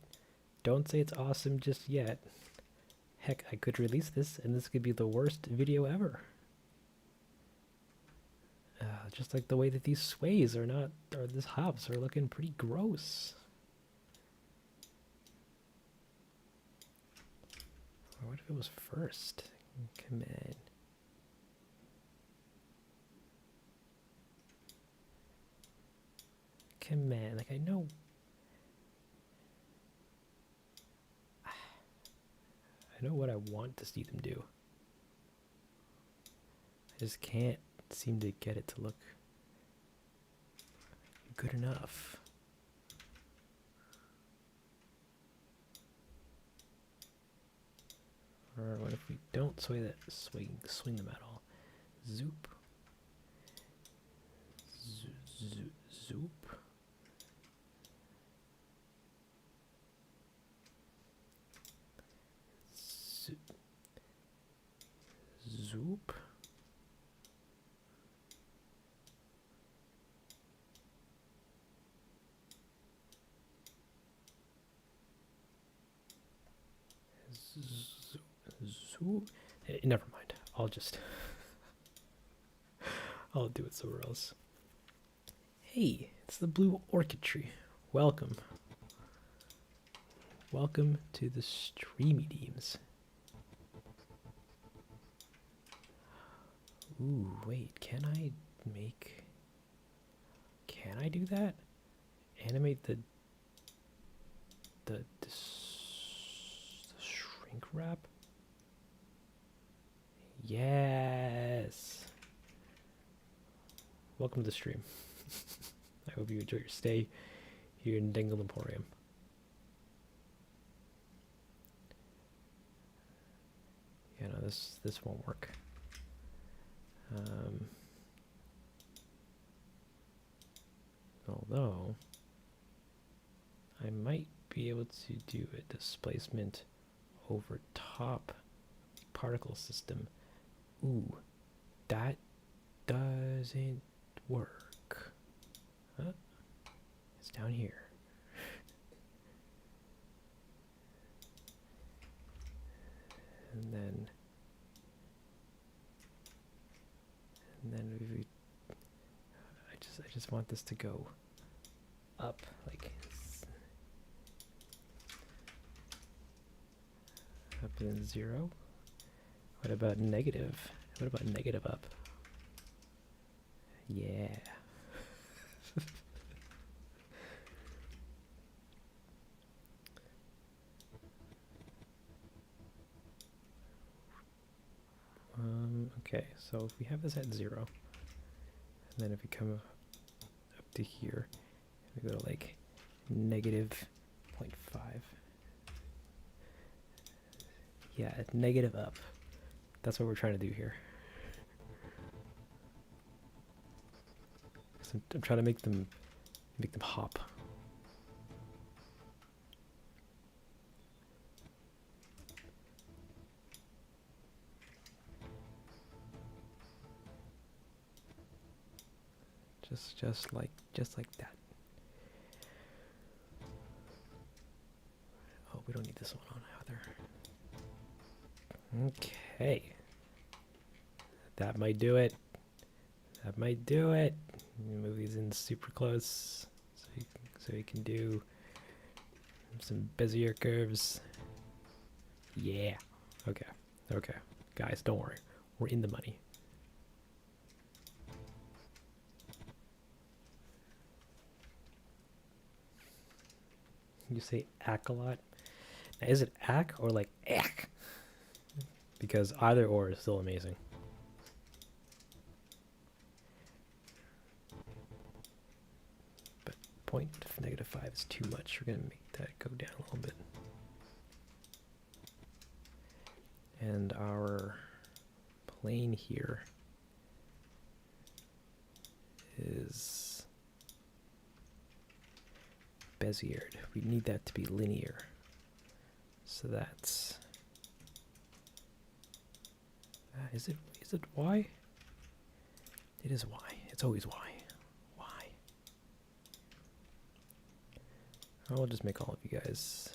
say it's awesome just yet. Heck, I could release this and this could be the worst video ever. Just like the way that these sways or these hops are looking pretty gross. Or what if it was first? Come on. Come on, like I know what I want to see them do. I just can't seem to get it to look good enough. Or what if we don't swing them at all? Zoop. Zoop. Zoop. Zoop. Never mind. I'll do it somewhere else. Hey, it's the blue orchid tree. Welcome. Welcome to the Streamy Deems. Ooh, wait, can I do that? Animate the shrink wrap? Yes. Welcome to the stream. I hope you enjoy your stay here in Densle Emporium. Yeah, no, this won't work. Although I might be able to do a displacement over top particle system. Ooh, that doesn't work. Huh? It's down here. And then we, I just want this to go up like up and 0. What about negative? What about negative up? Yeah. Okay, so if we have this at 0, and then if we come up to here, we go to like negative 0.5. Yeah, negative up. That's what we're trying to do here. So I'm trying to make them hop. Just like that. Oh, we don't need this one on either. Okay. That might do it. That might do it. Move these in super close so you can do some Bezier curves. Yeah. Okay. Okay. Guys, don't worry. We're in the money. You say ack a lot. Now, is it ack or like ack? Because either or is still amazing. But -5 is too much. We're going to make that go down a little bit. And our plane here is Beziered. We need that to be linear. So that's... is it Y? It is Y. It's always Y. Y. I'll just make all of you guys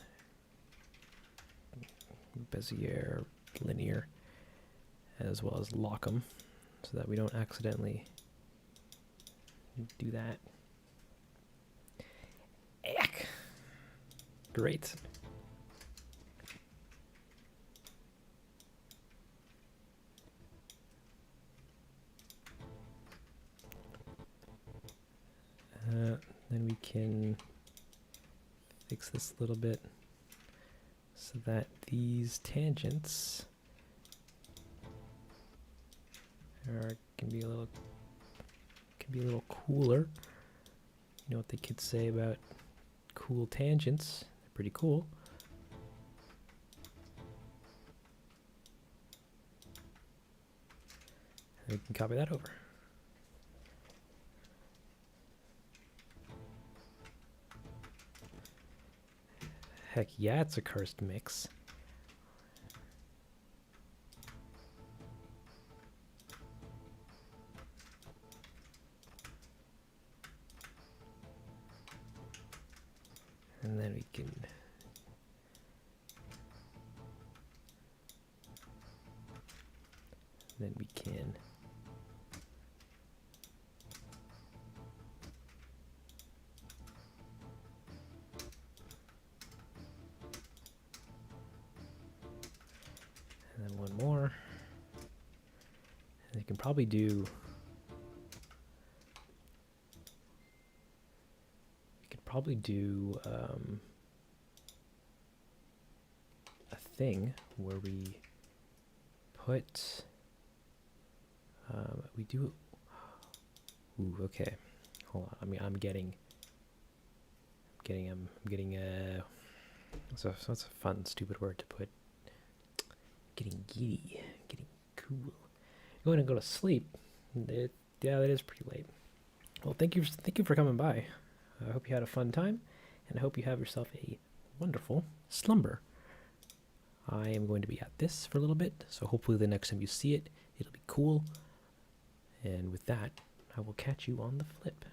Bezier linear, as well as lock them so that we don't accidentally do that. Eck. Great. Then we can fix this a little bit so that these tangents can be a little cooler. You know what the kids say about cool tangents? They're pretty cool. And we can copy that over. Heck yeah, it's a cursed mix. And then we can and then one more. And you can probably do a thing where we put we do. Ooh, okay. Hold on. I mean, I'm getting so that's a fun, stupid word to put. Getting giddy, getting cool. Going to go to sleep. Yeah, that is pretty late. Well, thank you for coming by. I hope you had a fun time, and I hope you have yourself a wonderful slumber. I am going to be at this for a little bit, so hopefully the next time you see it, it'll be cool. And with that, I will catch you on the flip.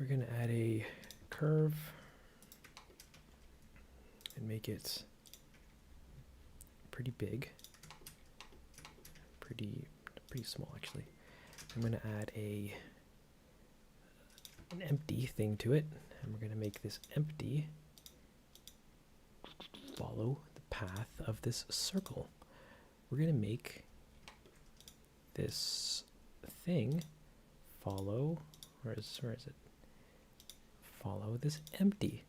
We're going to add a curve and make it pretty big. Pretty small, actually. I'm going to add an empty thing to it, and we're going to make this empty follow the path of this circle. We're going to make this thing follow, where is it? Follow this empty.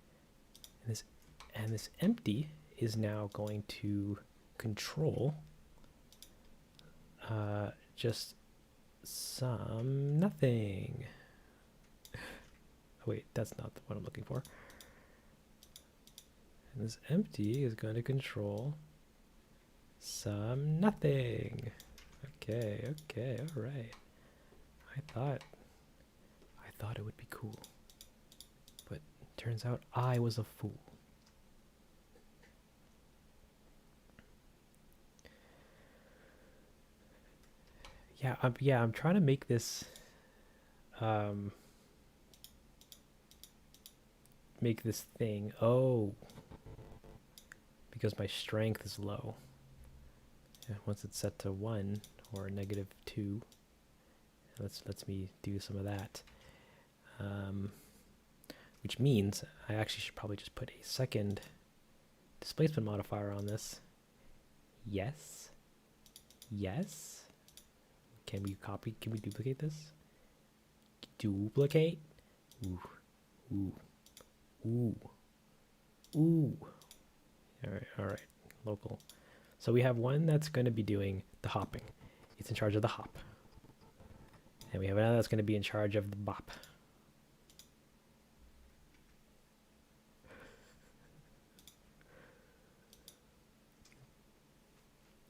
And this empty is now going to control just some nothing. Oh wait, that's not the one I'm looking for. And this empty is going to control some nothing. Okay, okay, all right. I thought it would be cool, but turns out I was a fool. I'm trying to make this make this thing. Oh, because my strength is low. Yeah, once it's set to 1 or -2, lets me do some of that. Which means I actually should probably just put a second displacement modifier on this. Yes. Yes. Can we duplicate this? Duplicate? Ooh. Ooh. Ooh. Ooh. Alright. Local. So we have one that's going to be doing the hopping. It's in charge of the hop. And we have another that's going to be in charge of the bop.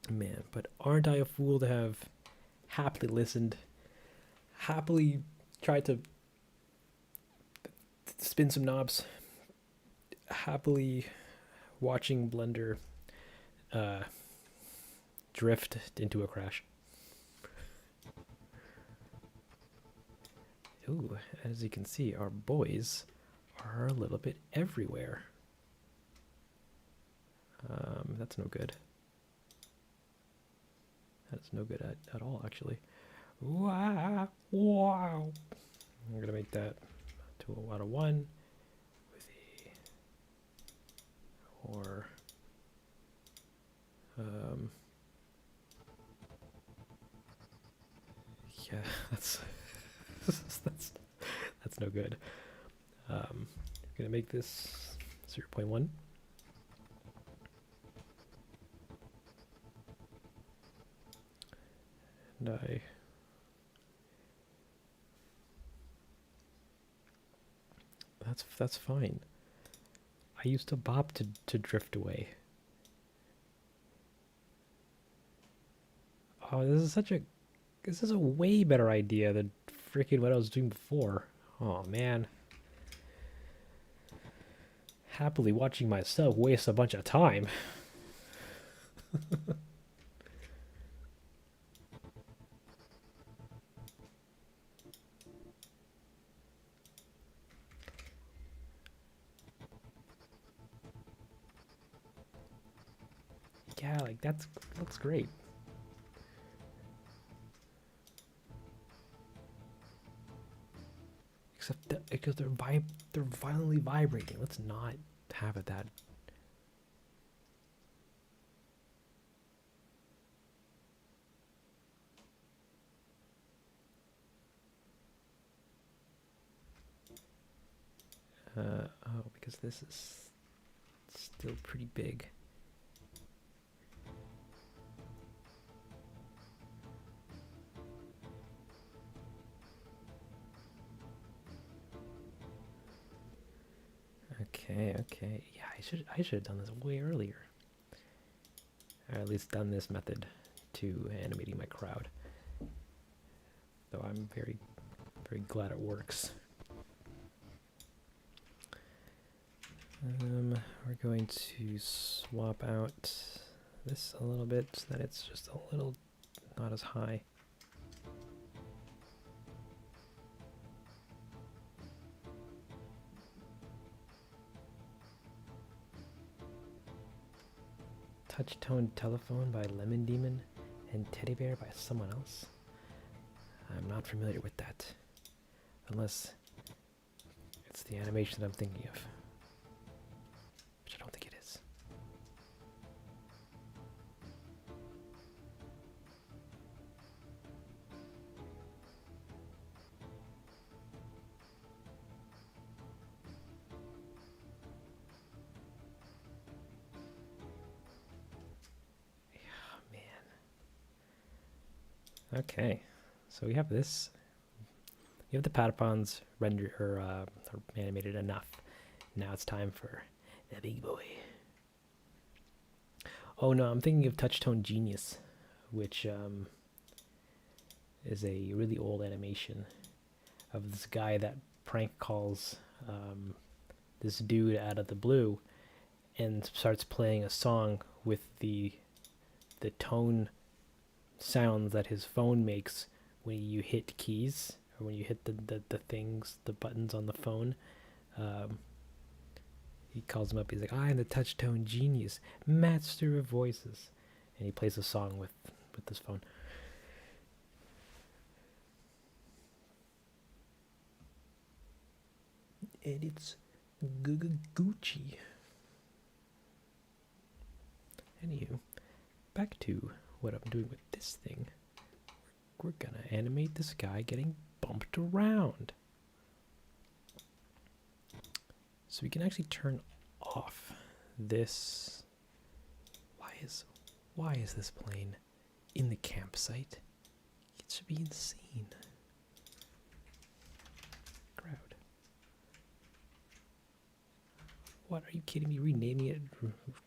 Man, but aren't I a fool to have happily listened, happily tried to spin some knobs, happily watching Blender drift into a crash. Ooh, as you can see, our boys are a little bit everywhere. That's no good. That's no good at all, actually. Wow. Wow. I'm going to make that 2 out of 1 with or yeah, that's that's no good. I'm going to make this 0.1. And that's fine. I used to bop to drift away. Oh, this is a way better idea than freaking what I was doing before. Oh man. Happily watching myself waste a bunch of time. Yeah, like looks great. Except that because they're violently vibrating. Let's not have it that. Oh, because this is still pretty big. Okay. Yeah, I should have done this way earlier. Or at least done this method to animating my crowd. Though I'm very glad it works. We're going to swap out this a little bit so that it's just a little not as high. Touch Tone Telephone by Lemon Demon and Teddy Bear by someone else. I'm not familiar with that. Unless it's the animation that I'm thinking of. Which I don't think it is. Yeah, man. Okay. So we have this. We have the Patapons rendered or animated enough. Now it's time for the big boy. Oh no, I'm thinking of Touchtone Genius, which is a really old animation of this guy that prank calls this dude out of the blue and starts playing a song with the tone sounds that his phone makes when you hit keys or when you hit the things, the buttons on the phone. He calls him up. He's like, "I'm the Touchtone Genius, master of voices," and he plays a song with this phone. And it's Gucci. Anywho, back to what I'm doing with this thing. We're gonna animate this guy getting bumped around. So we can actually turn off this. Why is this plane in the campsite? It should be insane. Crowd. What, are you kidding me? Renaming it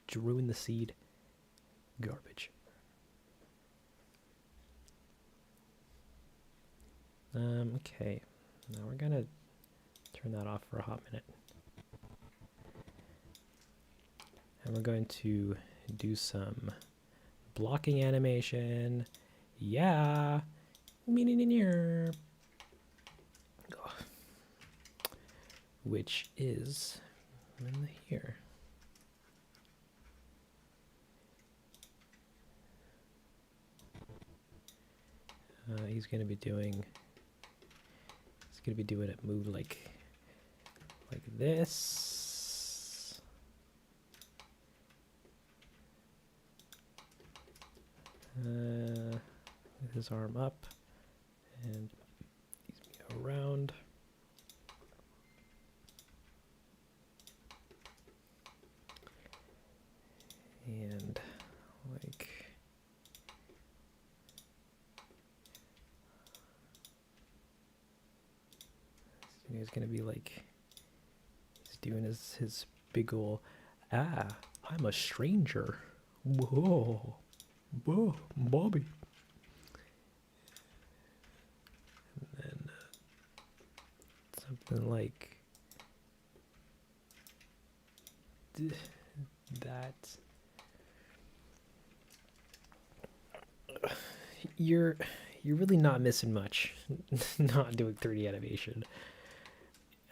to ruin the seed? Garbage. Okay. Now we're gonna turn that off for a hot minute. And we're going to do some blocking animation. Yeah. Which is in here. He's gonna be doing it move like this. With his arm up and he's around. And like he's gonna be like he's doing his big ol' I'm a stranger. Whoa. Whoa, Bobby. And then something like that. You're really not missing much. Not doing 3D animation.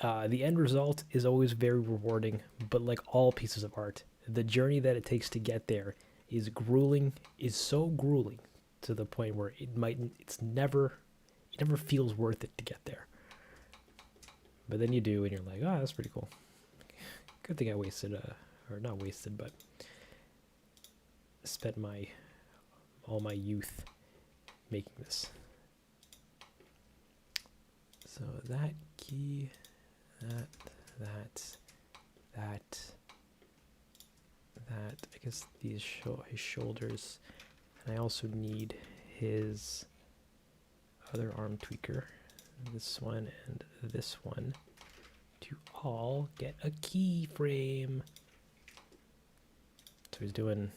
The end result is always very rewarding, but like all pieces of art, the journey that it takes to get there is grueling, is so grueling to the point where it never feels worth it to get there. But then you do, and you're like, oh, that's pretty cool. Good thing I wasted, or not wasted, but spent all my youth making this. So that key, that, I guess these his shoulders, and I also need his other arm tweaker, this one and this one, to all get a keyframe. So he's doing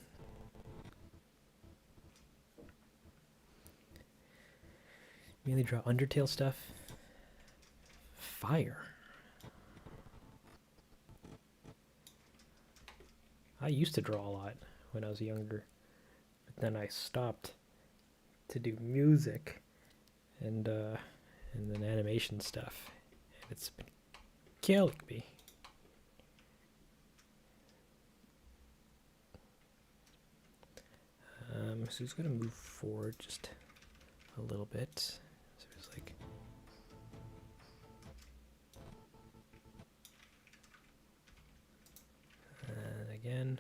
mainly draw Undertale stuff. Fire. I used to draw a lot when I was younger, but then I stopped to do music and then animation stuff, and it's been killing me. So he's gonna move forward just a little bit. So he's like. And again.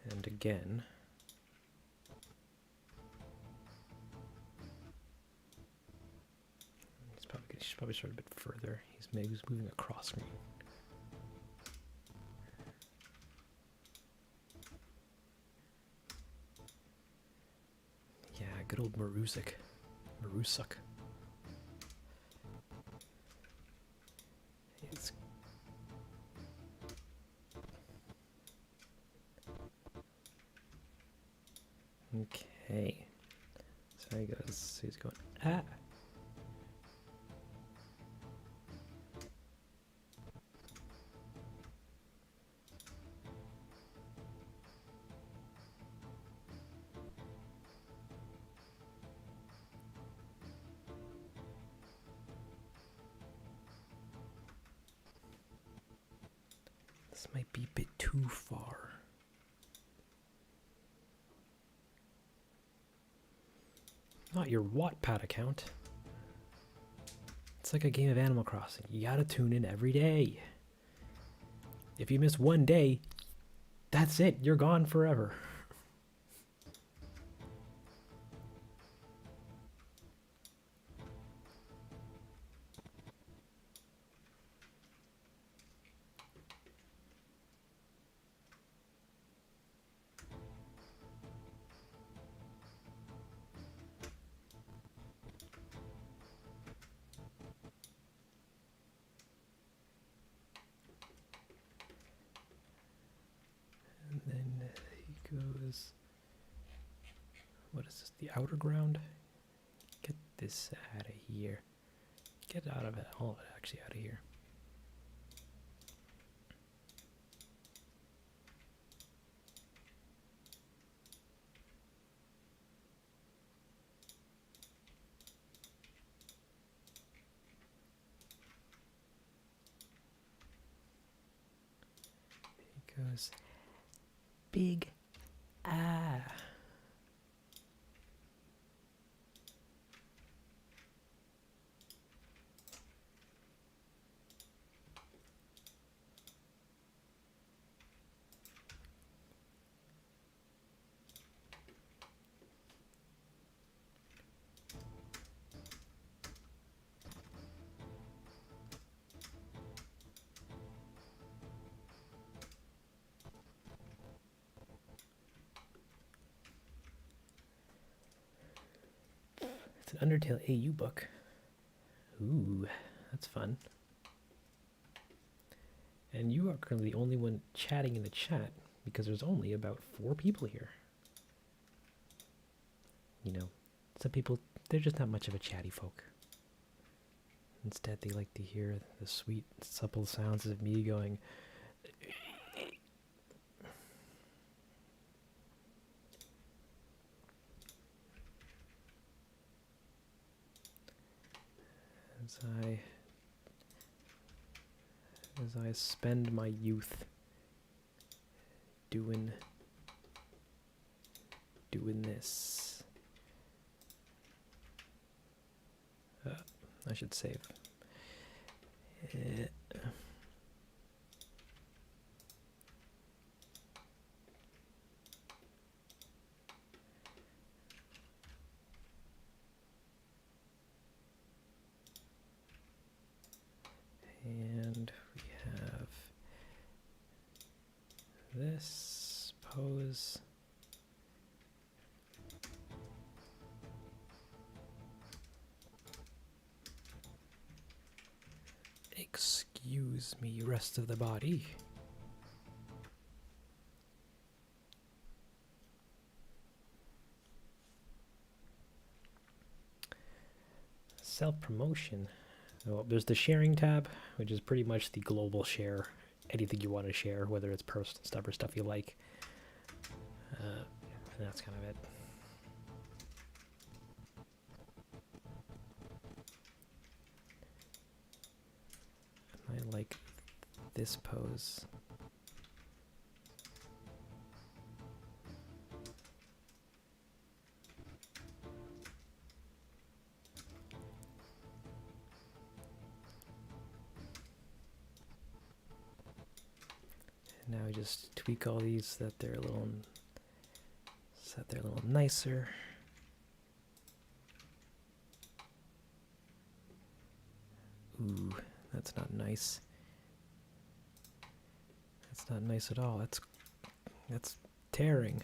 And again. He should probably start a bit further. He's moving across screen. Yeah, good old Marusuk. Marusuk. It's okay. So he goes. He's going. Ah. This might be a bit too far. Not your Wattpad account. It's like a game of Animal Crossing. You gotta tune in every day. If you miss one day, that's it. You're gone forever. And then he goes. What is this? The outer ground? Get this out of here. Get out of it. All of it actually out of here. He goes. Big ah. It's an Undertale AU book. Ooh, that's fun. And you are currently the only one chatting in the chat because there's only about 4 people here. You know, some people, they're just not much of a chatty folk. Instead, they like to hear the sweet, supple sounds of me going. As I spend my youth doing this. I should save. And we have this pose. Excuse me, rest of the body. Self-promotion. Well, there's the sharing tab, which is pretty much the global share. Anything you want to share, whether it's personal stuff or stuff you like. And that's kind of it. I like this pose. Now we just tweak all these so that they're a little nicer. Ooh, that's not nice. That's not nice at all. That's tearing.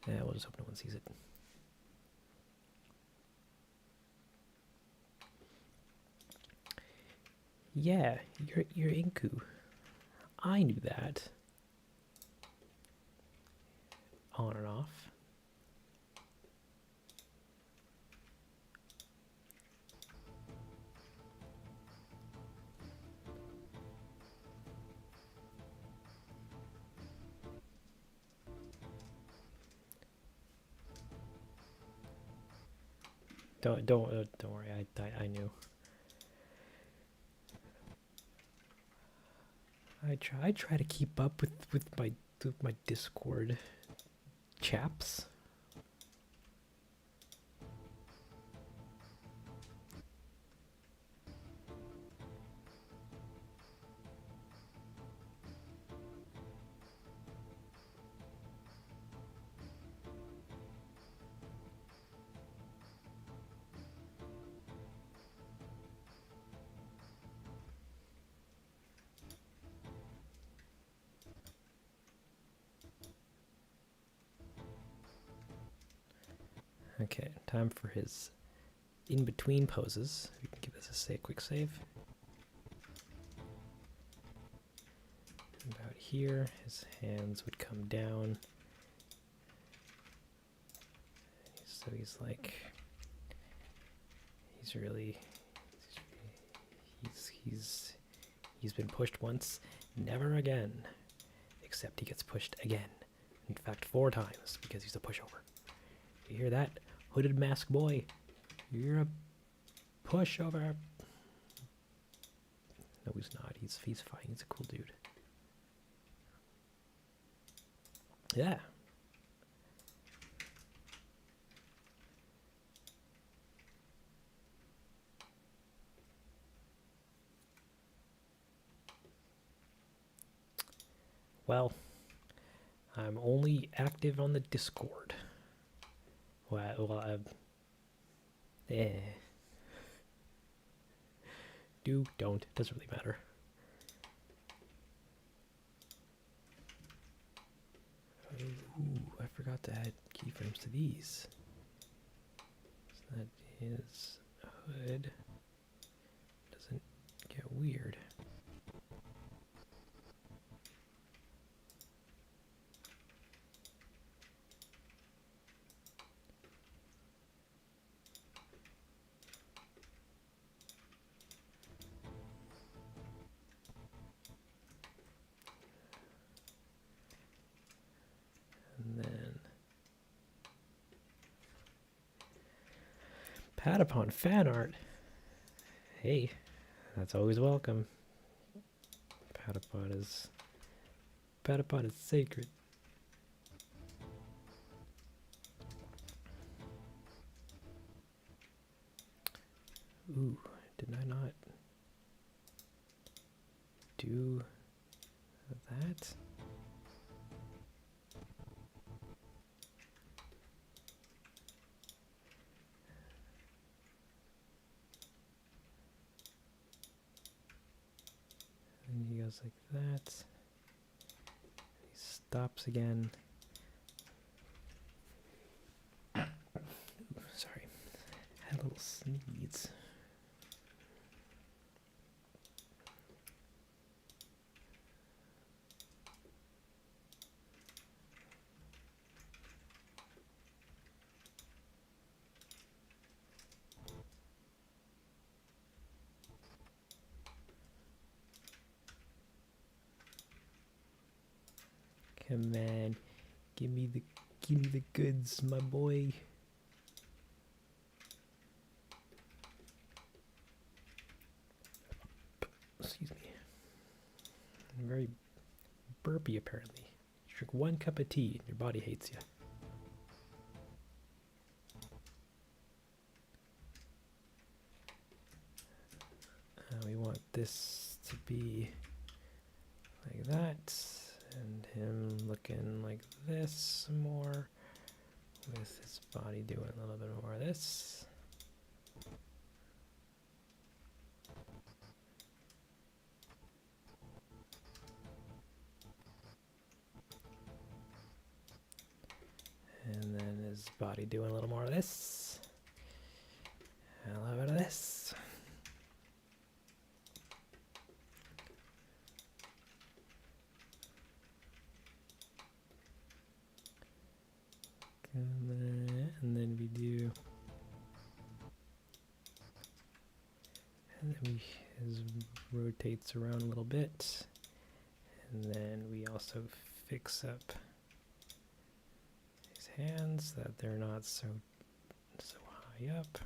Yeah, we'll just hope no one sees it. Yeah, you're Inku. I knew that. On and off. Don't worry. I knew. I try to keep up with my Discord chaps. Okay, time for his in-between poses. We can give this a quick save. About here, his hands would come down. So he's like, he's been pushed once, never again. Except he gets pushed again. In fact, 4 times because he's a pushover. You hear that? Hooded mask boy. You're a pushover. No, he's not. He's fine. He's a cool dude. Yeah. Well, I'm only active on the Discord. Well, do, don't, doesn't really matter. Ooh, I forgot to add keyframes to these. So that his hood doesn't get weird. And then Patapon fan art. Hey, that's always welcome. Patapon is sacred. Ooh, did I not do that? And he goes like that. He stops again. Ooh, sorry. Had a little sneeze. Come on, give me the goods, my boy. Excuse me. I'm very burpy apparently. You drink 1 cup of tea and your body hates you. We want this to be like that. And him looking like this more, with his body doing a little bit more of this. And body doing a little more of this. And a little bit of this. And then we do, and then his rotates around a little bit, and then we also fix up his hands that they're not so high up.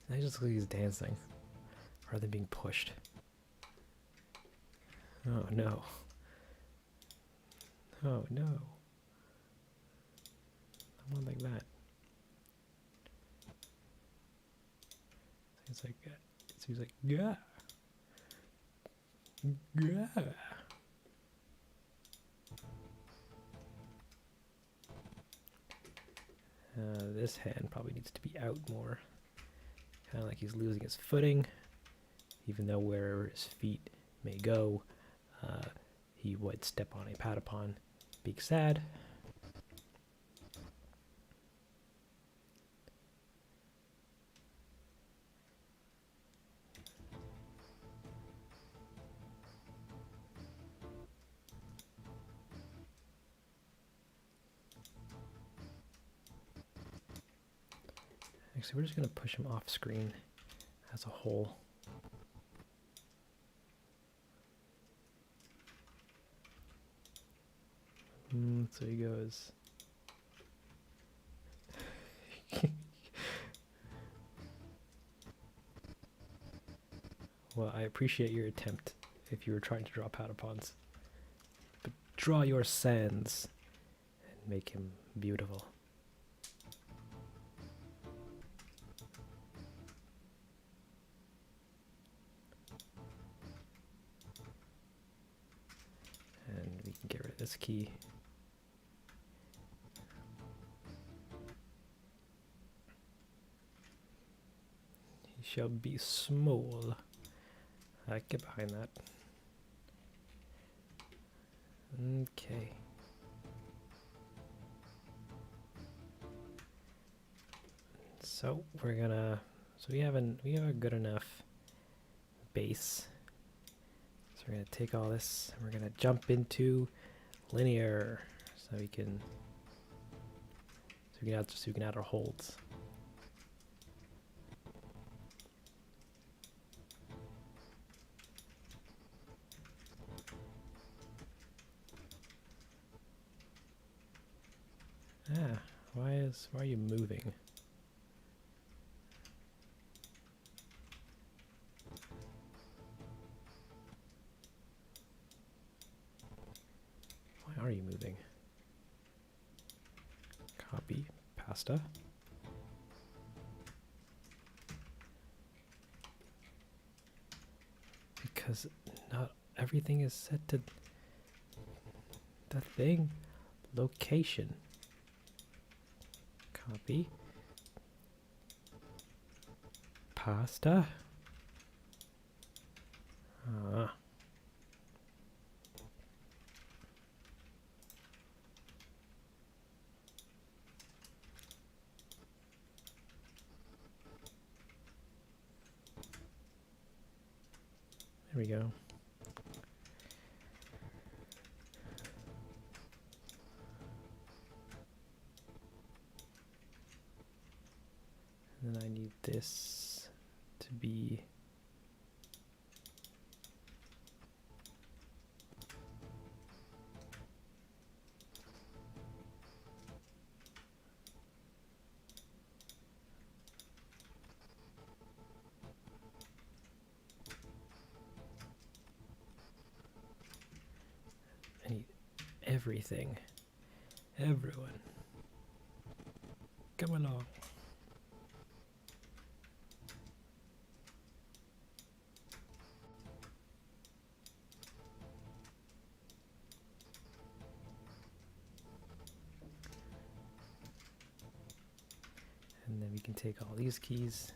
I just look like he's dancing rather than being pushed. Oh no. Oh no. I want like that. It's like, yeah. Yeah. This hand probably needs to be out more. Kind of like he's losing his footing, even though wherever his feet may go, he would step on a Patapon. Big sad. Actually, we're just going to push him off screen as a whole. So he goes. Well, I appreciate your attempt if you were trying to draw Patapons. But draw your sands and make him beautiful. And we can get rid of this key. He shall be small. I get behind that. Okay. So we're gonna. So we have a good enough base. So we're gonna take all this and we're gonna jump into linear, so we can add our holds. Why are you moving? Why are you moving? Copy pasta. Because not everything is set to the thing. Location. Copy. Pasta. There we go. And then I need this to be everything. Everyone. Come along. can take all these keys.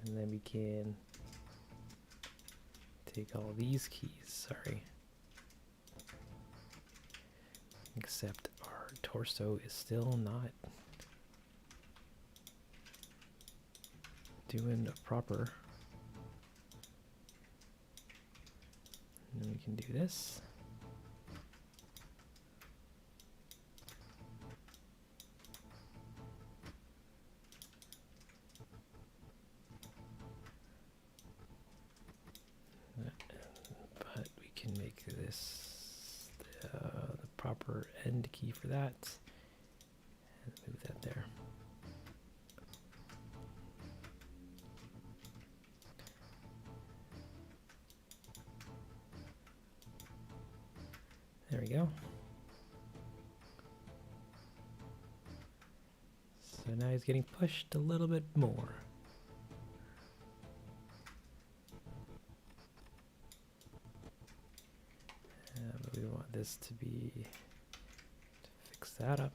And then we can take all these keys, sorry. Except our torso is still not doing a proper. And then we can do this. But we can make this the proper end key for that. And move that there. There we go. So now he's getting pushed a little bit more. But we want this to be, to fix that up.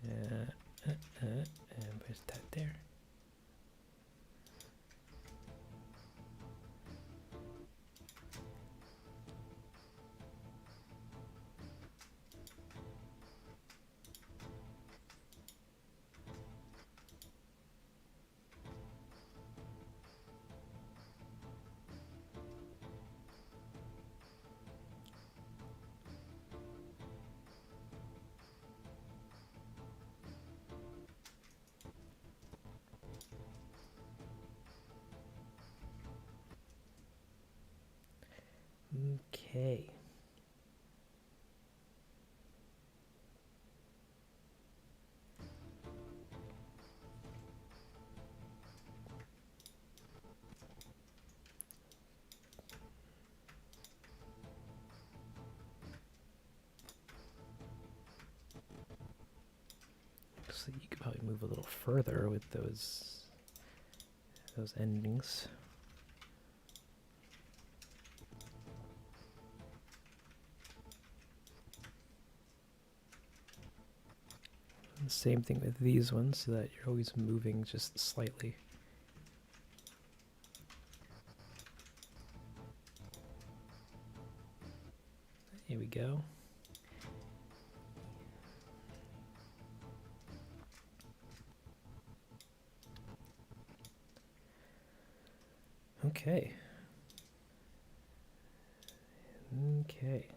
And push that there. Okay. So you could probably move a little further with those endings. And the same thing with these ones, so that you're always moving just slightly. Here we go. Okay. Okay.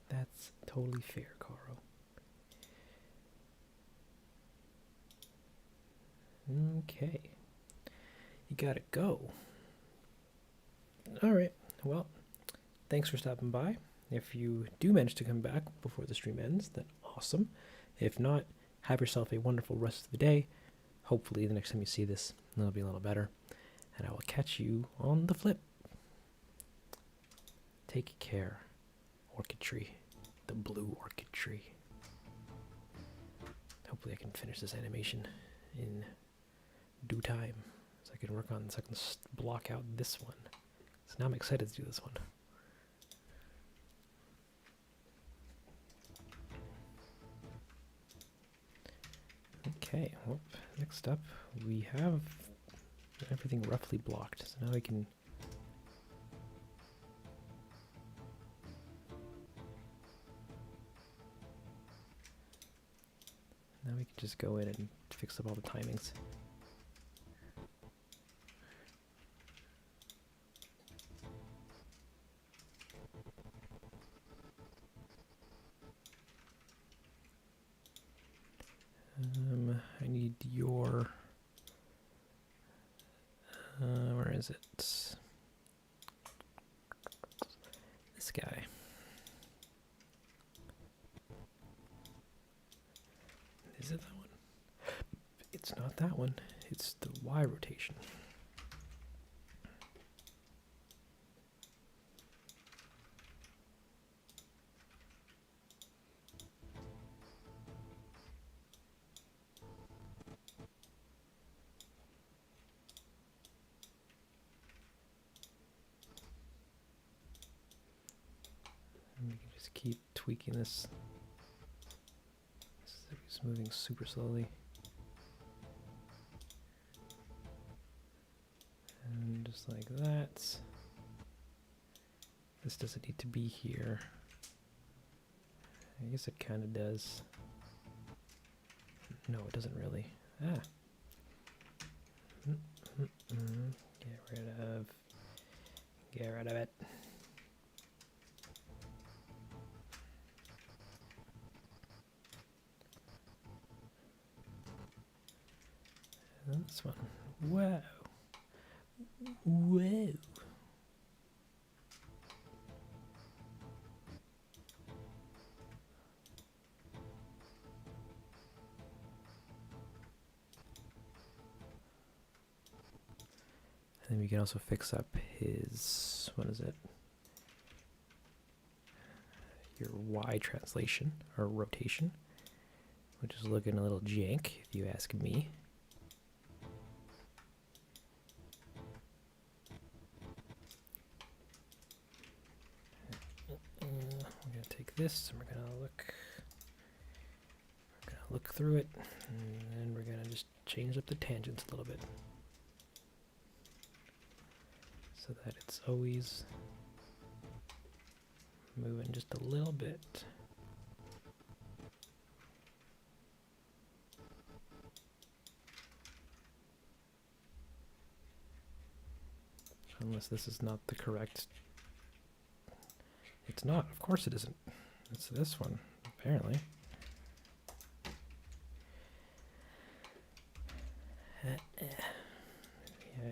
That's totally fair, Caro. Okay. You gotta go. Alright, well, thanks for stopping by. If you do manage to come back before the stream ends, then awesome. If not, have yourself a wonderful rest of the day. Hopefully the next time you see this, it'll be a little better. And I will catch you on the flip. Take care, orchid tree. The blue orchid tree. Hopefully I can finish this animation in due time, so I can work on, so I can block out this one. So now I'm excited to do this one. Okay, well, next up we have everything roughly blocked, so now we can just go in and fix up all the timings. I need your, where is it? This guy. Is it that one? It's not that one. It's the Y rotation. tweaking this. It's moving super slowly. And just like that. This doesn't need to be here. I guess it kind of does. No, it doesn't really. Ah. Get rid of it. And this one. Whoa. Whoa. And we can also fix up his, what is it? Your Y translation, or rotation, which is looking a little jank, if you ask me. We're gonna take this and we're gonna look through it, and then we're gonna just change up the tangents a little bit, so that it's always moving just a little bit. Unless this is not the correct. It's not. Of course it isn't. It's this one, apparently.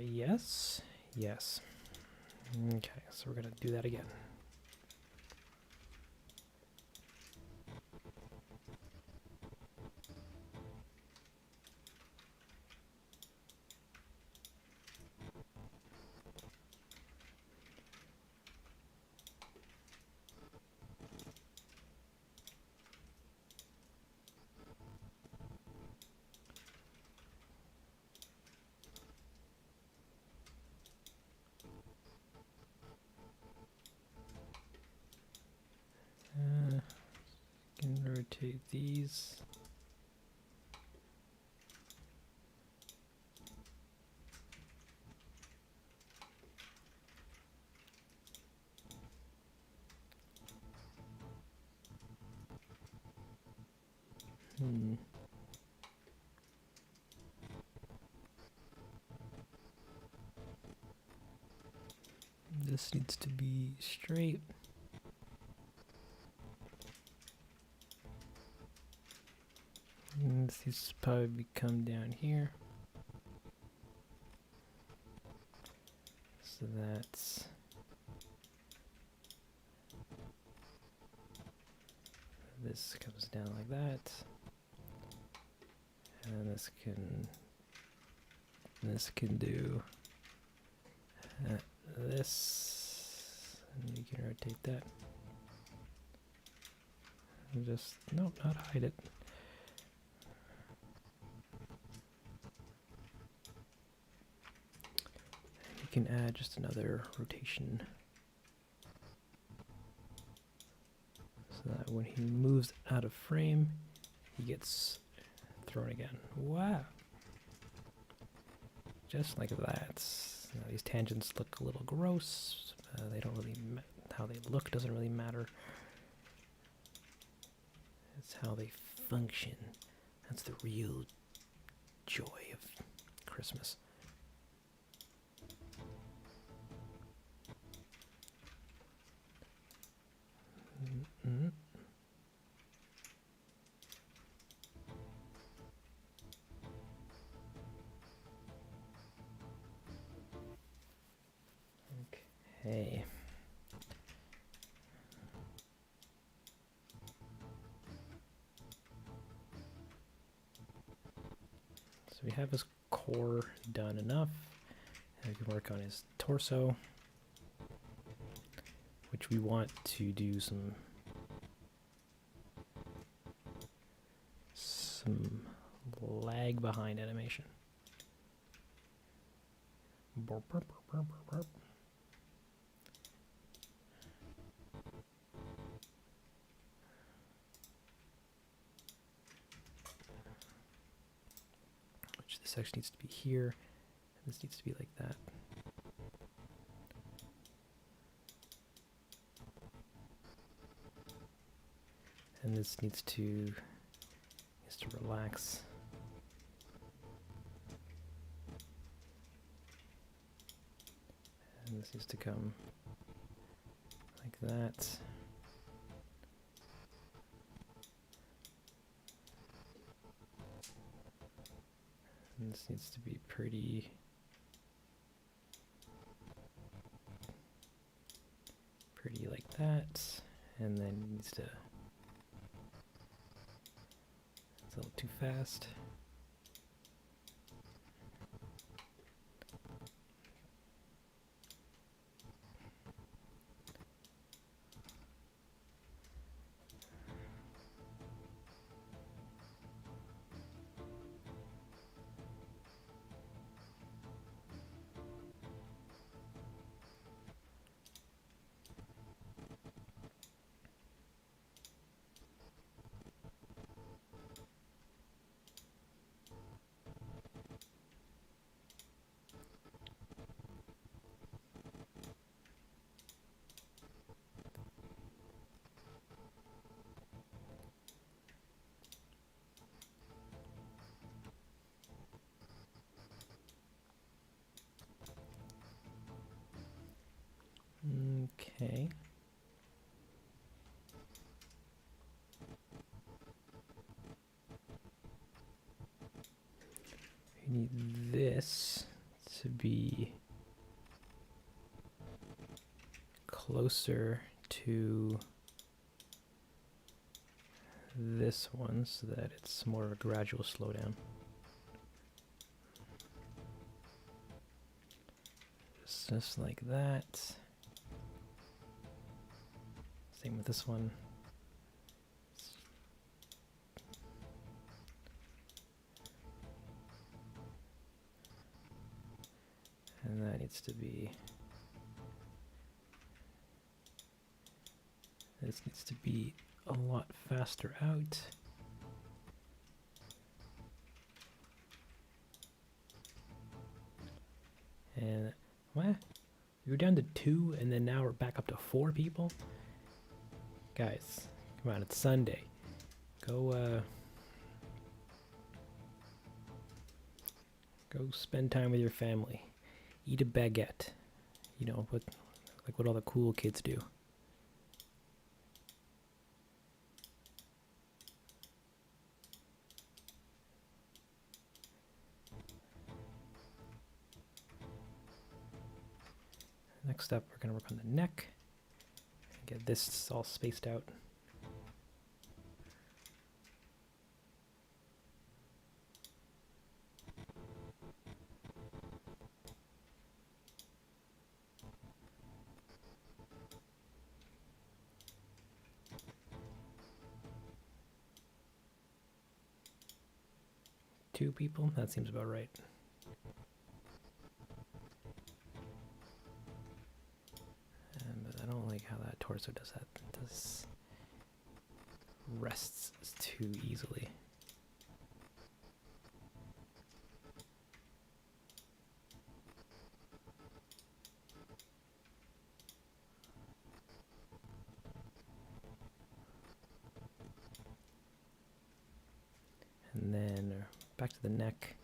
Yes. Yes. Okay, so we're going to do that again. Can rotate these. This needs to be straight. And this needs to probably come down here. So that's this comes down like that. And this can do this, and you can rotate that. And just, nope, not hide it. You can add just another rotation so that when he moves out of frame, he gets thrown again. Wow. Just like that. Now, these tangents look a little gross. They don't really how they look doesn't really matter. It's how they function. That's the real joy of Christmas. Mm-hmm. Okay. So we have his core done enough, and we can work on his torso, which we want to do some lag behind animation. Burp, burp, burp, burp, burp. actually needs to be here. And this needs to be like that. And this needs to relax. And this needs to come like that. And this needs to be pretty like that. And then it needs to, it's a little too fast. Okay. We need this to be closer to this one so that it's more of a gradual slowdown. Just like that. Same with this one. And that needs to be, this needs to be a lot faster out. And what? We were down to 2 and then now we're back up to 4 people? Guys, come on, it's Sunday. Go spend time with your family. Eat a baguette. You know, what all the cool kids do. Next up, we're going to work on the neck. Get this all spaced out. Two people? That seems about right. But I don't like how that torso does that. It does rests too easily. And then back to the neck.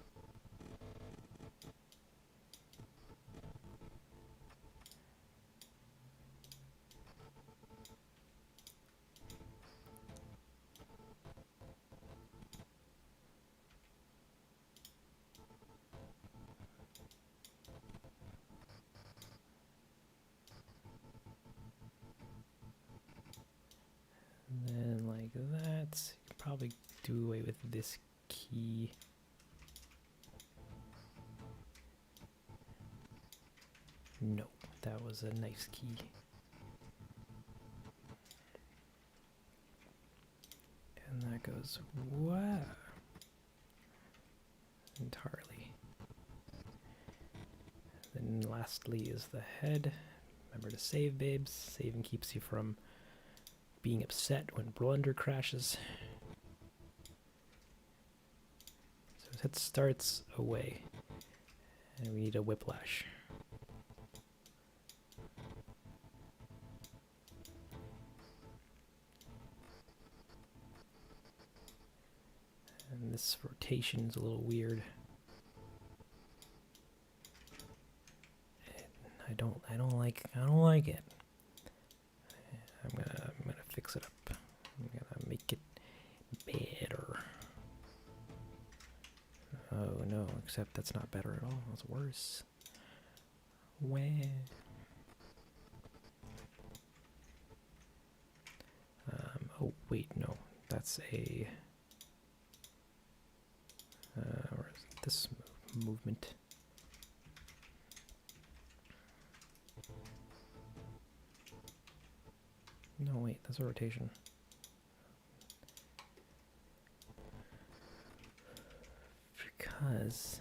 And then like that, you can probably do away with this key. No, that was a nice key. And that goes, wow. Entirely. Then lastly is the head. Remember to save, babes. Saving keeps you from being upset when Blender crashes. So his Set starts away. And we need a whiplash. And this rotation is a little weird. I don't like it. I'm gonna fix it up. I'm gonna make it better. Oh no, except that's not better at all. That's worse. Where? Oh wait, no. That's a where is this movement? No, wait, that's a rotation. Because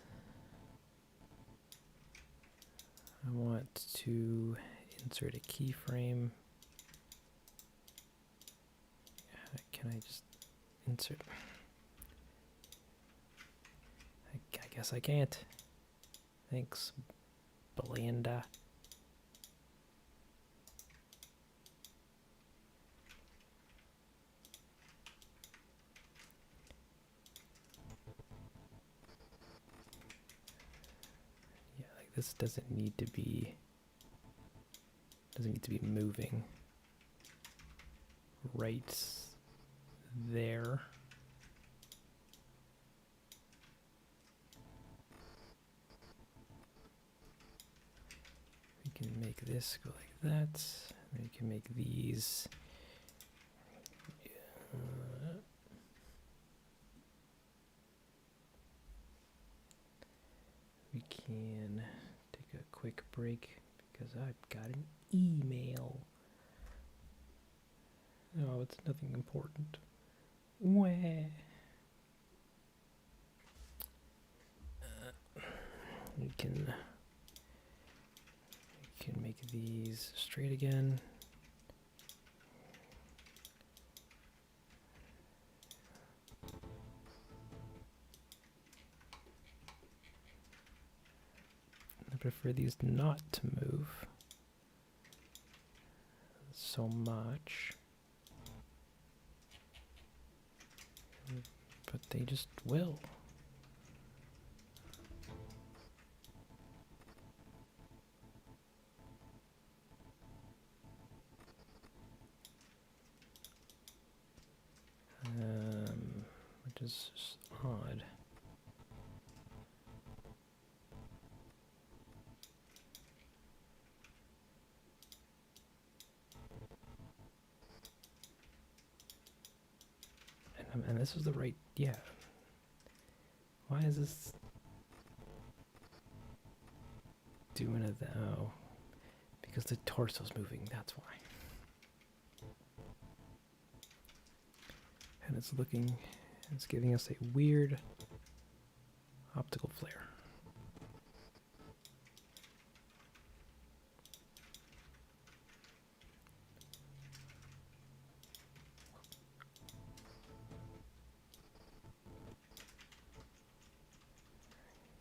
I want to insert a keyframe. Can I just insert? I guess I can't. Thanks, Belinda. Yeah, like this doesn't need to be moving right there. We can make this go like that. And we can make these. We can take a quick break because I've got an email. No, it's nothing important. Where? We can make these straight again. I prefer these not to move so much, but they just will. Which is just odd. And this is the right, yeah. Why is this doing it? Oh, because the torso's moving, that's why. And it's giving us a weird optical flare.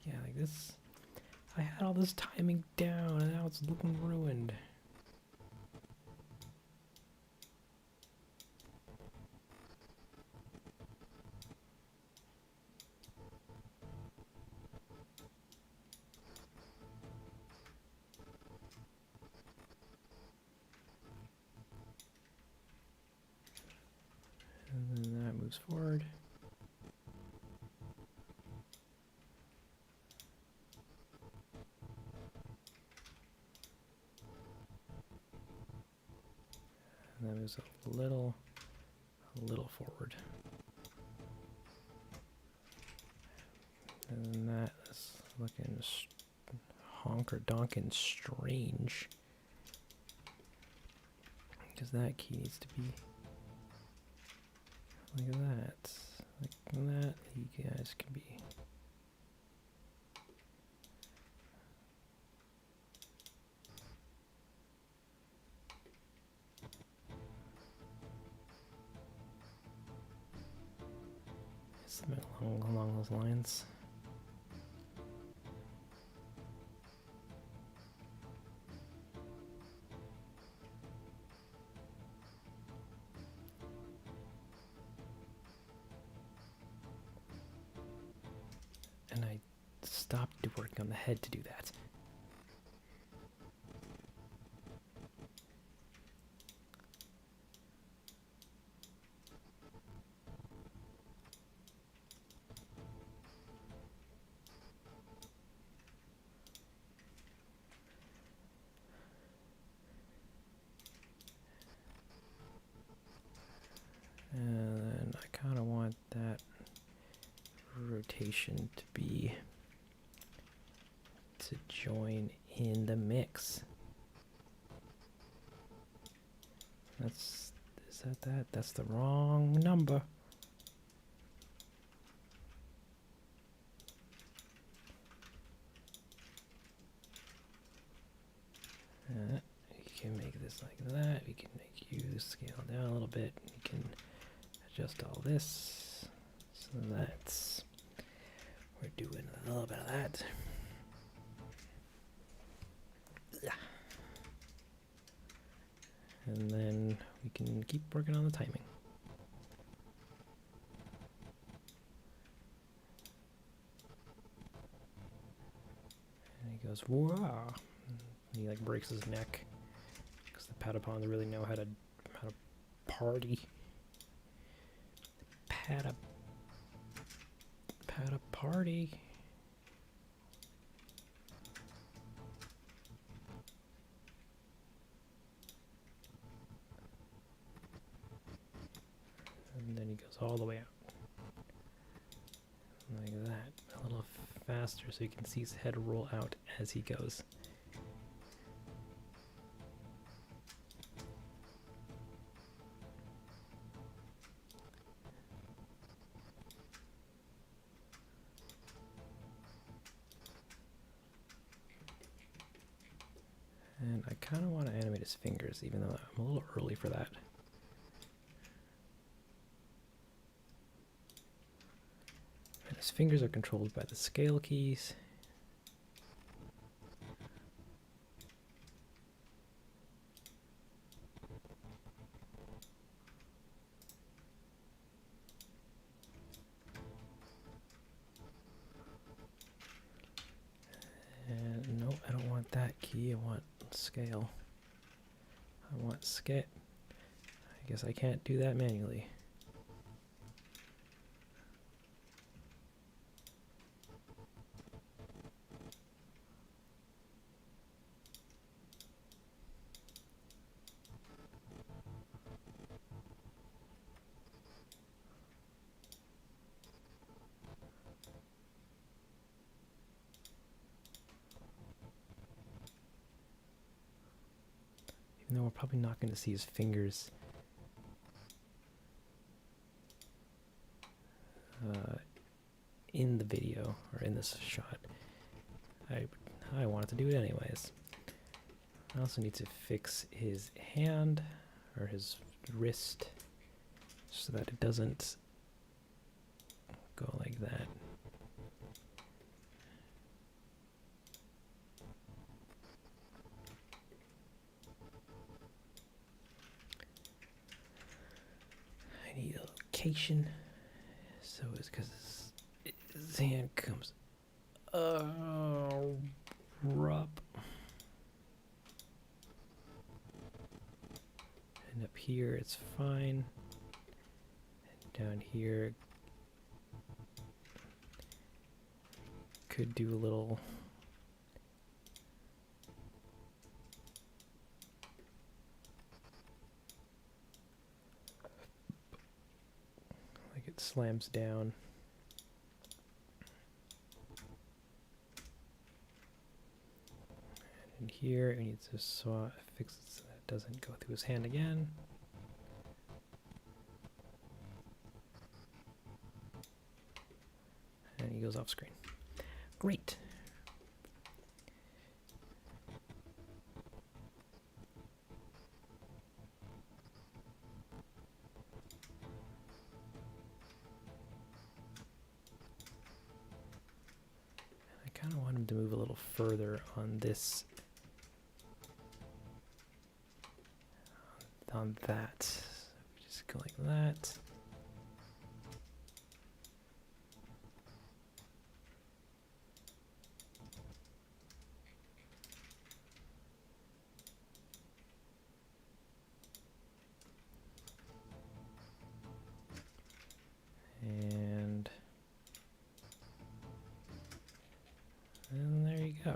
Yeah, like this. I had all this timing down and now it's looking ruined. And then that moves forward. And that moves a little forward. And then that is looking honker-donkin' strange. Because that key needs to be like that. Like that, you guys can be. Something along those lines. and I stopped working on the head to do that. And I kind of want that rotation to join in the mix. Is that? That's the wrong number. You can make this like that. We can make you scale down a little bit. You can adjust all this. So we're doing a little bit of that. And then we can keep working on the timing. And he goes, "Wow!" And he like breaks his neck because the Patapons really know how to party. Party. And then he goes all the way out. Like that. A little faster so you can see his head roll out as he goes. And I kind of want to animate his fingers, even though I'm a little early for that. And his fingers are controlled by the scale keys. And no, I don't want that key. I want scale. I want skit. I guess I can't do that manually. Even though we're probably not going to see his fingers in the video or in this shot. I wanted to do it anyways. I also need to fix his hand or his wrist so that it doesn't go like that. I need a location, so it's because his hand comes up. And up here it's fine. And down here could do a little like it slams down. And here we need to fix it so that it doesn't go through his hand again. And he goes off screen. Great. I kind of want him to move a little further on this, on that. Just go like that.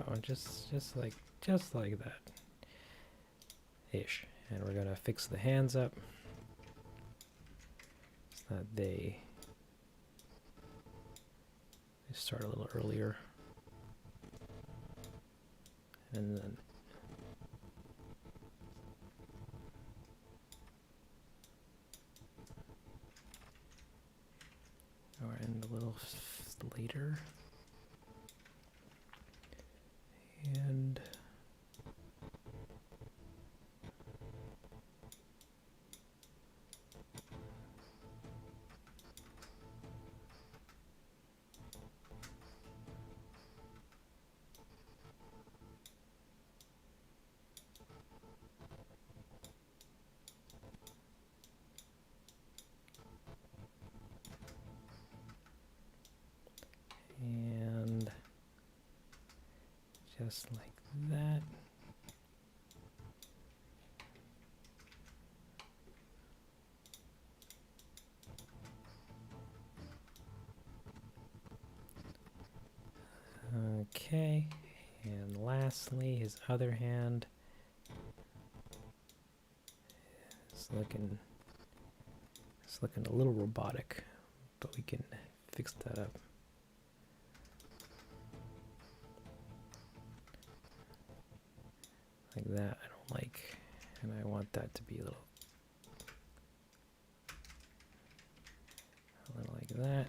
go. Just like that. Ish. And we're gonna fix the hands up so that they start a little earlier. And then or end a little later. And just like that. Okay, and lastly, his other hand is looking a little robotic, but we can fix that up. Like that, I don't like, and I want that to be a little like that.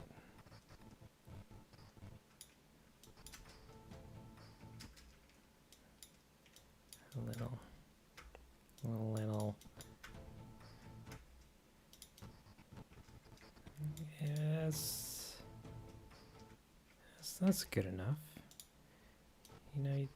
A little. Yes. That's good enough. You know,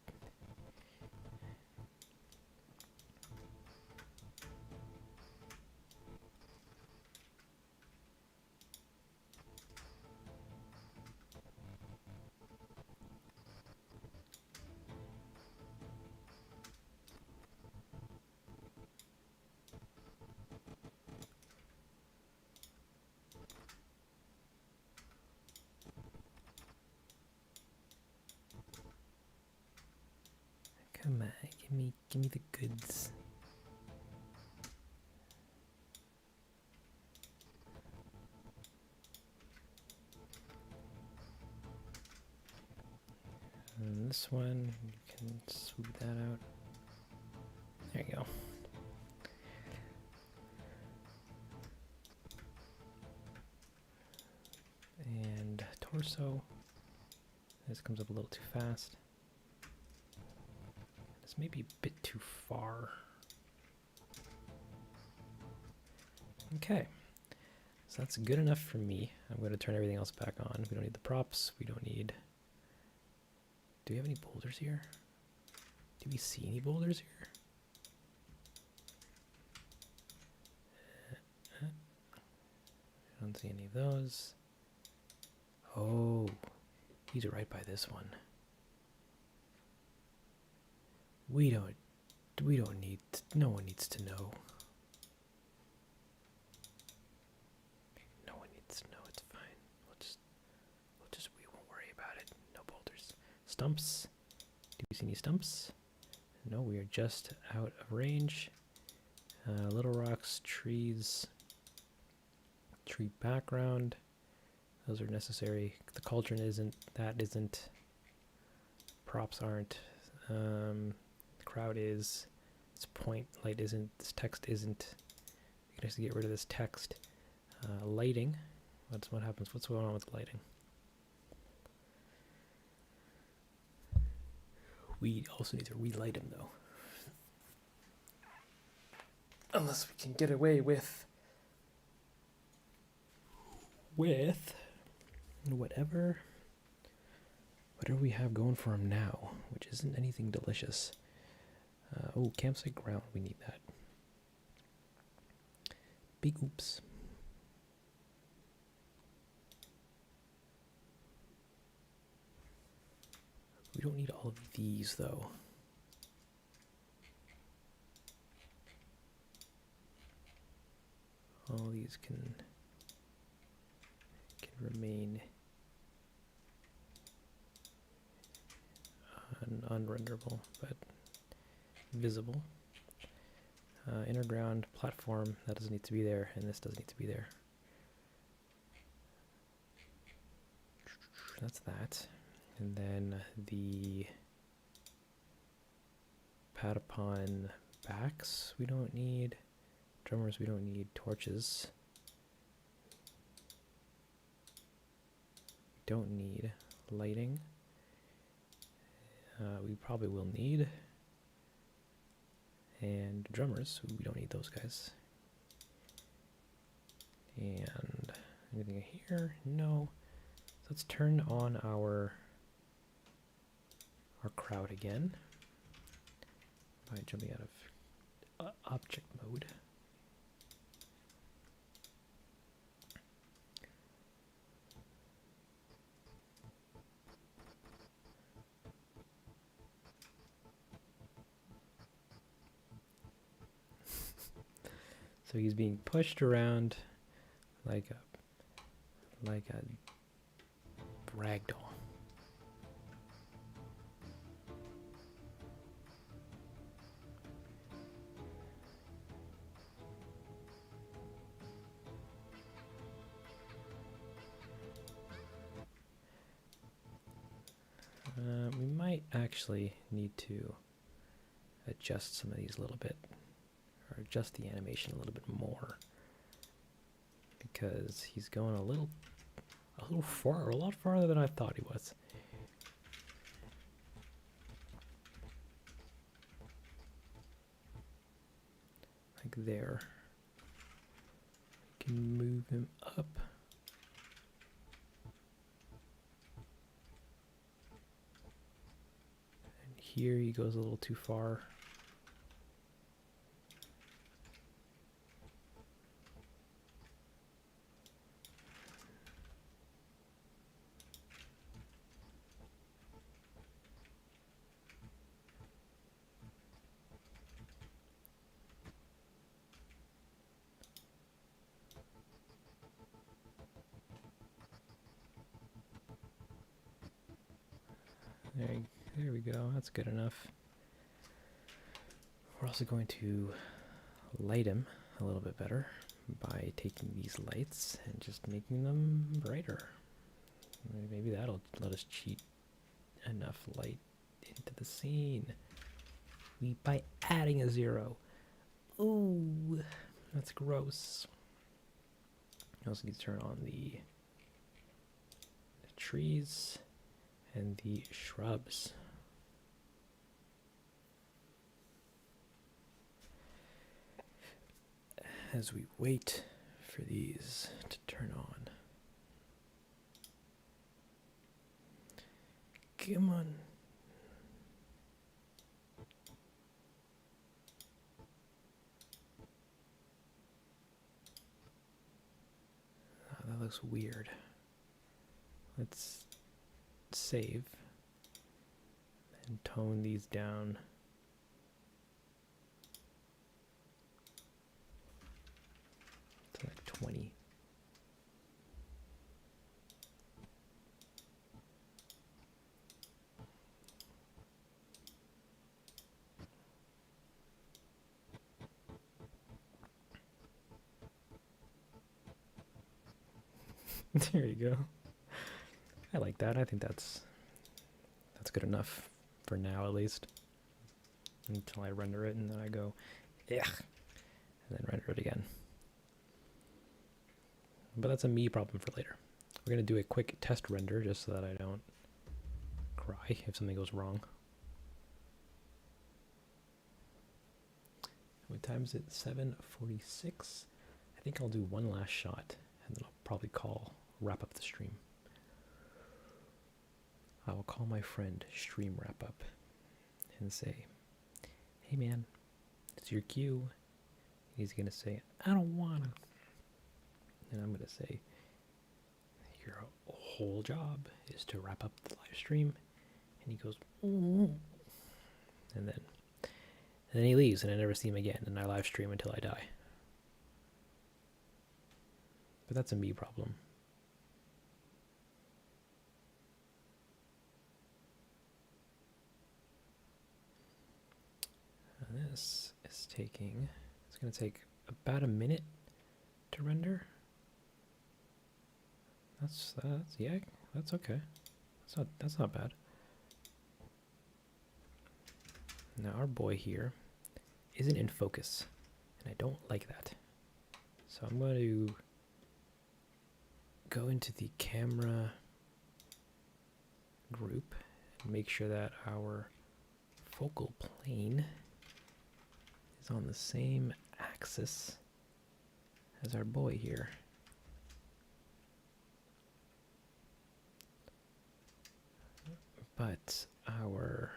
come on, give me the goods. And this one, you can swoop that out. There you go. And torso. This comes up a little too fast. This may be a bit too far. Okay. So that's good enough for me. I'm going to turn everything else back on. We don't need the props. We don't need... Do we have any boulders here? Do we see any boulders here? I don't see any of those. Oh, he's right by this one. We don't need, no one needs to know. No one needs to know, it's fine. We won't worry about it. No boulders. Stumps. Do we see any stumps? No, we are just out of range. Little rocks, trees, tree background. Those are necessary. The cauldron isn't, that isn't. Props aren't. The crowd is. This point light isn't. This text isn't. You can actually get rid of this text. Lighting. What happens? What's going on with lighting? We also need to relight him though. Unless we can get away with whatever we have going for him now, which isn't anything delicious. Oh, campsite ground, we need that. Big oops. We don't need all of these though. All these can remain. unrenderable, but visible. Inner ground platform, that doesn't need to be there, and this doesn't need to be there. That's that. And then the Patapon backs we don't need. Drummers we don't need. Torches. Don't need lighting. We probably will need. And drummers, we don't need those guys. And anything here? No. So let's turn on our crowd again by jumping out of object mode. So he's being pushed around like a ragdoll. We might actually need to adjust some of these a little bit, or adjust the animation a little bit more, because he's going a lot farther than I thought he was. Like there. We can move him up. And here he goes a little too far. There we go, that's good enough. We're also going to light him a little bit better by taking these lights and just making them brighter. Maybe that'll let us cheat enough light into the scene. By adding a 0. Ooh, that's gross. I also need to turn on the trees and the shrubs. As we wait for these to turn on. Come on. Oh, that looks weird. Let's save and tone these down. To like 20. There you go. I like that. I think that's good enough for now, at least. Until I render it and then I go, yeah, and then render it again. But that's a me problem for later. We're going to do a quick test render just so that I don't cry if something goes wrong. What time is it? 7:46. I think I'll do one last shot and then I'll probably wrap up the stream. I will call my friend Stream Wrap Up and say, hey man, it's your cue. He's going to say, I don't wanna. And I'm going to say, your whole job is to wrap up the live stream. And he goes, ooh. And then he leaves and I never see him again and I live stream until I die. But that's a me problem. This is taking, it's going to take about a minute to render. That's yeah, that's okay. That's not bad. Now our boy here isn't in focus, and I don't like that. So I'm going to go into the camera group and make sure that our focal plane is on the same axis as our boy here. But our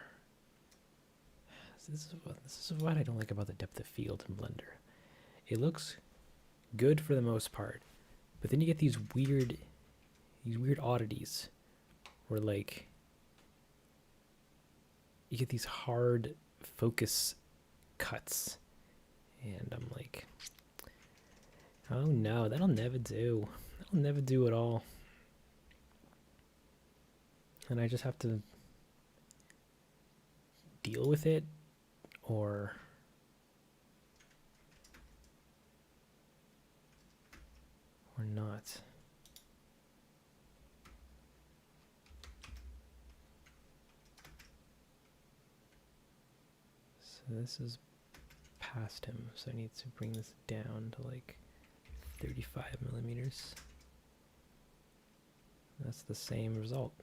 this is what I don't like about the depth of field in Blender. It looks good for the most part, but then you get these weird oddities where like you get these hard focus cuts, and I'm like, oh no, that'll never do. That'll never do at all. And I just have to deal with it, or not. So this is past him, so I need to bring this down to like 35 millimeters. That's the same result.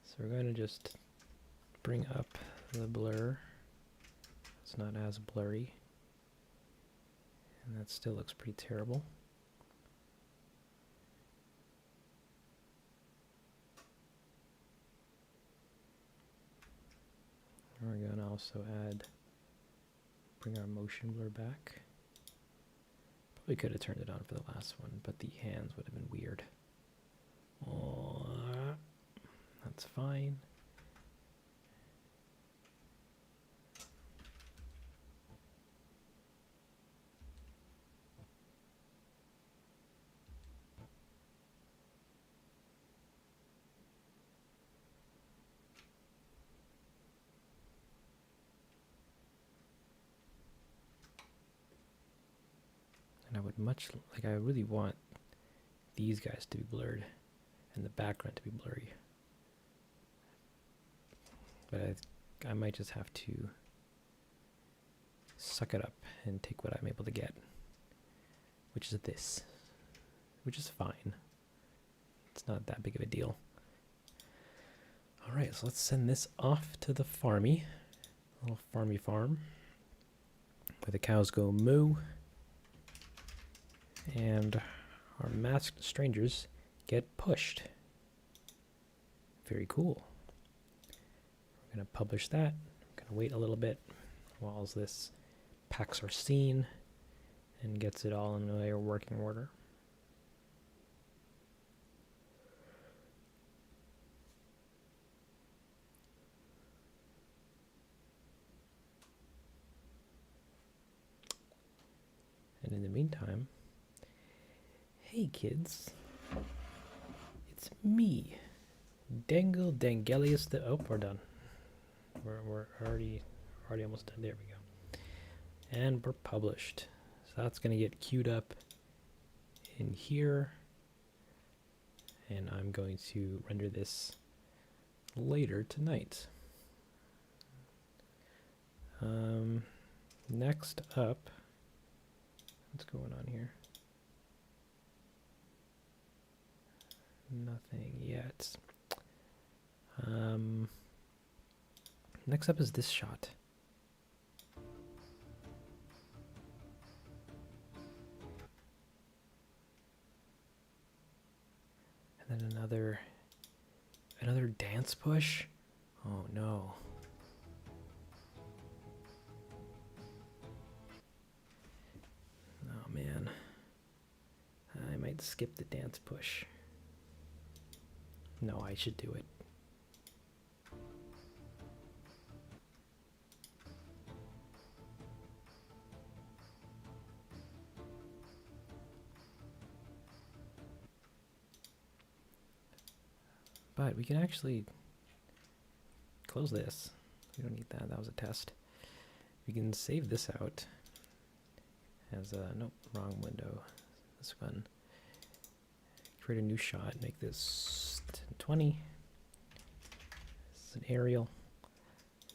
So we're going to just bring up the blur. It's not as blurry, and that still looks pretty terrible. We're going to also bring our motion blur back. Probably could have turned it on for the last one, but the hands would have been weird. Oh, that's fine. And I would I really want these guys to be blurred and the background to be blurry. But I might just have to suck it up and take what I'm able to get, which is this, which is fine. It's not that big of a deal. All right, so let's send this off to the farmy, little farmy farm, where the cows go moo, and our masked strangers get pushed. Very cool. We're going to publish that. I'm going to wait a little bit while this packs our scene and gets it all in a working order. And in the meantime, hey kids, it's me, Dengelius the... Oh, we're done. We're already almost done. There we go. And we're published. So that's going to get queued up in here. And I'm going to render this later tonight. Next up, what's going on here? Nothing yet. Next up is this shot. And then another dance push. Oh no. Oh man. I might skip the dance push. No, I should do it. But we can actually close this. We don't need that. That was a test. we can save this out as a, nope, wrong window. This one. Create a new shot, make this 1020. This is an aerial.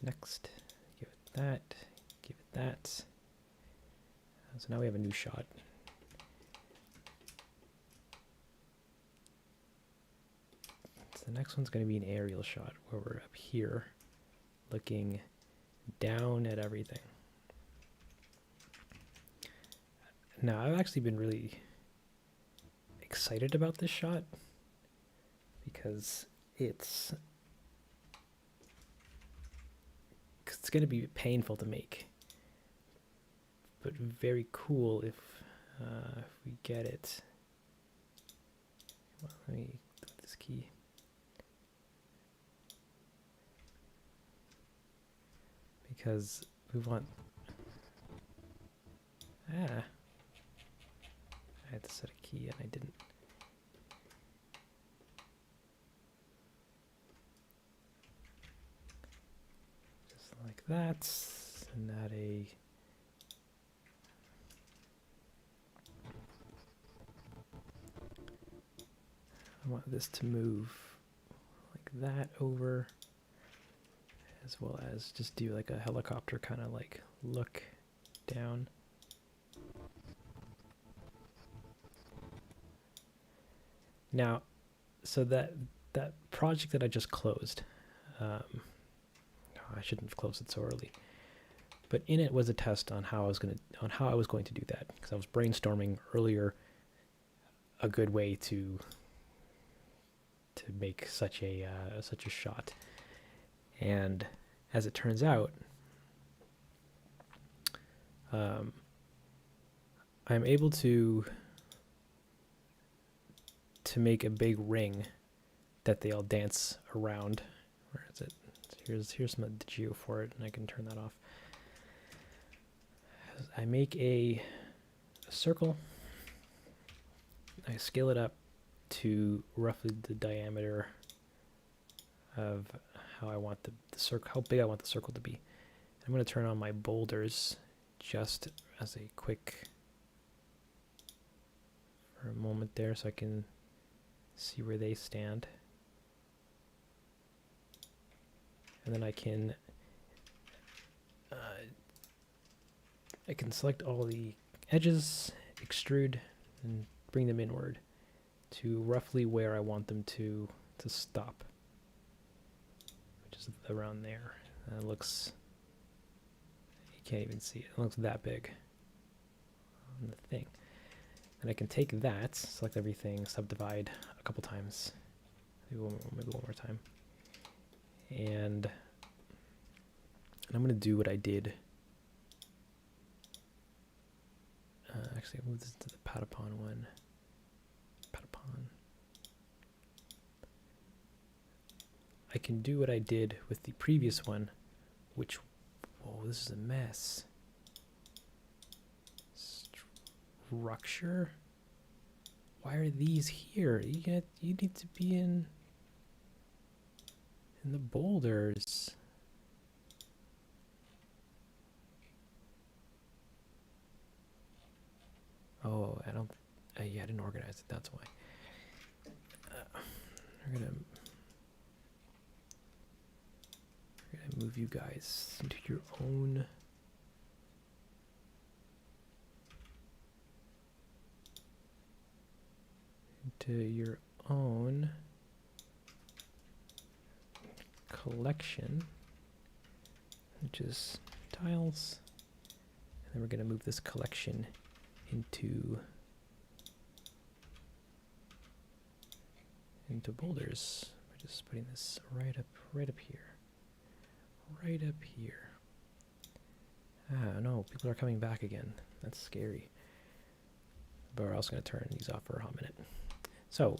Next, give it that, give it that. So now we have a new shot. So the next one's going to be an aerial shot where we're up here looking down at everything. Now, I've actually been really excited about this shot because it's going to be painful to make, but very cool if we get it. Well, let me put this key. Because we want... I had to set a key and I didn't. Just like that. And add a... I want this to move like that over, as well as just do like a helicopter kind of like look down. Now, so that project that I just closed, I shouldn't have closed it so early, but in it was a test on how I was going to do that, because I was brainstorming earlier a good way to make such a shot, and as it turns out, I'm able to make a big ring that they all dance around. Where is it? Here's some of the geo for it, and I can turn that off. I make a circle. I scale it up to roughly the diameter of how I want the circle, how big I want the circle to be. I'm going to turn on my boulders just as a quick, for a moment there, so I can see where they stand. And then I can select all the edges, extrude, and bring them inward to roughly where I want them to stop, which is around there. And it looks, you can't even see it. It looks that big on the thing. And I can take that, select everything, subdivide a couple times, maybe one more time, and I'm going to do what I did. Actually, I'll move this to the Patapon one. Patapon. I can do what I did with the previous one, which, whoa, this is a mess. Structure? Why are these here? You need to be in the boulders. Oh, I didn't organize it, that's why. We're gonna move you guys into your own collection, which is tiles, and then we're going to move this collection into boulders. We're just putting this right up here. Ah, no, people are coming back again. That's scary. But we're also going to turn these off for a hot minute. So,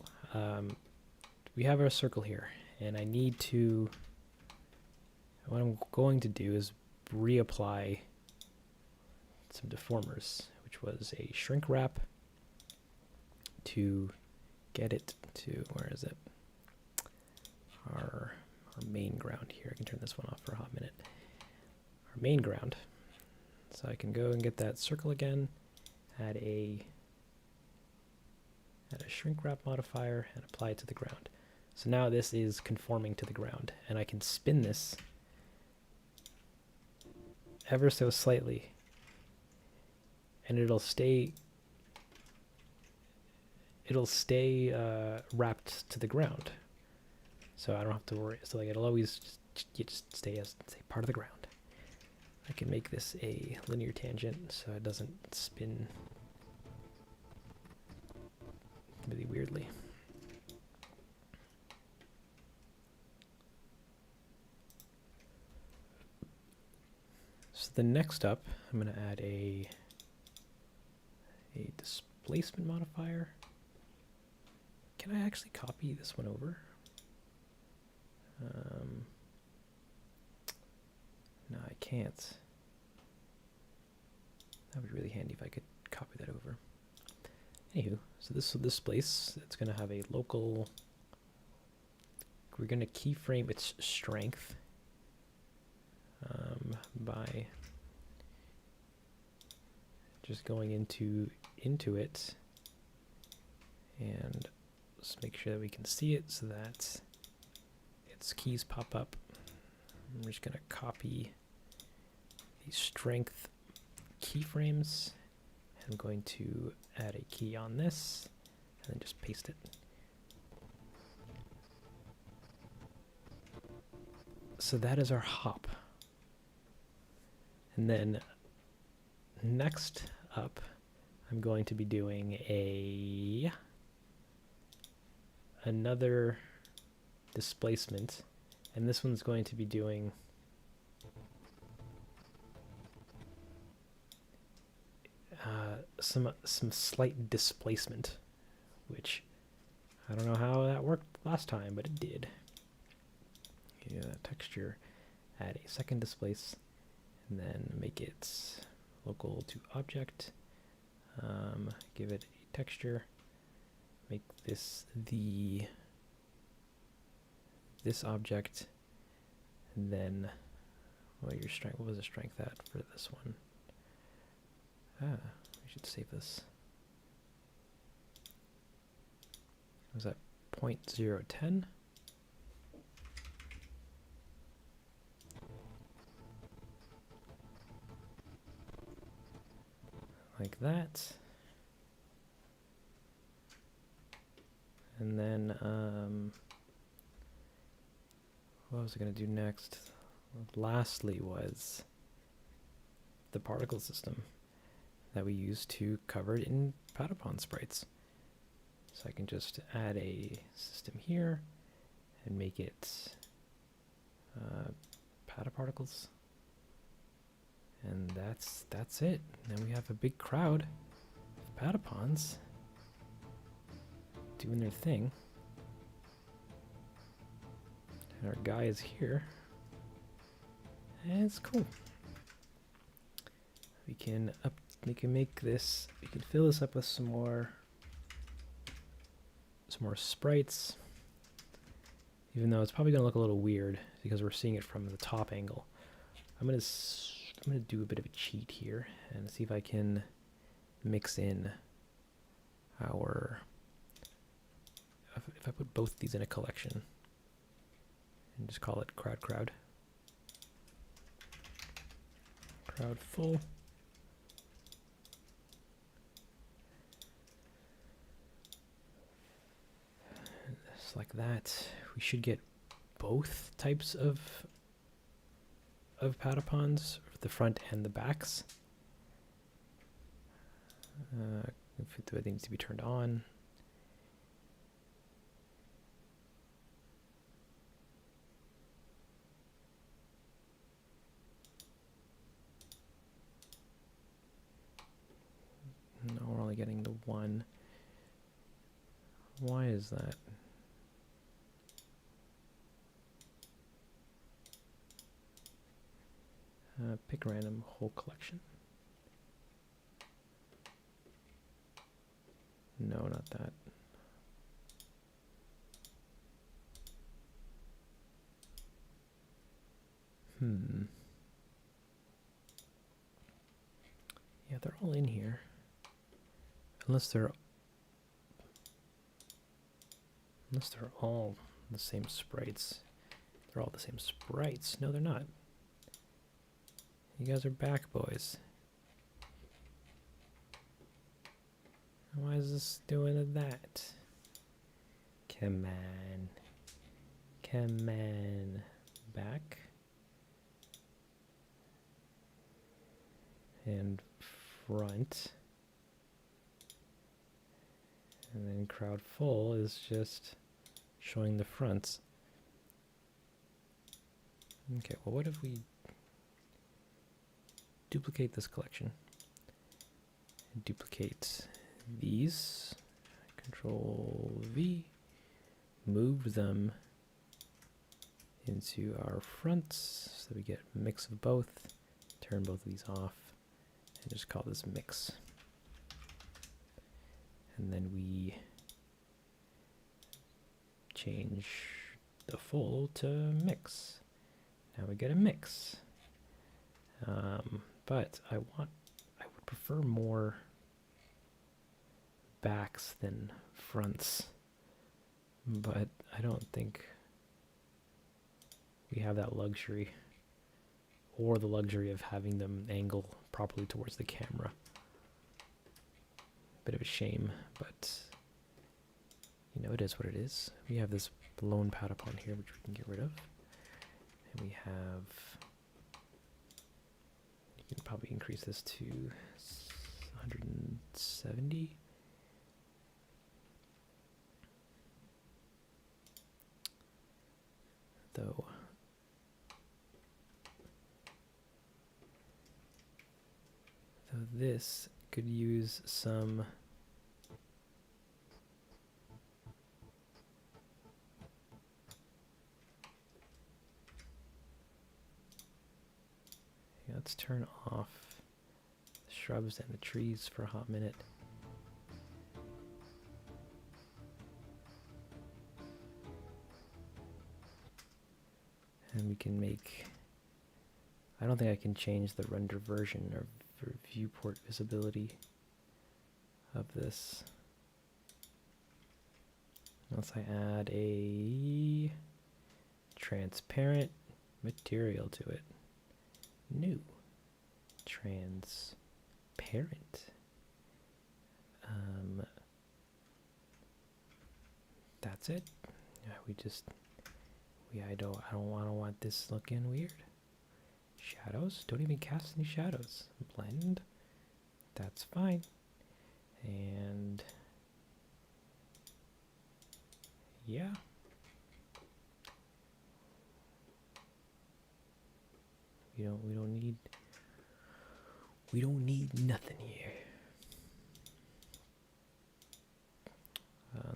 we have our circle here, and I need to, what I'm going to do is reapply some deformers, which was a shrink wrap to get it to, where is it? Our main ground here. I can turn this one off for a hot minute. Our main ground, So I can go and get that circle again, add a shrink wrap modifier, and apply it to the ground. So now this is conforming to the ground, and I can spin this ever so slightly, and it'll stay wrapped to the ground. So I don't have to worry. So like it'll always just stay as part of the ground. I can make this a linear tangent so it doesn't spin really weirdly. So the next up, I'm going to add a displacement modifier. Can I actually copy this one over? No, I can't. That would be really handy if I could copy that over. Anywho, so this place, it's going to have a local. We're going to keyframe its strength by just going into it, and let's make sure that we can see it so that its keys pop up. I'm just going to copy the strength keyframes. I'm going to add a key on this and then just paste it. So that is our hop. And then next up, I'm going to be doing another displacement, and this one's going to be doing some slight displacement, which I don't know how that worked last time, but it did. Yeah, texture, add a second displace, and then make it local to object. Give it a texture. Make this this object, and then what was the strength at for this one? We should save this. Was that 0.010? Like that. And then what was I going to do next? Lastly was the particle system that we use to cover it in Patapon sprites. So I can just add a system here and make it Pataparticles. And that's it. Now we have a big crowd of Patapons doing their thing. And our guy is here. And it's cool. We can make this, we can fill this up with some more sprites. Even though it's probably gonna look a little weird because we're seeing it from the top angle. I'm gonna do a bit of a cheat here and see if I can mix in our, if I put both these in a collection and just call it crowd full. Just like that, we should get both types of Patapons, the front and the backs. If it needs to be turned on. No, we're only getting the one. Why is that? Pick random whole collection. No, not that. they're all in here. Unless they're all the same sprites. They're all the same sprites. No, they're not. You guys are back, boys. Why is this doing that? Come on. Come on. Back. And front. And then crowd full is just showing the fronts. Okay, well, what if we duplicate this collection? Duplicate these. Control V. Move them into our fronts so we get a mix of both. Turn both of these off and just call this mix. And then we change the full to mix. Now we get a mix. But I would prefer more backs than fronts. But I don't think we have that luxury, or the luxury of having them angle properly towards the camera. Bit of a shame, but you know, it is what it is. We have this lone Patapon here, which we can get rid of. And we have, you can probably increase this to 170. Though this could use some let's turn off the shrubs and the trees for a hot minute. And we can make, I don't think I can change the render version or viewport visibility of this unless I add a transparent material to it. New. Transparent. That's it. I don't want this looking weird. Shadows? Don't even cast any shadows. Blend. That's fine. And yeah. We don't need nothing here.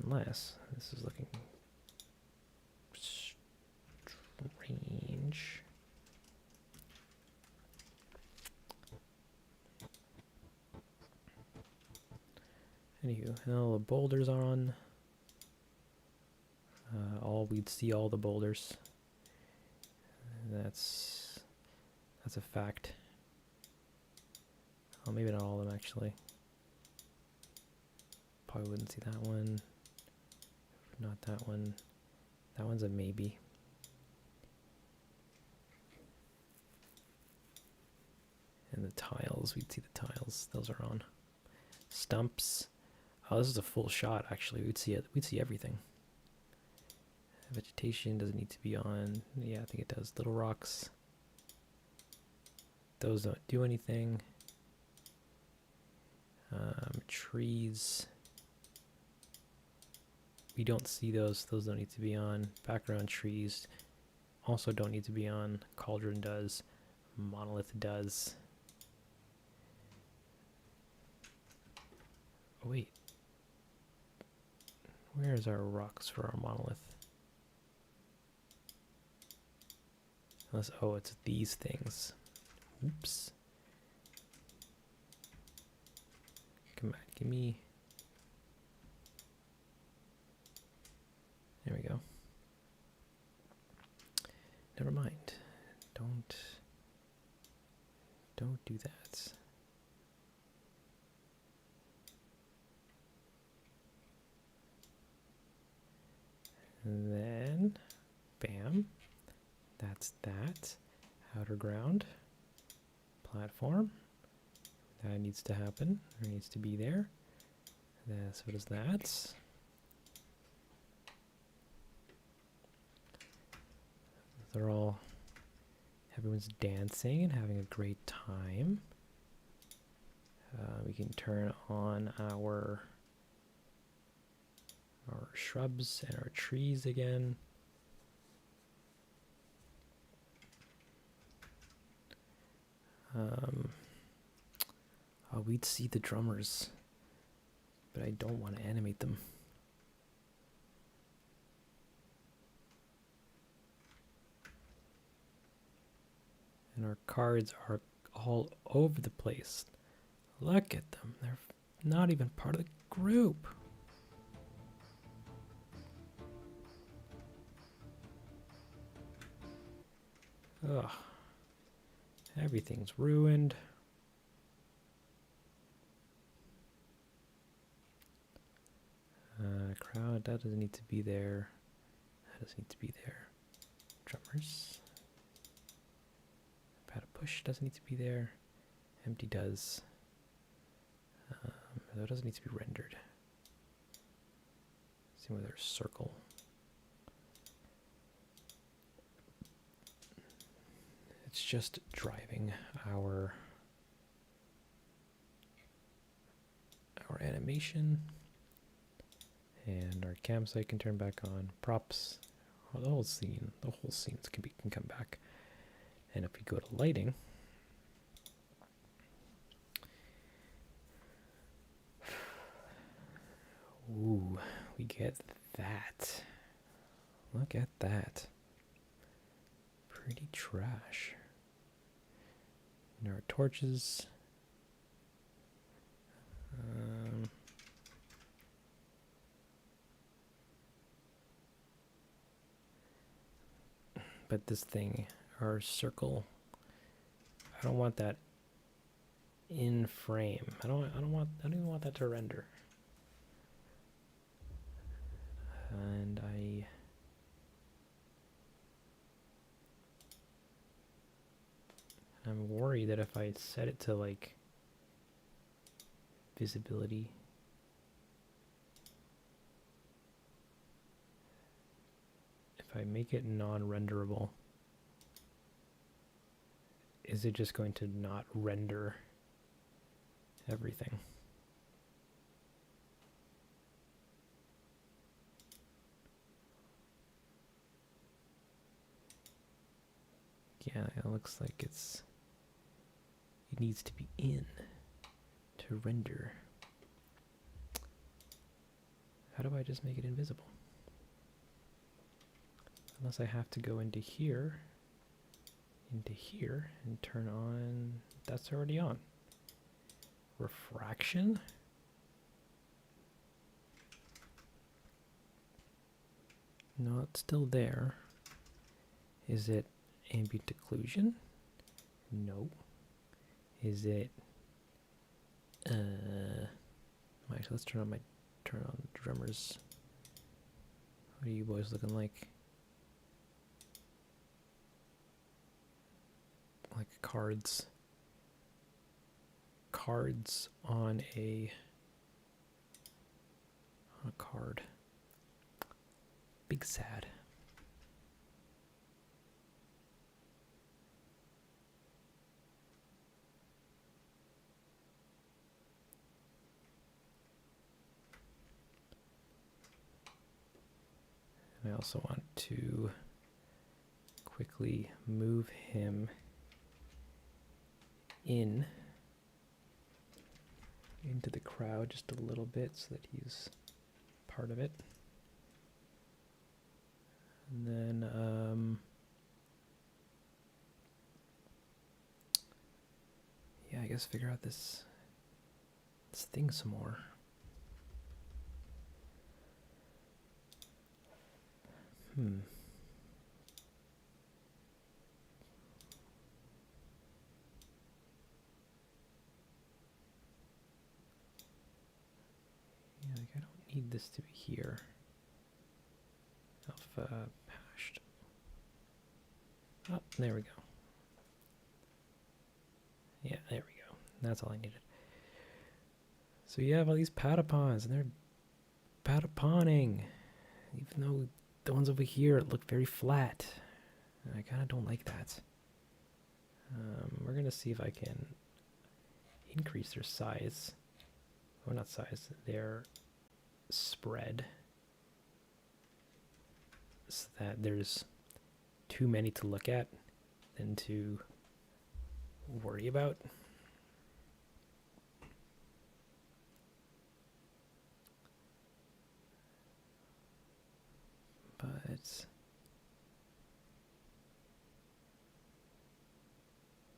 Unless this is looking strange. Anywho, all the boulders are on. We'd see all the boulders. That's a fact. Oh, maybe not all of them actually. Probably wouldn't see that one. Not that one. That one's a maybe. And the tiles, we'd see the tiles. Those are on. Stumps. Oh, this is a full shot actually. We'd see it. We'd see everything. Vegetation doesn't need to be on. Yeah, I think it does. Little rocks. Those don't do anything. Trees. We don't see those. Those don't need to be on. Background trees also don't need to be on. Cauldron does. Monolith does. Oh, wait. Where's our rocks for our monolith? Unless, oh, it's these things. Oops. Come on, give me. There we go. Never mind. Don't do that. And then, bam. That's that. Outer ground. Platform. That needs to happen. Or needs to be there. So does that. They're all... Everyone's dancing and having a great time. We can turn on our shrubs and our trees again. We'd see the drummers, but I don't want to animate them. And our cards are all over the place. Look at them. They're not even part of the group. Ugh. Everything's ruined. Crowd, that doesn't need to be there. That doesn't need to be there. Drummers. Push doesn't need to be there. Empty does. That doesn't need to be rendered. See whether there's circle. It's just driving our animation. And our campsite can turn back on. Props. Oh, the whole scenes can come back. And if we go to lighting, ooh, we get that. Look at that. Pretty trash. And our torches. But this thing, our circle, I don't want that in frame. I don't even want that to render. And I'm worried that if I set it to like visibility, if I make it non-renderable, is it just going to not render everything? Yeah, it looks like it needs to be in to render. How do I just make it invisible? Unless I have to go into here, and turn on, that's already on. Refraction? No, it's still there. Is it ambient occlusion? No. Is it alright, so let's turn on the drummers. What are you boys looking like? Like cards on a card. Big sad. And I also want to quickly move him into the crowd just a little bit so that he's part of it. And then yeah, I guess figure out this thing some more. Yeah, like I don't need this to be here. Alpha hashed. Oh, there we go. Yeah, there we go. That's all I needed. So you have all these Patapons, and they're Pataponing. Even though the ones over here look very flat. I kind of don't like that. We're going to see if I can increase their size. Or not size, their spread. So that there's too many to look at than to worry about. But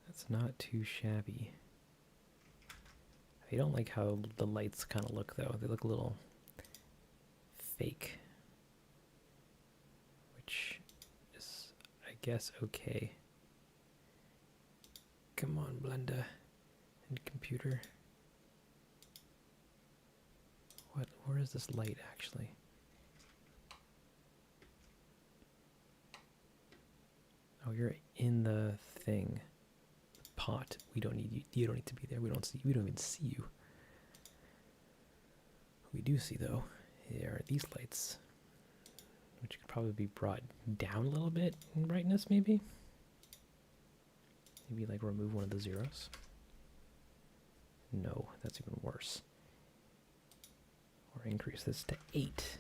that's not too shabby. I don't like how the lights kind of look though. They look a little fake, which is, I guess, okay. Come on, Blender and computer. Where is this light actually? Oh, you're in the thing. The pot. We don't need you. You don't need to be there. We don't even see you. What we do see though, here are these lights, which could probably be brought down a little bit in brightness, maybe. Maybe like remove one of the zeros. No, that's even worse. Or increase this to 8.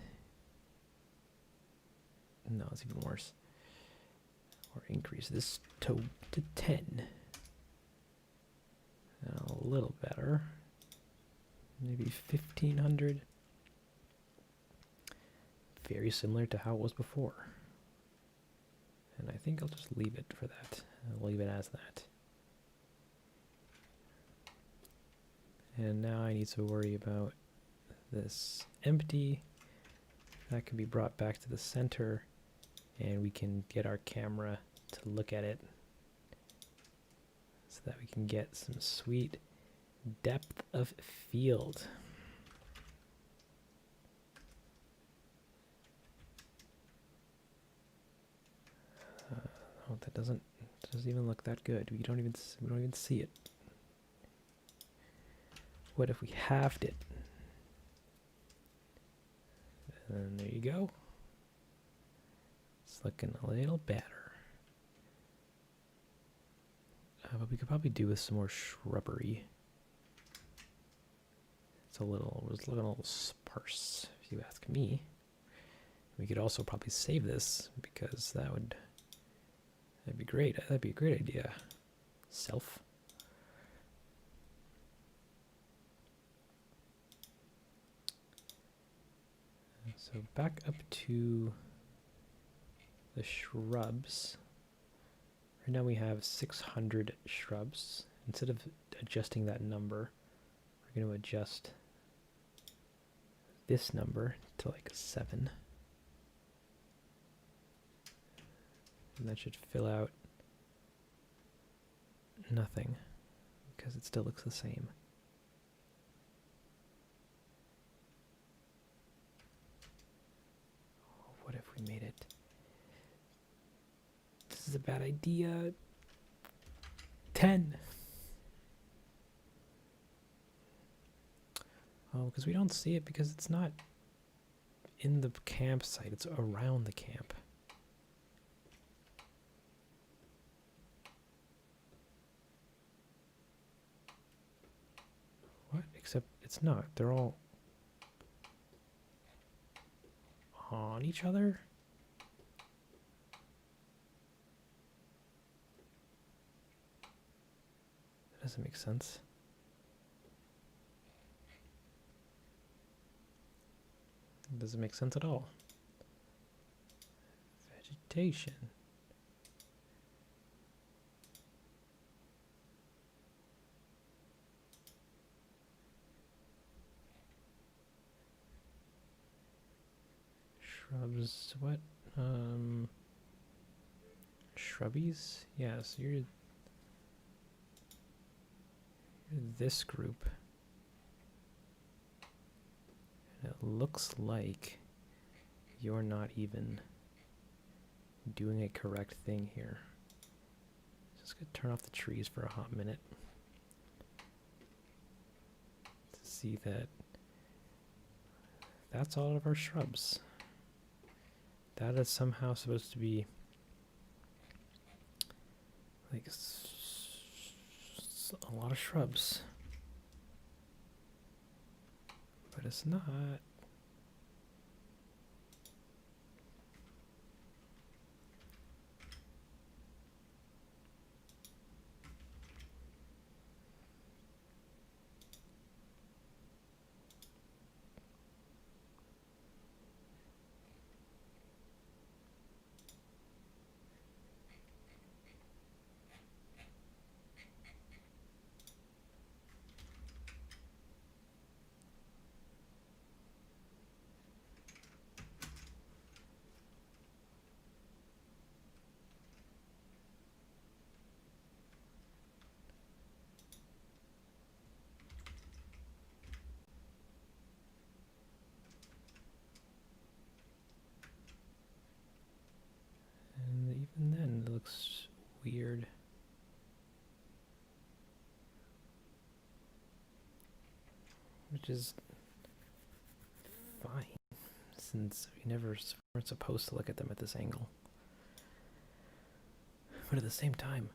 No, it's even worse. Or increase this to 10. A little better. Maybe 1500. Very similar to how it was before. And I think I'll just leave it for that. I'll leave it as that. And now I need to worry about this empty. That can be brought back to the center, and we can get our camera to look at it so that we can get some sweet depth of field. Oh, that doesn't even look that good. We don't even see it. What if we halved it? And there you go. It's looking a little better. But we could probably do with some more shrubbery. It was looking a little sparse, if you ask me. We could also probably save this because that'd be great. That'd be a great idea. Self. So back up to the shrubs. Right now we have 600 shrubs. Instead of adjusting that number, we're going to adjust this number to like 7. And that should fill out nothing because it still looks the same. What if we made it? This is a bad idea. 10. Oh, because we don't see it because it's not in the campsite. It's around the camp. What? Except it's not. They're all on each other? That doesn't make sense. It doesn't make sense at all. Vegetation. Shrubs, what? Shrubbies? Yeah, so you're this group. And it looks like you're not even doing a correct thing here. Just gonna turn off the trees for a hot minute to see that that's all of our shrubs. That is somehow supposed to be like a lot of shrubs, but it's not. And even then, it looks weird. Which is fine, since we never weren't supposed to look at them at this angle. But at the same time,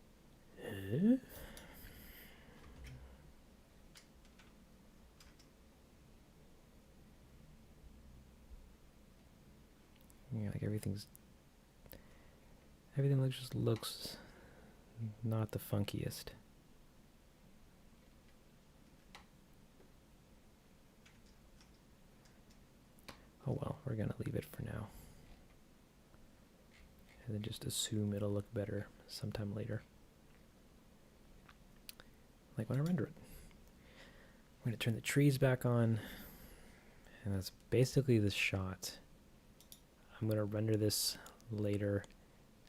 yeah, like everything looks not the funkiest. Oh well, we're gonna leave it for now. And then just assume it'll look better sometime later. Like when I render it. I'm gonna turn the trees back on. And that's basically the shot. I'm gonna render this later,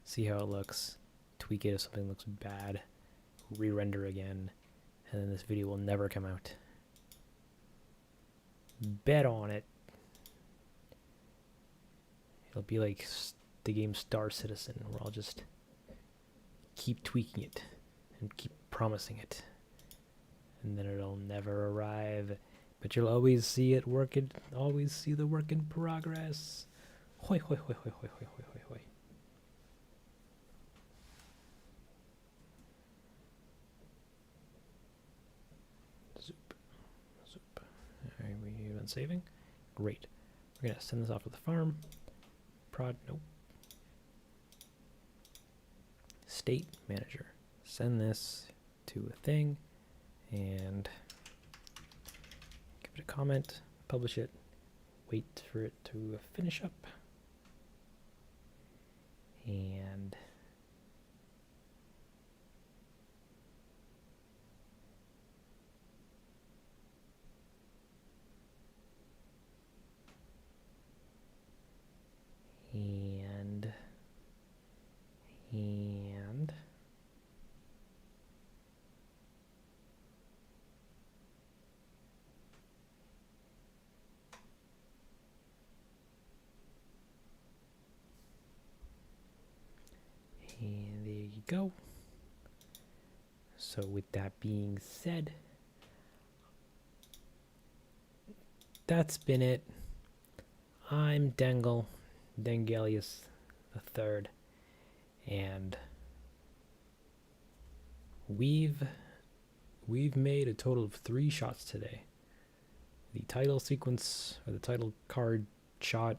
see how it looks, tweak it if something looks bad, re-render again, and then this video will never come out. Bet on it. It'll be like the game Star Citizen, where I'll just keep tweaking it and keep promising it, and then it'll never arrive. But you'll always see it working, always see the work in progress. Hoi, hoi, hoi, hoi, hoi, hoi, hoi, hoi, hoi. Zoop, zoop. Alright, we even saving? Great. We're gonna send this off to the farm. Prod, nope. State manager. Send this to a thing and give it a comment, publish it, wait for it to finish up, and and there you go. So with that being said, that's been it. I'm Dengelius the Third, and we've made a total of 3 shots today. The title sequence, or the title card shot,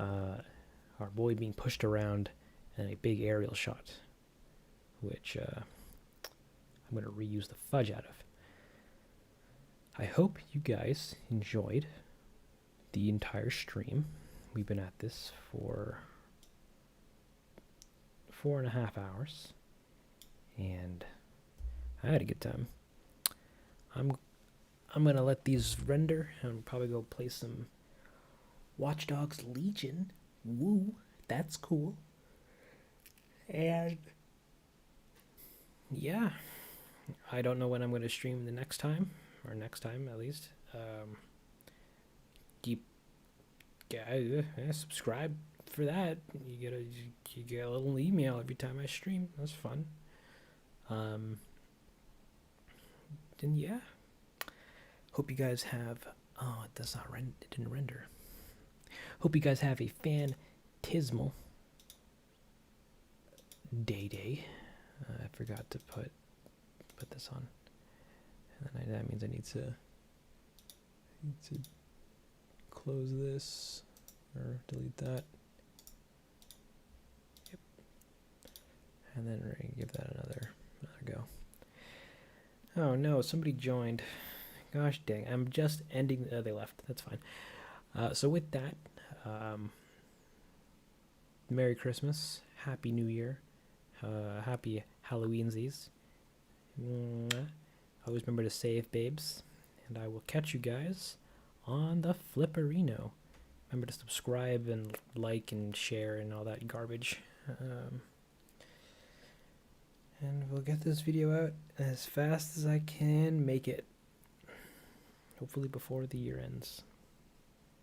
our boy being pushed around, and a big aerial shot, which I'm going to reuse the fudge out of. I hope you guys enjoyed the entire stream. We've been at this for 4.5 hours, and I had a good time. I'm gonna let these render and probably go play some Watch Dogs Legion. Woo, that's cool. And yeah, I don't know when I'm going to stream the next time, or next time at least. Subscribe, for that, you get a little email every time I stream. That's fun. And yeah, hope you guys have. Oh, it does not render. It didn't render. Hope you guys have a fantismal day. I forgot to put this on, and then that means I need to close this or delete that. Yep. And then we're gonna give that another go. Oh no, somebody joined. Gosh dang, I'm just ending. They left. That's fine. So with that, Merry Christmas, Happy New Year, Happy Halloweensies. Always remember to save, babes, and I will catch you guys on the Flipperino. Remember to subscribe and like and share and all that garbage. And we'll get this video out as fast as I can make it. Hopefully before the year ends.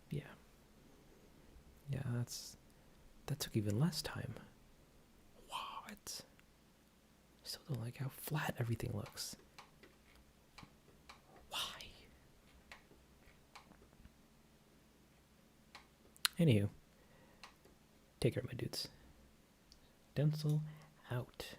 Yeah. Yeah, that took even less time. What? Still don't like how flat everything looks. Why? Anywho, take care, my dudes. Densle out.